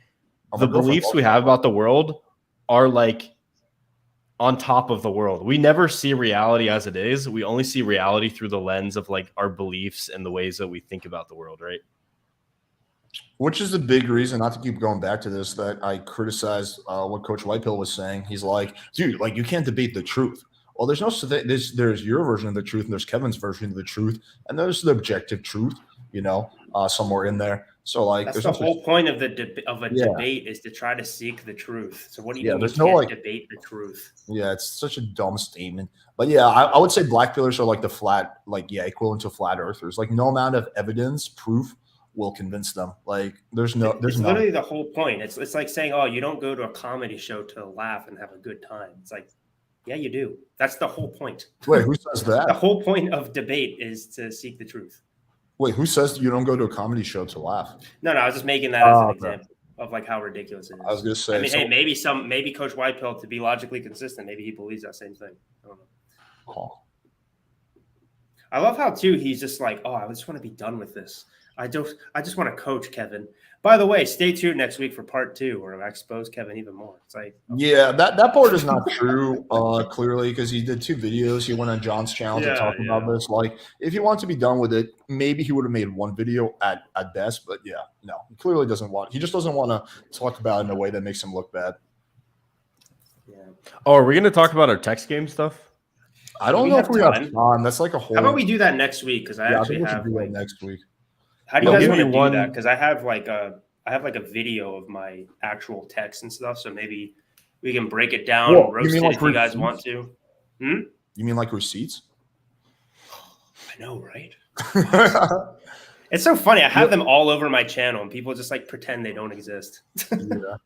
the beliefs we have about the world are like on top of the world. We never see reality as it is. We only see reality through the lens of like our beliefs and the ways that we think about the world, right? Which is the big reason, not to keep going back to this, that I criticized what Coach Whitepill was saying. He's like, dude, like you can't debate the truth. Well, there's no there's your version of the truth, and there's Kevin's version of the truth, and there's the objective truth, you know, somewhere in there. So like, that's there's the whole point of debate is to try to seek the truth. So what do you mean there's you no can't like debate the truth? Yeah, it's such a dumb statement. But yeah, I would say Black pillars are like the flat, like equivalent to flat earthers. Like no amount of evidence, proof will convince them. Like there's literally the whole point. It's like saying, oh, you don't go to a comedy show to laugh and have a good time. It's like, yeah, you do. That's the whole point. Wait, who says that? The whole point of debate is to seek the truth. Wait, who says you don't go to a comedy show to laugh? No, I was just making that as an example of like how ridiculous it is. I was gonna say, I mean, hey, maybe Coach Whitepill, to be logically consistent, maybe he believes that same thing. I don't know. I love how too he's just like, oh, I just want to be done with this. I just want to coach Kevin. By the way, stay tuned next week for part 2, where I expose Kevin even more. It's like, yeah, that part is not true, clearly, because he did 2 videos. He went on John's channel to talk about this. Like, if he wanted to be done with it, maybe he would have made 1 video at best. But yeah, no, he clearly doesn't want. He just doesn't want to talk about it in a way that makes him look bad. Yeah. Oh, are we going to talk about our text game stuff? I don't know if we have time. That's like a whole. How about we do that next week? Because I actually think we have should do that next week. How do you guys want to do that? Because I have like a video of my actual text and stuff. So maybe we can break it down, roast it if you guys want to. You mean like receipts? I know, right? It's so funny. I have them all over my channel, and people just like pretend they don't exist. Yeah.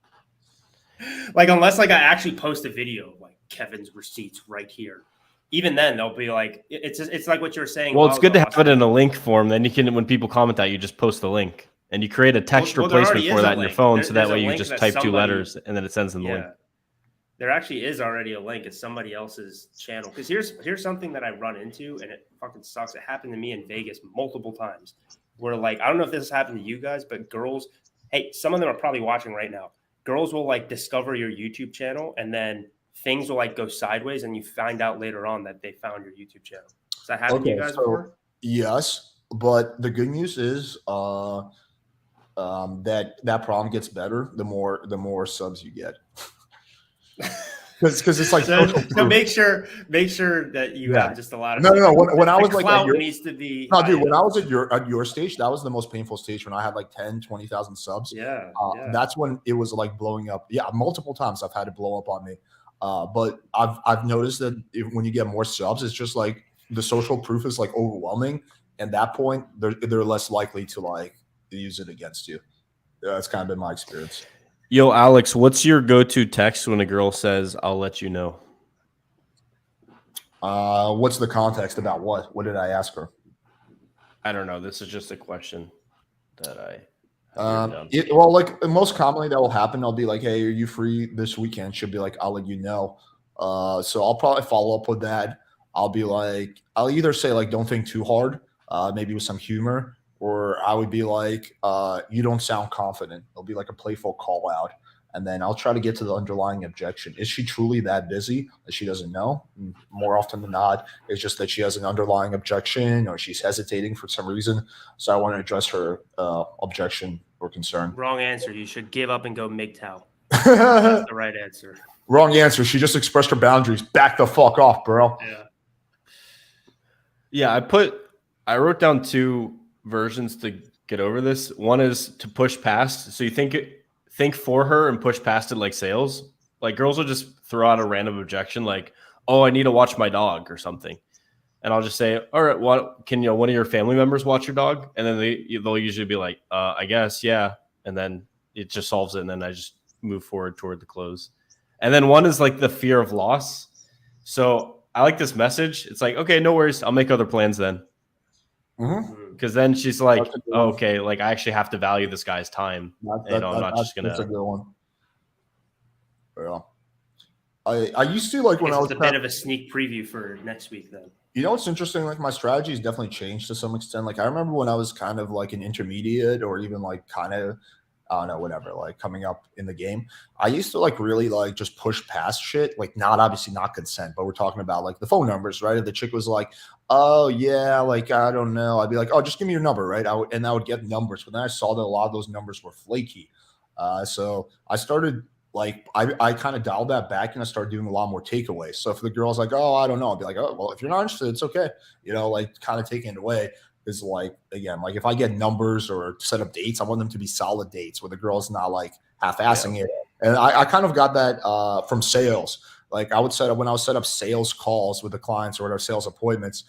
Like unless like I actually post a video of like Kevin's receipts right here. Even then, they'll be like, it's like what you were saying. Well, it's good to have it in a link form. Then you can, when people comment that, you just post the link. And you create a text Well, there replacement already for is a that in your link. phone, so that There's a way you link just that type 2 somebody- letters and then it sends them the link. There actually is already a link. It's somebody else's channel. Because here's something that I run into, and it fucking sucks. It happened to me in Vegas multiple times. Where like I don't know if this has happened to you guys, but girls, hey, some of them are probably watching right now. Girls will like discover your YouTube channel, and then things will like go sideways, and you find out later on that they found your YouTube channel. Does that happen to you guys before? Yes, but the good news is that problem gets better the more subs you get. Because it's like so social make sure that you have just a lot of no. When I was like clout at your, needs to be no, dude. When I was at your stage, that was the most painful stage when I had like 10, 20,000 subs. That's when it was like blowing up. Yeah, multiple times I've had it blow up on me. But I've noticed that when you get more subs, it's just like the social proof is like overwhelming. And at that point, they're less likely to like use it against you. That's kind of been my experience. Yo, Alex, what's your go-to text when a girl says, "I'll let you know"? What's the context about what? What did I ask her? I don't know. This is just a question that I. Well, like most commonly that will happen. I'll be like, "Hey, are you free this weekend?" She'll be like, "I'll let you know." So I'll probably follow up with that. I'll be like, I'll either say like, "Don't think too hard," maybe with some humor. Or I would be like, you don't sound confident. It'll be like a playful call out. And then I'll try to get to the underlying objection. Is she truly that busy that she doesn't know? More often than not, it's just that she has an underlying objection or she's hesitating for some reason. So I want to address her objection or concern. Wrong answer. You should give up and go MGTOW. That's the right answer. Wrong answer. She just expressed her boundaries. Back the fuck off, bro. Yeah, I wrote down 2 versions to get over this. One is to push past. So you think for her and push past it like sales. Like girls will just throw out a random objection like, "Oh, I need to watch my dog" or something. And I'll just say, "All right, what can one of your family members watch your dog?" And then they'll usually be like, "I guess, yeah." And then it just solves it. And then I just move forward toward the close. And then one is like the fear of loss. So I like this message. It's like, "Okay, no worries. I'll make other plans then." Because then she's like, oh, "Okay, like I actually have to value this guy's time. I'm not just gonna." That's a good one. Yeah, I used to like when I was a bit of a sneak preview for next week, then. You know what's interesting? Like my strategy has definitely changed to some extent. Like I remember when I was kind of like an intermediate or even like kind of I don't know, whatever, like coming up in the game. I used to like really like just push past shit, like obviously not consent, but we're talking about like the phone numbers, right? If the chick was like, "Oh yeah, like I don't know," I'd be like, "Oh, just give me your number," right? I would get numbers, but then I saw that a lot of those numbers were flaky. So I started like I kind of dialed that back and I started doing a lot more takeaways. So if the girl's like, "Oh, I don't know," I'd be like, "Oh, well, if you're not interested, it's okay," like kind of taking it away. Is like, again, like if I get numbers or set up dates, I want them to be solid dates where the girl's not like half-assing it. And I kind of got that from sales. Like I would when I would set up sales calls with the clients or whatever, sales appointments.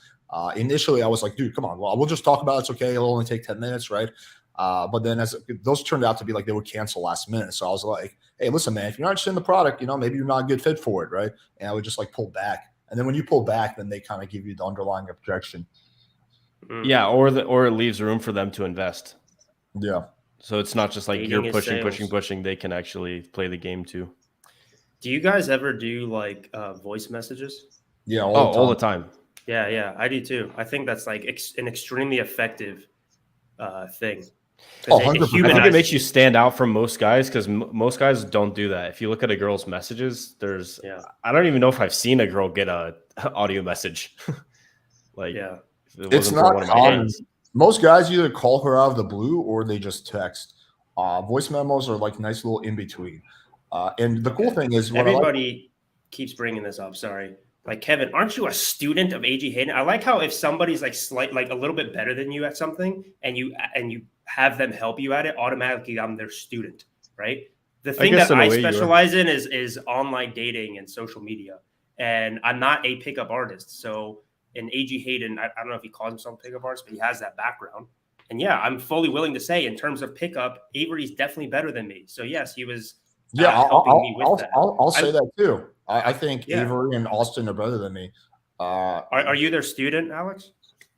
Initially, I was like, "Dude, come on, well, we'll just talk about it. It's okay. It'll only take 10 minutes, right?" But then as those turned out to be like they would cancel last minute. So I was like, "Hey, listen, man, if you're not interested in the product, maybe you're not a good fit for it, right?" And I would just like pull back. And then when you pull back, then they kind of give you the underlying objection. Yeah, or it leaves room for them to invest. Yeah. So it's not just like Dating you're is sales. pushing. They can actually play the game too. Do you guys ever do like voice messages? Yeah, all the time. Yeah, I do too. I think that's like an extremely effective thing. I think it makes you stand out from most guys because most guys don't do that. If you look at a girl's messages, I don't even know if I've seen a girl get a audio message. It's not common. Most guys either call her out of the blue or they just text. Voice memos are like nice little in between. And the cool thing is, everybody keeps bringing this up. Sorry, like Kevin, aren't you a student of A.G. Hayden? I like how if somebody's like a little bit better than you at something, and you have them help you at it, automatically I'm their student, right? The thing that I specialize in is online dating and social media, and I'm not a pickup artist, so. And A.G. Hayden, I don't know if he calls himself a pickup artist, but he has that background. And yeah, I'm fully willing to say in terms of pickup, Avery's definitely better than me. So yes, he was helping me with that. I'll say that too. I think Avery and Austen are better than me. Are you their student, Alex?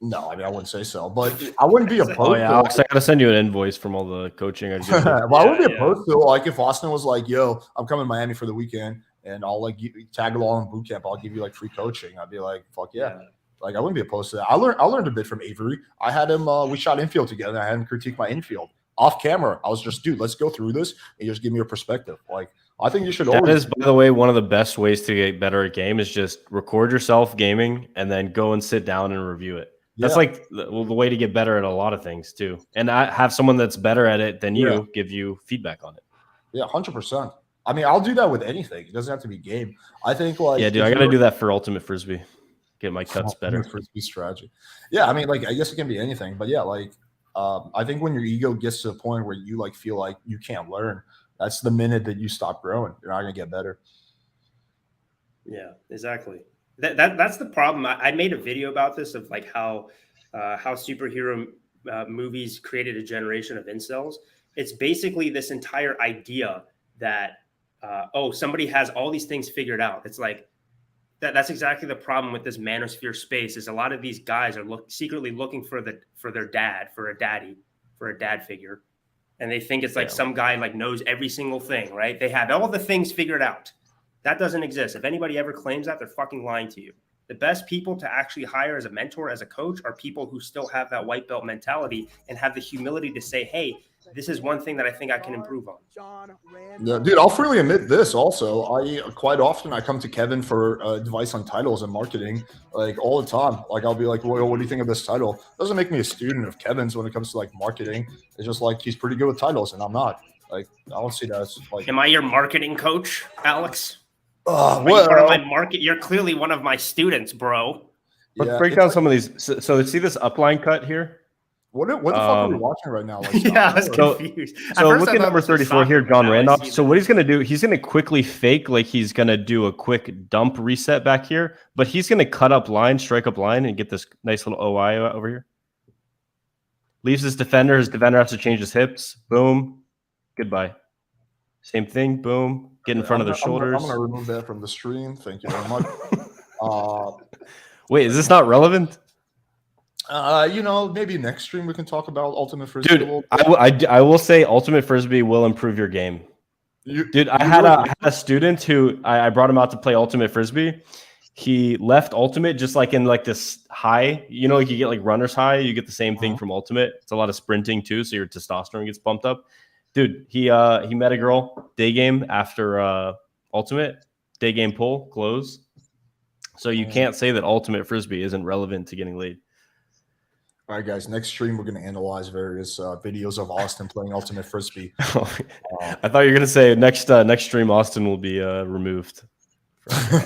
No, I mean I wouldn't say so, but I wouldn't be opposed. Oh yeah, Alex, I gotta send you an invoice from all the coaching I did. Well, I wouldn't be opposed to like if Austin was like, "Yo, I'm coming to Miami for the weekend, and I'll like tag along in boot camp. I'll give you like free coaching." I'd be like, "Fuck yeah!" Like I wouldn't be opposed to that. I learned a bit from Avery. I had him. We shot infield together. I had him critique my infield off camera. I was just, dude, let's go through this and just give me a perspective. Like I think you should. That always is, by the way, one of the best ways to get better at game is just record yourself gaming and then go and sit down and review it. That's like the way to get better at a lot of things too. And I have someone that's better at it than you give you feedback on it. Yeah, 100%. I mean, I'll do that with anything. It doesn't have to be game. I think like dude, I gotta do that for Ultimate Frisbee. Get my cuts better. Frisbee strategy. Yeah, I mean, like I guess it can be anything, but yeah, like I think when your ego gets to the point where you like feel like you can't learn, that's the minute that you stop growing. You're not gonna get better. Yeah, exactly. That's the problem. I made a video about this of like how superhero movies created a generation of incels. It's basically this entire idea that somebody has all these things figured out. It's like that's exactly the problem with this manosphere space. Is a lot of these guys are secretly looking for their dad, for a dad figure, and they think it's like some guy like knows every single thing, right? They have all the things figured out. That doesn't exist. If anybody ever claims that, they're fucking lying to you. The best people to actually hire as a mentor, as a coach, are people who still have that white belt mentality and have the humility to say, hey, this is one thing that I think I can improve on. Yeah, dude, I'll freely admit this also. I quite often I come to Kevin for advice on titles and marketing, like all the time. Like I'll be like, well, what do you think of this title? It doesn't make me a student of Kevin's when it comes to like marketing. It's just like he's pretty good with titles and I'm not. Like I don't see that as like. Am I your marketing coach, Alex? Well, you're part of my market. You're clearly one of my students, bro. Let's break down some of these. So see this upline cut here? What the fuck are we watching right now? Like, I was confused. So look at number 34 here, John Randolph. So what he's going to do, he's going to quickly fake like he's going to do a quick dump reset back here, but he's going to cut up line, strike up line, and get this nice little OI over here. Leaves his defender. His defender has to change his hips. Boom. Goodbye. Same thing. Boom. Get in front of their shoulders. I'm going to remove that from the stream. Thank you very much. Wait, is this not relevant? Maybe next stream we can talk about Ultimate Frisbee. Dude, I will say Ultimate Frisbee will improve your game. I had a student who I brought him out to play Ultimate Frisbee. He left Ultimate just like in like this high. You know, like you get like runner's high. You get the same thing from Ultimate. It's a lot of sprinting too, so your testosterone gets pumped up. Dude, he met a girl day game after Ultimate, day game pull, close. So you can't say that Ultimate Frisbee isn't relevant to getting laid. All right, guys. Next stream, we're going to analyze various videos of Austen playing Ultimate Frisbee. I thought you were going to say next stream, Austen will be removed. Yeah,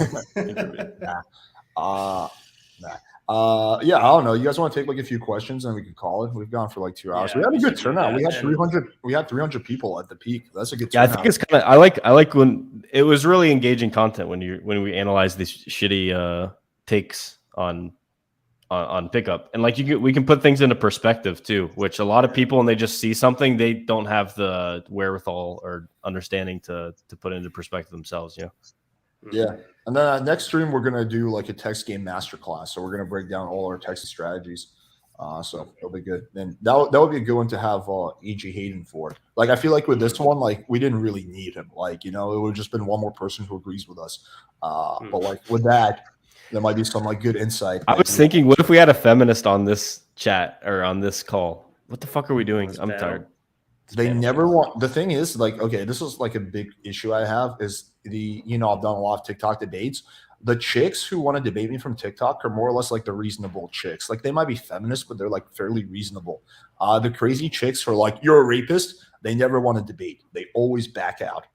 I don't know. You guys want to take like a few questions and we can call it? We've gone for like 2 hours. We had a good turnout. We had 300. We had 300 people at the peak. That's a good turnout. I think it's kind of. I like when it was really engaging content when we analyze these shitty takes on pickup, and like we can put things into perspective too, which a lot of people when they just see something they don't have the wherewithal or understanding to put into perspective themselves. Yeah, and then next stream we're gonna do like a text game masterclass. So we're gonna break down all our text strategies. So it'll be good. And that would be a good one to have E.G. Hayden for. Like I feel like with this one, like we didn't really need him. Like it would have just been one more person who agrees with us. But like with that, there might be some like good insight. I was thinking, what if we had a feminist on this chat or on this call? What the fuck are we doing? I'm tired. They never want. The thing is, like, okay, this is like a big issue I have is I've done a lot of TikTok debates. The chicks who want to debate me from TikTok are more or less like the reasonable chicks. Like they might be feminists, but they're like fairly reasonable. The crazy chicks who are like, you're a rapist. They never want to debate. They always back out.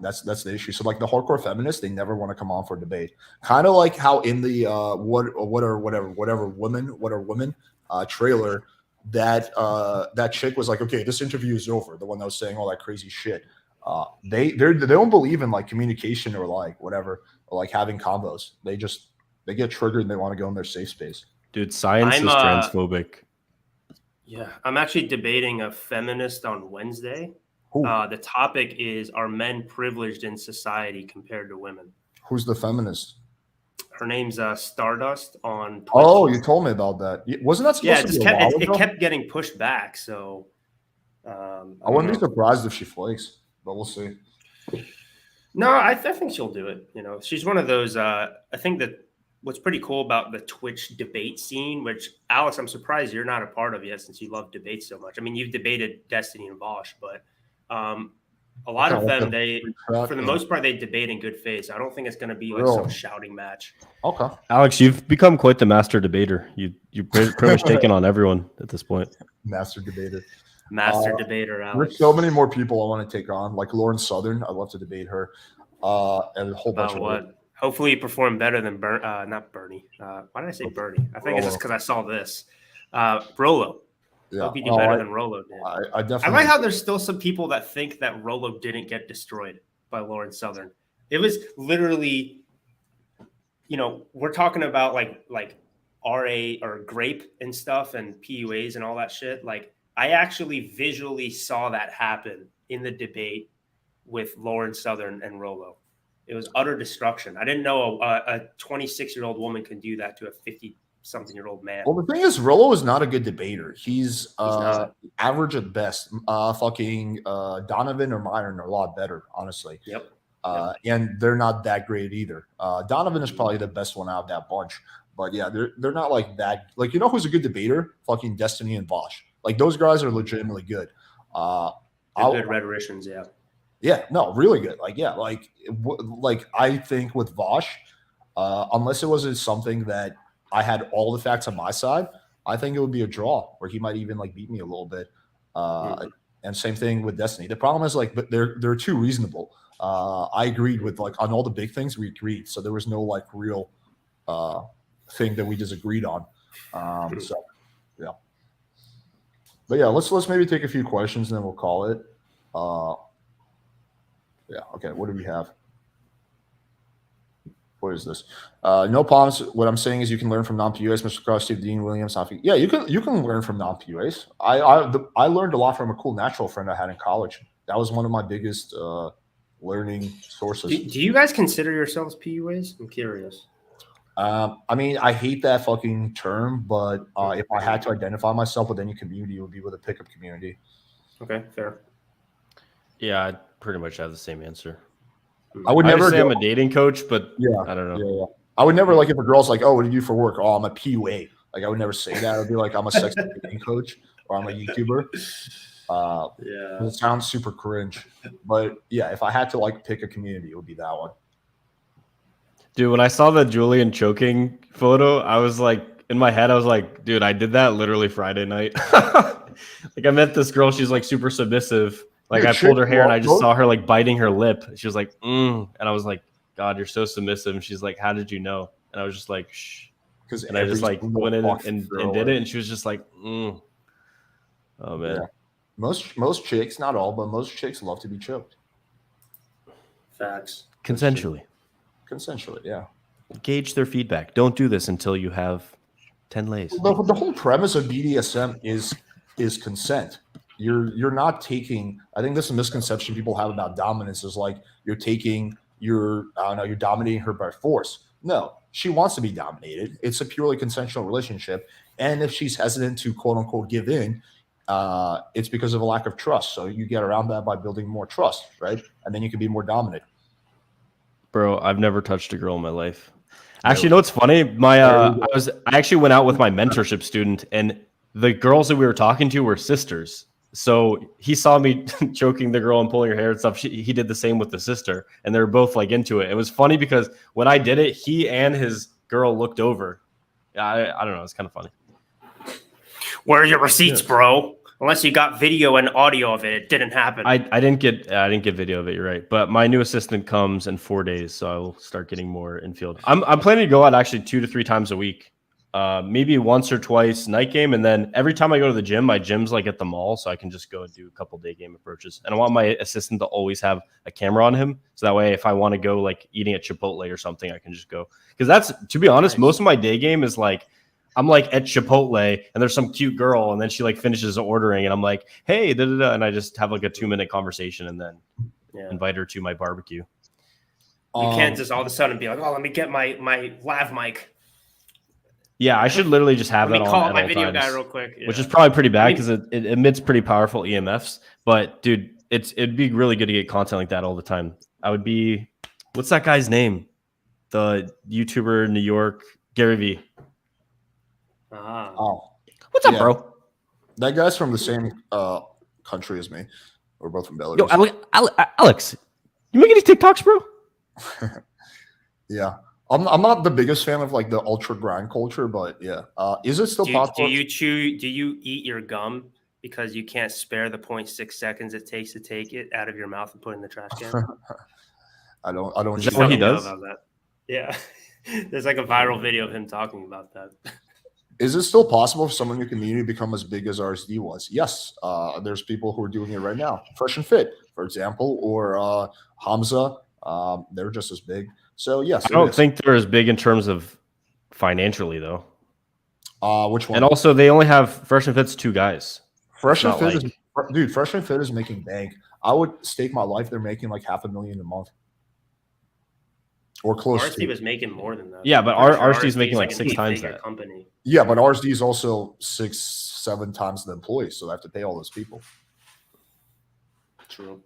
That's the issue. So like the hardcore feminists, they never want to come on for debate. Kind of like how in the what are women trailer that chick was like, okay, this interview is over. The one that was saying all that crazy shit. They don't believe in like communication or like whatever or like having combos. They get triggered and they want to go in their safe space. Dude, science is transphobic. Yeah, I'm actually debating a feminist on Wednesday. The topic is, are men privileged in society compared to women? Who's the feminist? Her name's Stardust on Twitch. Oh, you told me about that. Wasn't that supposed to be a while it ago? kept getting pushed back. So I wouldn't be surprised if she flakes, but we'll see. No, I think she'll do it. She's one of those. I think that what's pretty cool about the Twitch debate scene, which Alice, I'm surprised you're not a part of yet, since you love debates so much. I mean, you've debated Destiny and Vosh, but a lot of them, for the most part, they debate in good faith. I don't think it's going to be like some shouting match. Okay, Alex, you've become quite the master debater. You're pretty much taking on everyone at this point. Master debater. Debater, Alex. There's so many more people I want to take on, like Lauren Southern. I'd love to debate her, and a whole bunch of what? Hopefully, you perform better than not Bernie. Why did I say Bernie? I think it's just because I saw this. Rolo. Yeah. Hope you do better than Rolo did. I definitely. I like how there's still some people that think that Rolo didn't get destroyed by Lauren Southern. It was literally, we're talking about like RA or grape and stuff and PUAs and all that shit. Like, I actually visually saw that happen in the debate with Lauren Southern and Rolo. It was utter destruction. I didn't know a 26-year-old woman can do that to a 50-something-year-old man. Well, the thing is, Rolo is not a good debater. He's average at best. Donovan or Myron are a lot better, honestly. Yep. And they're not that great either. Donovan is probably the best one out of that bunch. But yeah, they're not like that. Like, who's a good debater? Fucking Destiny and Vosh. Like, those guys are legitimately good. Good rhetoricians, yeah. Yeah, no, really good. Like, yeah, like I think with Vosh, unless it was something that I had all the facts on my side, I think it would be a draw, or he might even beat me a little bit. And same thing with Destiny. The problem is but they're too reasonable. I agreed with on all the big things we agreed, so there was no real thing that we disagreed on. So yeah. But yeah, let's maybe take a few questions and then we'll call it. Yeah. Okay. What do we have? What is this? No problems. What I'm saying is you can learn from non-PUAs, Mr. Cross, Steve Dean, Williams. Yeah, you can learn from non-PUAs. I learned a lot from a cool natural friend I had in college. That was one of my biggest learning sources. Do you guys consider yourselves PUAs? I'm curious. I mean, I hate that fucking term, but if I had to identify myself with any community, it would be with a pickup community. Okay, fair. Yeah, I pretty much have the same answer. I would never say I'm a dating coach, but yeah, I don't know. Yeah. I would never if a girl's like, "Oh, what do you do for work?" "Oh, I'm a PUA." I would never say that. I would be like, "I'm a sex dating coach," or "I'm a YouTuber." It sounds super cringe, but yeah, if I had to pick a community, it would be that one. Dude, when I saw the Julian choking photo, I was in my head, I was like, dude, I did that literally Friday night. I met this girl, she's super submissive. I pulled her hair and I just saw her biting her lip. She was and I was like, God, you're so submissive. And she's like, how did you know? And I was just like, shh. And I just went in and did it. And she was just like, Oh man. Yeah. Most chicks, not all, but most chicks love to be choked. Facts. Consensually, yeah. Gauge their feedback. Don't do this until you have 10 lays. The whole premise of BDSM is consent. You're not taking. I think this is a misconception people have about dominance is you're dominating her by force. No, she wants to be dominated. It's a purely consensual relationship, and if she's hesitant to quote unquote give in, it's because of a lack of trust. So you get around that by building more trust, right? And then you can be more dominant. Bro, I've never touched a girl in my life. Actually, you know what's funny? I actually went out with my mentorship student, and the girls that we were talking to were sisters. So he saw me choking the girl and pulling her hair and stuff. He did the same with the sister, and they were both into it. It was funny because when I did it, he and his girl looked over. I don't know. It's kind of funny. Where are your receipts, bro? Unless you got video and audio of it, it didn't happen. I didn't get video of it. You're right, but my new assistant comes in 4 days, so I will start getting more infield. I'm planning to go out actually 2 to 3 times a week, maybe once or twice night game, and then every time I go to the gym, my gym's at the mall, so I can just go and do a couple day game approaches. And I want my assistant to always have a camera on him, so that way if I want to go eating at Chipotle or something, I can just go. Because that's, to be honest, most of my day game is I'm at Chipotle and there's some cute girl and then she finishes ordering and I'm like, hey, da, da, da, and I just have a 2-minute conversation and then invite her to my barbecue. You can't just all of a sudden be like, oh, let me get my lav mic. Yeah, I should literally just have Let that me on call at up my all video times, guy real quick. which is Yeah. probably pretty bad I mean- because it emits pretty powerful EMFs. But dude, it'd be really good to get content like that all the time. I would be, what's that guy's name? The YouTuber in New York, Gary V. Oh, What's up, bro? That guy's from the same country as me. We're both from Belarus. Yo, Alex, you make any TikToks, bro? Yeah. I'm not the biggest fan of like the ultra grind culture, but yeah. Is it still possible? Do you eat your gum because you can't spare the 0.6 seconds it takes to take it out of your mouth and put it in the trash can? I don't. Is that what he does? About that. Yeah. There's like a viral video of him talking about that. Is it still possible for someone in your community to become as big as RSD was? Yes. There's people who are doing it right now. Fresh and Fit, for example, or Hamza. They're just as big. So yes, I don't think they're as big in terms of financially though. Which one? And also, they only have Fresh and Fit's 2 guys. Fresh and It's Fit not is, dude. Fresh and Fit is making bank. I would stake my life they're making like $500,000 a month, or close RSD to. was making more than that. Yeah, but I'm pretty RSD is making like an 6 times eight-figure that. company. Yeah, but RSD is also 6-7 times the employees, so they have to pay all those people. True.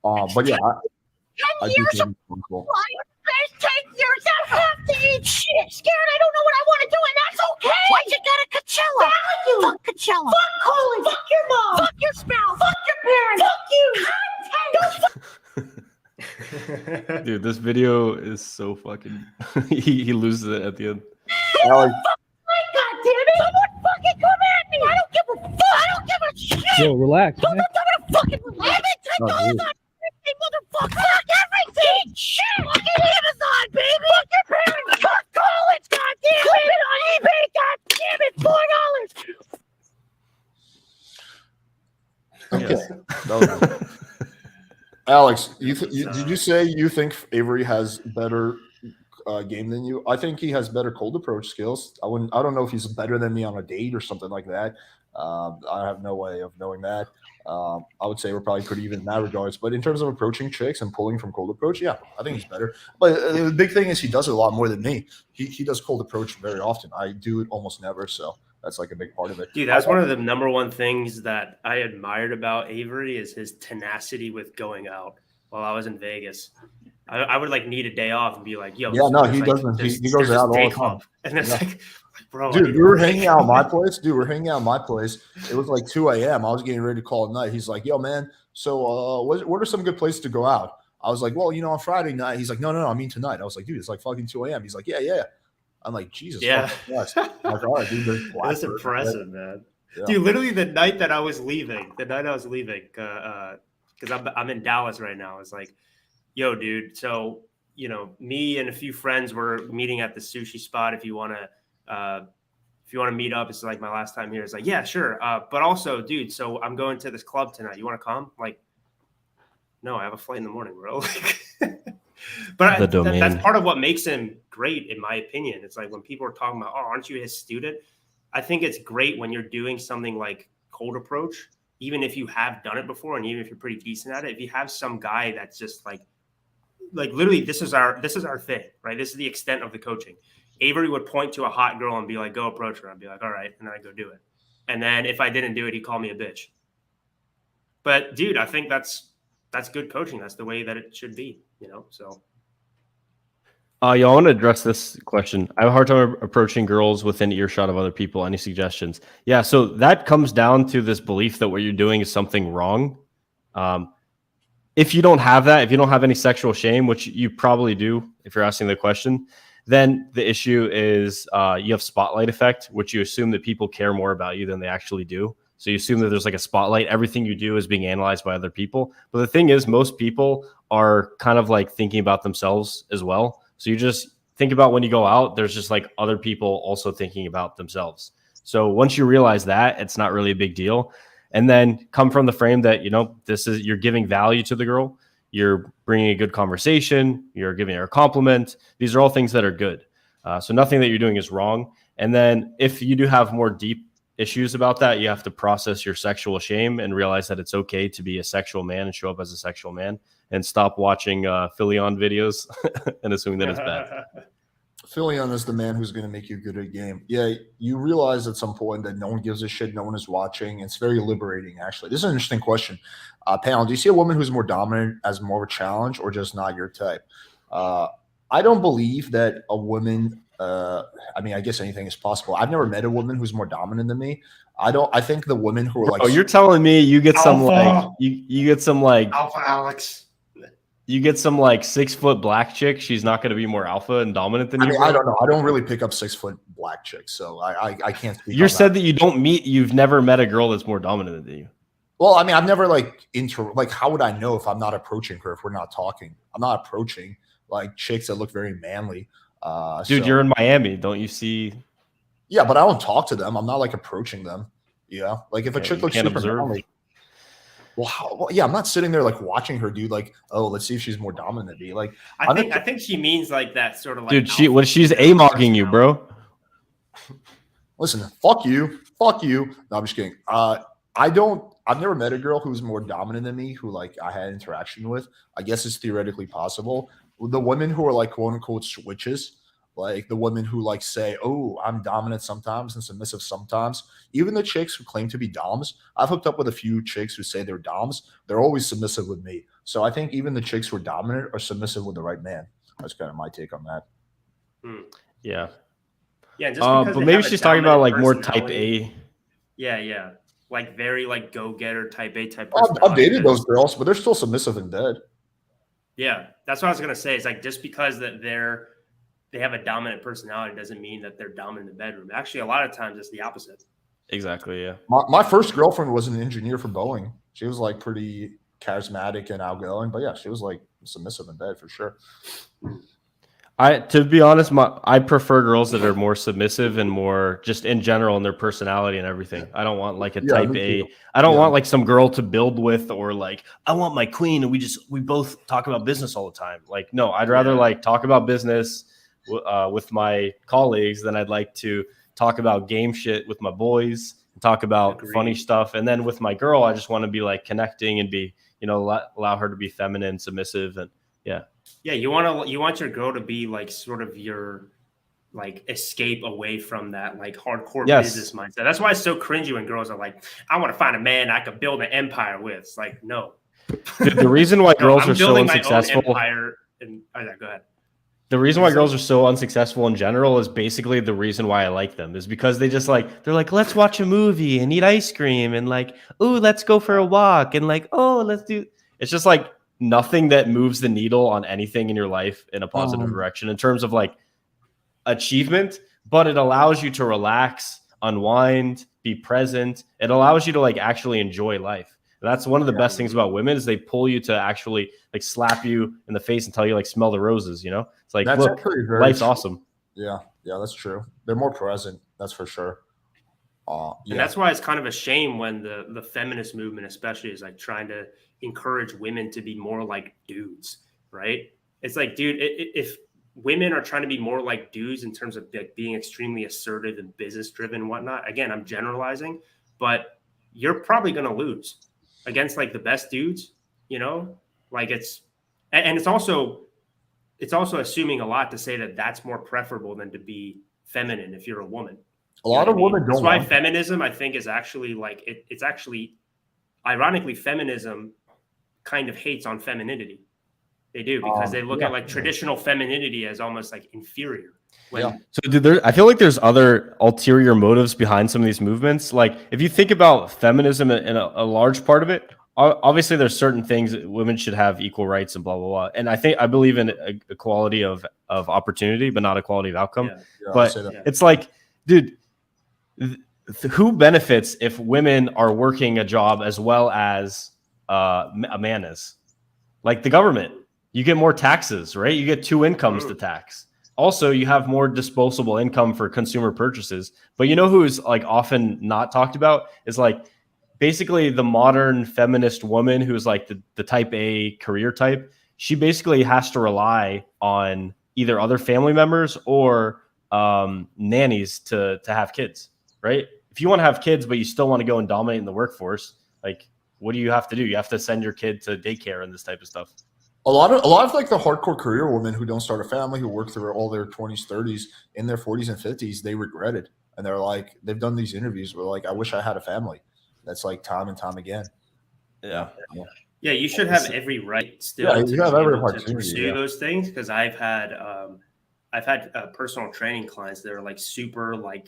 But yeah, I do years think it's pretty cool. First 10 years, I have to eat shit. Scared I don't know what I want to do, and that's okay. Why you got a Coachella? Value. Fuck Coachella. Fuck Colin. Fuck your mom. Fuck your spouse. Fuck your parents. Fuck you. Content. Dude, this video is so fucking. he loses it at the end. Alex, God damn it. Someone fucking come at me. I don't give a fuck. I don't give a shit. Yo, relax. Don't tell me to fucking relax. $10 on motherfucker. Fuck everything. Shit. Fucking Amazon, baby. Fuck your parents. Fuck college. God damn it. Clip it on eBay. God damn it. $4. okay. That was good. Alex, did you say you think Avery has better game than you? I think he has better cold approach skills. I don't know if he's better than me on a date or something like that. I have no way of knowing that. I would say we're probably pretty even in that regards. But in terms of approaching chicks and pulling from cold approach, yeah, I think he's better. But the big thing is he does it a lot more than me. He does cold approach very often. I do it almost never. So that's like a big part of it. Dude, that's one of the number one things that I admired about Avery is his tenacity with going out while I was in Vegas. I would like need a day off and be like, yo, yeah, no, he doesn't. He goes out all the time. And it's like, bro, dude, we were hanging out at my place. It was like 2 a.m. I was getting ready to call at night. He's like, yo, man, so what are some good places to go out? I was like, well, on Friday night. He's like, no, I mean tonight. I was like, dude, it's like fucking 2 a.m. He's like, yeah. I'm like, Jesus. Yeah. Christ. I'm like, all right, dude. That's impressive, man. Yeah. Dude, literally the night I was leaving, because I'm in Dallas right now, it's like, yo, dude, so, me and a few friends were meeting at the sushi spot. If you want to meet up, it's like my last time here. It's like, yeah, sure. But also, dude, so I'm going to this club tonight. You want to come? Like, no, I have a flight in the morning, bro. But that's part of what makes him great, in my opinion. It's like when people are talking about, oh, aren't you his student? I think it's great when you're doing something like cold approach, even if you have done it before, and even if you're pretty decent at it. If you have some guy that's just like literally, this is our thing, right? This is the extent of the coaching. Avery would point to a hot girl and be like, go approach her. I'd be like, all right. And then I'd go do it. And then if I didn't do it, he'd call me a bitch. But dude, I think that's good coaching. That's the way that it should be, so. I want to address this question. I have a hard time approaching girls within earshot of other people. Any suggestions? Yeah. So that comes down to this belief that what you're doing is something wrong. If you don't have that, if you don't have any sexual shame, which you probably do, if you're asking the question, then the issue is you have spotlight effect, which you assume that people care more about you than they actually do. So you assume that there's like a spotlight. Everything you do is being analyzed by other people. But the thing is, most people are kind of like thinking about themselves as well. So you just think about when you go out, there's just like other people also thinking about themselves. So once you realize that, it's not really a big deal. And then come from the frame that, you're giving value to the girl. You're bringing a good conversation. You're giving her a compliment. These are all things that are good. So nothing that you're doing is wrong. And then if you do have more deep issues about that. You have to process your sexual shame and realize that it's okay to be a sexual man and show up as a sexual man, and stop watching Philion videos and assuming that it's bad. Philion is the man who's going to make you good at a game. Yeah, you realize at some point that no one gives a shit, no one is watching. It's very liberating, actually. This is an interesting question. Panel, do you see a woman who's more dominant as more of a challenge or just not your type? I don't believe that a woman I mean, I guess anything is possible. I've never met a woman who's more dominant than me. I think the women who are like, oh, you're telling me you get some Alpha. like you get some like Alpha Alex. you get some like 6 foot black chick. She's not going to be more alpha and dominant than I you. mean, bro? I don't know. I don't really pick up 6 foot black chicks, so I can't speak. You on said that you've never met a girl that's more dominant than you. Well, I mean, I've never like how would I know if I'm not approaching her, if we're not talking? I'm not approaching like chicks that look very manly. Dude, so- you're in Miami. Don't you see? Yeah, but I don't talk to them. I'm not like approaching them. Yeah, like if a Yeah, chick you looks can't super observe. manly. Well, yeah, I'm not sitting there like watching her, dude. Like, oh, let's see if she's more dominant than me. Like, I think she means like that sort of like. Dude, she's a-mogging you, bro. Listen, fuck you. No, I'm just kidding. I've never met a girl who's more dominant than me who like I had interaction with. I guess it's theoretically possible. The women who are like quote unquote switches, like the women who like say, oh, I'm dominant sometimes and submissive sometimes. Even the chicks who claim to be doms, I've hooked up with a few chicks who say they're doms. They're always submissive with me. So I think even the chicks who are dominant are submissive with the right man. That's kind of my take on that. Yeah. Yeah, just but because they maybe have a she's talking about dominant like more type personality. A. Yeah, like very like go-getter type A type. I've personality. dated those girls, but they're still submissive and dead. Yeah, that's what I was gonna say. It's like just because that they have a dominant personality doesn't mean that they're dominant in the bedroom. Actually, a lot of times it's the opposite. Exactly. Yeah. My first girlfriend was an engineer for Boeing. She was like pretty charismatic and outgoing, but yeah, she was like submissive in bed for sure. To be honest, I prefer girls that are more submissive and more just in general in their personality and everything. I don't want like a type A. I don't want like some girl to build with, or like I want my queen and we both talk about business all the time. Like no, I'd rather like talk about business with my colleagues than I'd like to talk about game shit with my boys and talk about funny stuff. And then with my girl, I just want to be like connecting and be, allow her to be feminine, submissive, and yeah. Yeah, you want your girl to be like sort of your like escape away from that like hardcore business mindset. That's why it's so cringy when girls are like, I want to find a man I could build an empire with. It's like, no. Dude, the reason why girls I'm are so building my own unsuccessful. empire and go ahead. The reason why girls are so unsuccessful in general is basically the reason why I like them, is because they're like, let's watch a movie and eat ice cream and like, oh, let's go for a walk and like, oh, let's do. It's just like nothing that moves the needle on anything in your life in a positive direction in terms of like achievement, but it allows you to relax, unwind, be present. It allows you to like actually enjoy life. And that's one of the best things about women is they pull you to actually like slap you in the face and tell you like smell the roses, It's like, That's look, actually very life's true. awesome. Yeah, that's true. They're more present, that's for sure. And that's why it's kind of a shame when the feminist movement especially is like trying to encourage women to be more like dudes, right? It's like, dude, if women are trying to be more like dudes in terms of like being extremely assertive and business driven and whatnot, again, I'm generalizing, but you're probably going to lose against like the best dudes, like it's also assuming a lot to say that that's more preferable than to be feminine if you're a woman. A lot of women don't. That's why want feminism, I think, is actually like it's actually, ironically, feminism kind of hates on femininity. They do because they look at like traditional femininity as almost like inferior. So I feel like there's other ulterior motives behind some of these movements. Like if you think about feminism and a large part of it, obviously there's certain things that women should have equal rights and blah, blah, blah. And I believe in equality of opportunity, but not equality of outcome. But it's like, dude, who benefits if women are working a job as well as a man is? Like the government. You get more taxes, right? You get 2 incomes to tax. Also, you have more disposable income for consumer purchases. But who's like often not talked about is like basically the modern feminist woman who's like the type A career type. She basically has to rely on either other family members or nannies to have kids, right? if you want to have kids, but you still want to go and dominate in the workforce, like, what do you have to do? You have to send your kid to daycare and this type of stuff. A lot of like the hardcore career women who don't start a family, who work through all their 20s, 30s, in their 40s and 50s, they regret it. And they're like, they've done these interviews where like, I wish I had a family. That's like time and time again. Yeah. Yeah, you should have every right still Yeah, to, you have be every able to opportunity, pursue yeah. those things, because I've had personal training clients that are like super like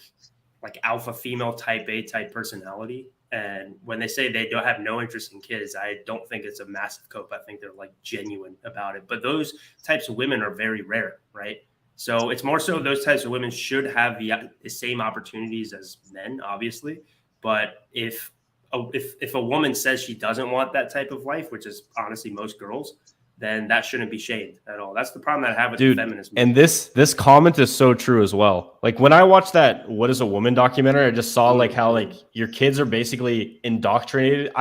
alpha female type A type personality. And when they say they don't have no interest in kids, I don't think it's a massive cope. I think they're like genuine about it. But those types of women are very rare, right? So it's more so those types of women should have the same opportunities as men, obviously. But if a woman says she doesn't want that type of life, which is honestly most girls, then that shouldn't be shamed at all. That's the problem that I have with the feminism. And this comment is so true as well. Like when I watched that "What Is a Woman" documentary, I just saw like how like your kids are basically indoctrinated.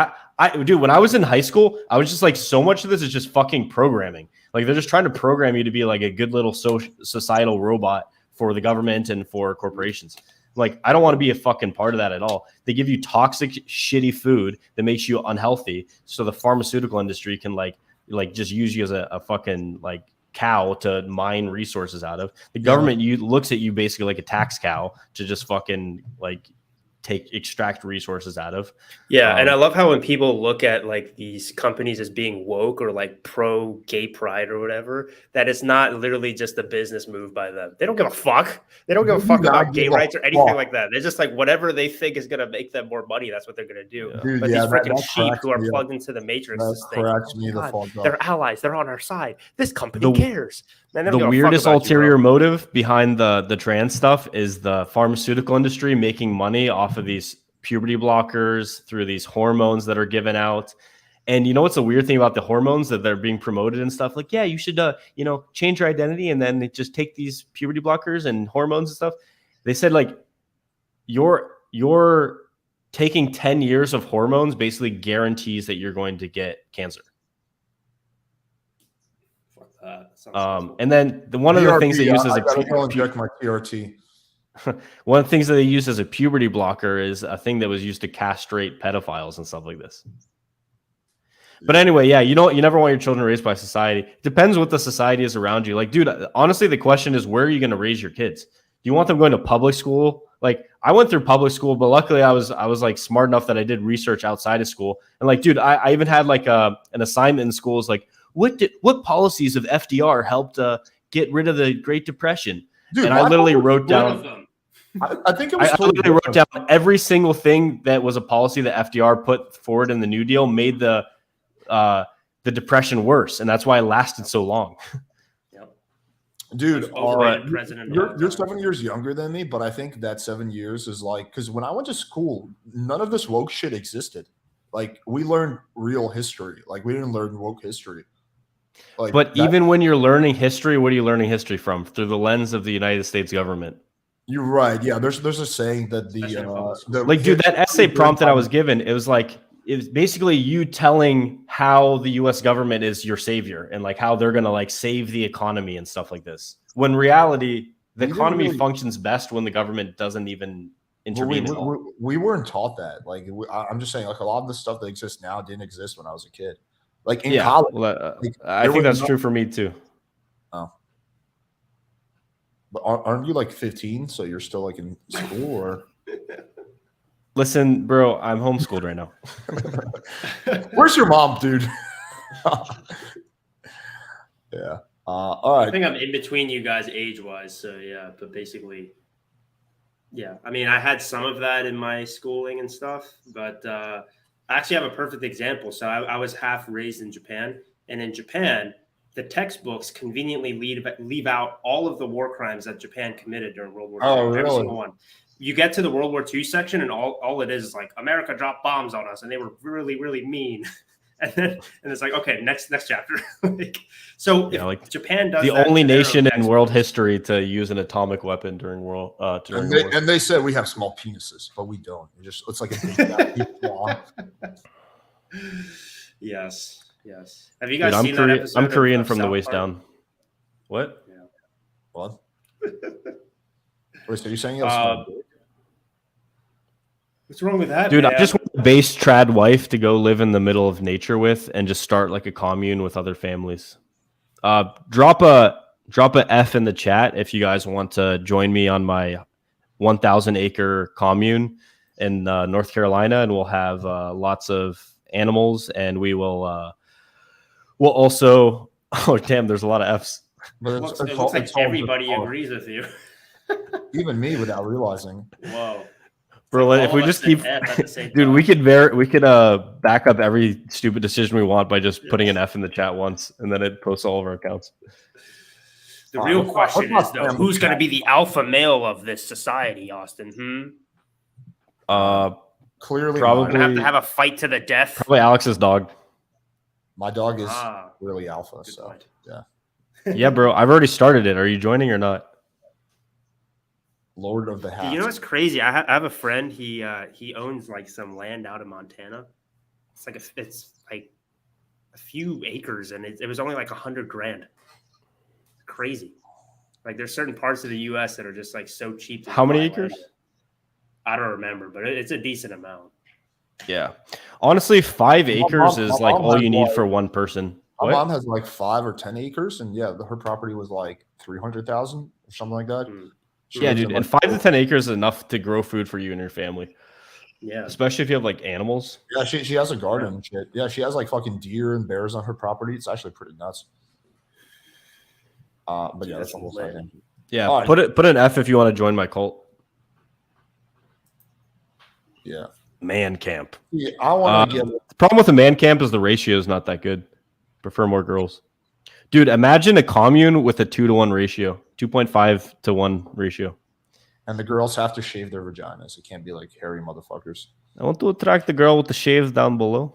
Dude, when I was in high school, I was just like, so much of this is just fucking programming. Like they're just trying to program you to be like a good little societal robot for the government and for corporations. Like, I don't want to be a fucking part of that at all. They give you toxic, shitty food that makes you unhealthy, so the pharmaceutical industry can like just use you as a fucking like cow to mine resources out of. The government looks at you basically like a tax cow to just fucking like extract resources out of. Yeah, and I love how when people look at like these companies as being woke or like pro gay pride or whatever, that it's not literally just a business move by them. They don't give a fuck. They don't give a fuck about gay rights or anything like that. They're just like, whatever they think is going to make them more money, that's what they're going to do. Dude, but yeah, these freaking that sheep who are cracks me plugged up. into the matrix, That just think, cracks oh me my the God, fuck up. they're allies. They're on our side. This company cares. Man, they don't The give a fuck weirdest about you, ulterior bro. motive behind the trans stuff is the pharmaceutical industry making money off of these puberty blockers through these hormones that are given out. And you know what's the weird thing about the hormones that they're being promoted and stuff? Like, yeah, you should change your identity and then just take these puberty blockers and hormones and stuff. They said like you're taking 10 years of hormones basically guarantees that you're going to get cancer. And then one of the things they use as I gotta go inject my TRT. one of the things that they use as a puberty blocker is a thing that was used to castrate pedophiles and stuff like this. But anyway, yeah, you never want your children raised by society. It depends what the society is around you. Like, dude, honestly, the question is, where are you going to raise your kids? Do you want them going to public school? Like, I went through public school, but luckily I was like smart enough that I did research outside of school. And like, dude, I even had like an assignment in school. Is like, what policies of FDR helped get rid of the Great Depression? Dude, and I literally wrote down. I think it was. I literally wrote down every single thing that was a policy that FDR put forward in the New Deal made the Depression worse, and that's why it lasted so long. Dude, you're 7 years younger than me, but I think that 7 years is like, because when I went to school, none of this woke shit existed. Like, we learned real history. Like, we didn't learn woke history. Like, but even when you're learning history, what are you learning history from? Through the lens of the United States government. You're right. Yeah, there's a saying that the dude, that essay prompt that I was given, it was basically you telling how the U.S. government is your savior and like how they're gonna like save the economy and stuff like this. When in reality, the economy functions best when the government doesn't even intervene at all. We weren't taught that. Like, I'm just saying, like, a lot of the stuff that exists now didn't exist when I was a kid. Like in college, I think that's true for me too. Oh. But aren't you like 15? So you're still like in school, or? Listen, bro, I'm homeschooled right now. Where's your mom, dude? Yeah. All right. I think I'm in between you guys age-wise. So yeah, but basically, yeah. I mean, I had some of that in my schooling and stuff, but I actually have a perfect example. So I was half raised in Japan, and in Japan, the textbooks conveniently leave out all of the war crimes that Japan committed during World War II. Oh, really? Every single one. You get to the World War II section, and all it is like America dropped bombs on us, and they were really, really mean. And it's like, okay, next chapter. If Japan does the that only to their nation own in world history to use an atomic weapon during war. And they said we have small penises, but we don't. It's like a big long. Yes. Have you guys seen that episode? I'm Korean from the South waist Park? down. What? Yeah. What? Wait, so you're saying you have small dick? What's wrong with that, dude? man? I just want a base trad wife to go live in the middle of nature with, and just start like a commune with other families. Drop a F in the chat if you guys want to join me on my 1,000 acre commune in North Carolina, and we'll have lots of animals, and we'll also. Oh damn! There's a lot of Fs. But It looks like everybody agrees with you. Even me without realizing. Whoa. Bro, like if all we of just us keep, said F at the same dude, time. we could back up every stupid decision we want by just putting an F in the chat once, and then it posts all of our accounts. The real question is, though, who's going to be the alpha male of this society, Austin? Clearly, probably going to have a fight to the death. Probably Alex's dog. My dog is really alpha, so yeah. Yeah, bro, I've already started it. Are you joining or not? Lord of the Hat. You know what's crazy? I have a friend. He owns like some land out in Montana. It's like a few acres, and it was only like $100,000. Crazy. Like there's certain parts of the U.S. that are just like so cheap. How many acres? I don't remember, but it's a decent amount. Yeah, honestly, 5 acres mom- is my like mom all has you need like- for one person. My What? mom has like 5 or 10 acres, and yeah, her property was like 300,000 or something like that. She Yeah, lives dude, in, and like, 5 to 10 acres is enough to grow food for you and your family. Yeah, especially if you have like animals. Yeah, she has a garden and shit. Yeah, she has like fucking deer and bears on her property. It's actually pretty nuts. But yeah, that's a whole side thing. Yeah, All right. put an F if you want to join my cult. Yeah. Man camp. Yeah, I want to get. The problem with a man camp is the ratio is not that good. Prefer more girls. Dude, imagine a commune with a 2-to-1 ratio, 2.5 to 1 ratio. And the girls have to shave their vaginas. It can't be like hairy motherfuckers. I want to attract the girl with the shaves down below.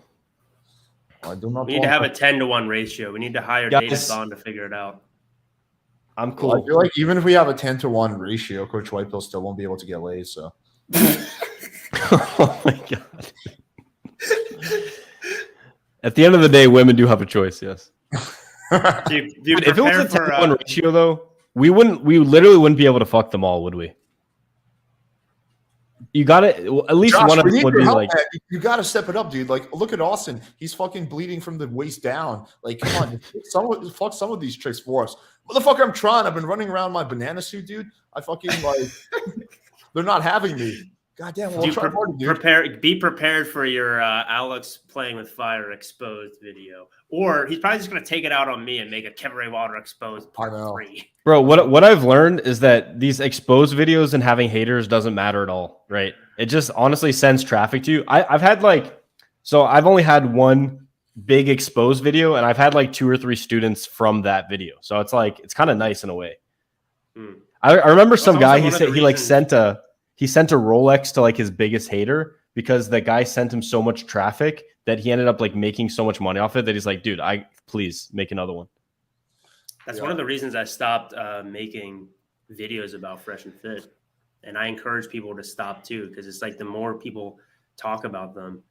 I do not. We need to have a 10-to-1 ratio. We need to hire Guys. David Bond to figure it out. I'm I cool. feel like even if we have a 10-to-1 ratio, Coach Whitebill still won't be able to get laid. So. Oh my god. At the end of the day, women do have a choice. Yes. Dude, If it was a 10-to-1 ratio, though, we literally wouldn't be able to fuck them all, would we? You got to at least Josh, one of we them need would your be help, like. man. You got to step it up, dude. Like, look at Austen. He's fucking bleeding from the waist down. Like, come on, fuck some of these tricks for us, motherfucker. I'm trying. I've been running around my banana suit, dude. I fucking like. They're not having me. God damn. Well, Dude, try harder, dude. be prepared for your Alex playing with fire exposed video, or he's probably just gonna take it out on me and make a Kevin Ray Wilder exposed part 3. Bro, what I've learned is that these exposed videos and having haters doesn't matter at all, right? It just honestly sends traffic to you. I've had I've only had one big exposed video, and I've had like 2 or 3 students from that video. So it's kind of nice in a way. I remember some guy he sent a Rolex to like his biggest hater because the guy sent him so much traffic that he ended up like making so much money off it that he's like, dude, please make another one. That's one of the reasons I stopped making videos about Fresh and Fit. And I encourage people to stop too, because it's like the more people talk about them,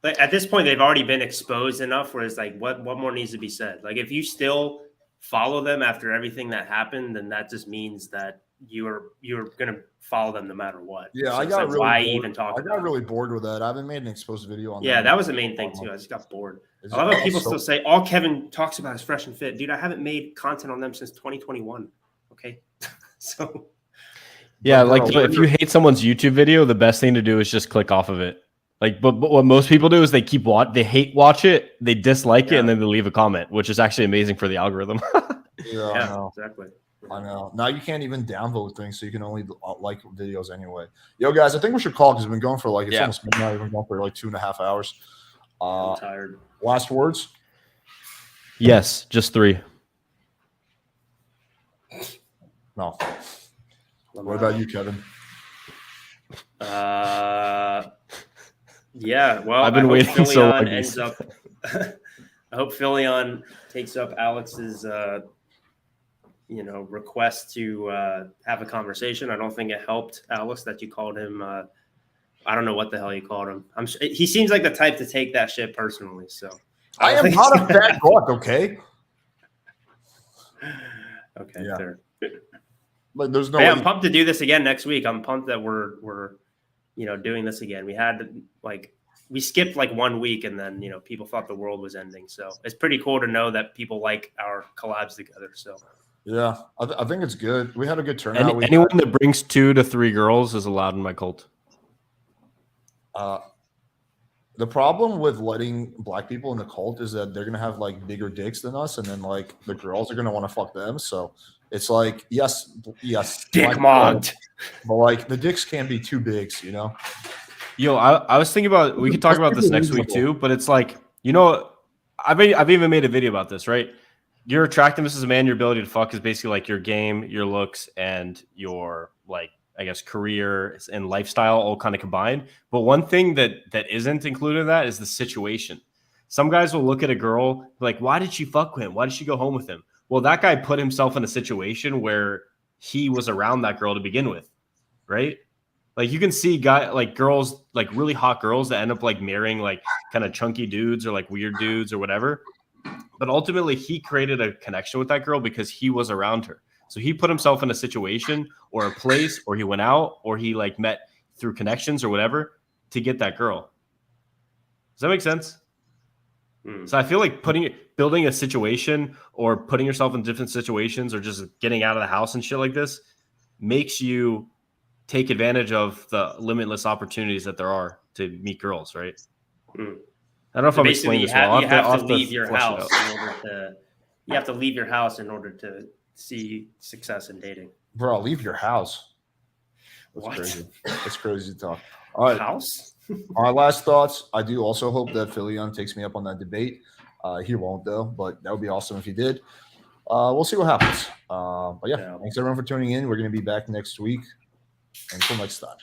but at this point they've already been exposed enough where it's like, what more needs to be said? Like if you still follow them after everything that happened, then that just means that you're gonna follow them no matter what. Yeah, So I it's got like, really why bored. even talk I about got it? really bored with that. I haven't made an exposed video on Yeah, that was the main thing too. I just got bored. A lot of people still say all Kevin talks about is Fresh and Fit. Dude, I haven't made content on them since 2021. Okay. So Yeah, like if you hate someone's YouTube video, the best thing to do is just click off of it. Like, but what most people do is they they hate watch it, they dislike it, and then they leave a comment, which is actually amazing for the algorithm. Yeah, I know. Exactly. I know. Now you can't even downvote things, so you can only like videos anyway. Yo, guys, I think we should call because we've been going for it's almost midnight. We've been going for like 2.5 hours. I'm tired. Last words? Yes, just 3. No. What about you, Kevin? Yeah, well, I've been waiting so long. Ends up, I hope Philion takes up Alex's request to have a conversation. I don't think it helped Alex that you called him I don't know what the hell you called him. He seems like the type to take that shit personally, so I am not a bad dog, okay? Okay, yeah. fair. Like there's no Hey, I'm pumped to do this again next week. I'm pumped that we're doing this again. We skipped like 1 week, and then people thought the world was ending. So it's pretty cool to know that people like our collabs together. So yeah, I think it's good. We had a good turnout. Anyone that brings 2 to 3 girls is allowed in my cult. The problem with letting black people in the cult is that they're gonna have like bigger dicks than us, and then like the girls are gonna want to fuck them. So it's like yes, dick mod, but like the dicks can't be too big, Yo, I was thinking about, we could talk about this next week too, but it's like, I've even made a video about this, right? Your attractiveness as a man, your ability to fuck is basically like your game, your looks, and your like, I guess, career and lifestyle all kind of combined. But one thing that isn't included in that is the situation. Some guys will look at a girl like, why did she fuck with him? Why did she go home with him? Well, that guy put himself in a situation where he was around that girl to begin with, right? Like you can see girls, like really hot girls that end up like marrying like kind of chunky dudes or like weird dudes or whatever. But ultimately he created a connection with that girl because he was around her. So he put himself in a situation or a place, or he went out, or he like met through connections or whatever to get that girl. Does that make sense? So I feel like building a situation or putting yourself in different situations or just getting out of the house and shit like this makes you take advantage of the limitless opportunities that there are to meet girls, right? I don't know if I'm explaining this well. You have to leave your house in order to. You have to leave your house in order to see success in dating. Bro, leave your house. That's What? crazy. That's crazy to talk. All right. House? All right, last thoughts. I do also hope that Phillion takes me up on that debate. He won't, though, but that would be awesome if he did. We'll see what happens. But yeah, thanks everyone for tuning in. We're going to be back next week. Until next time.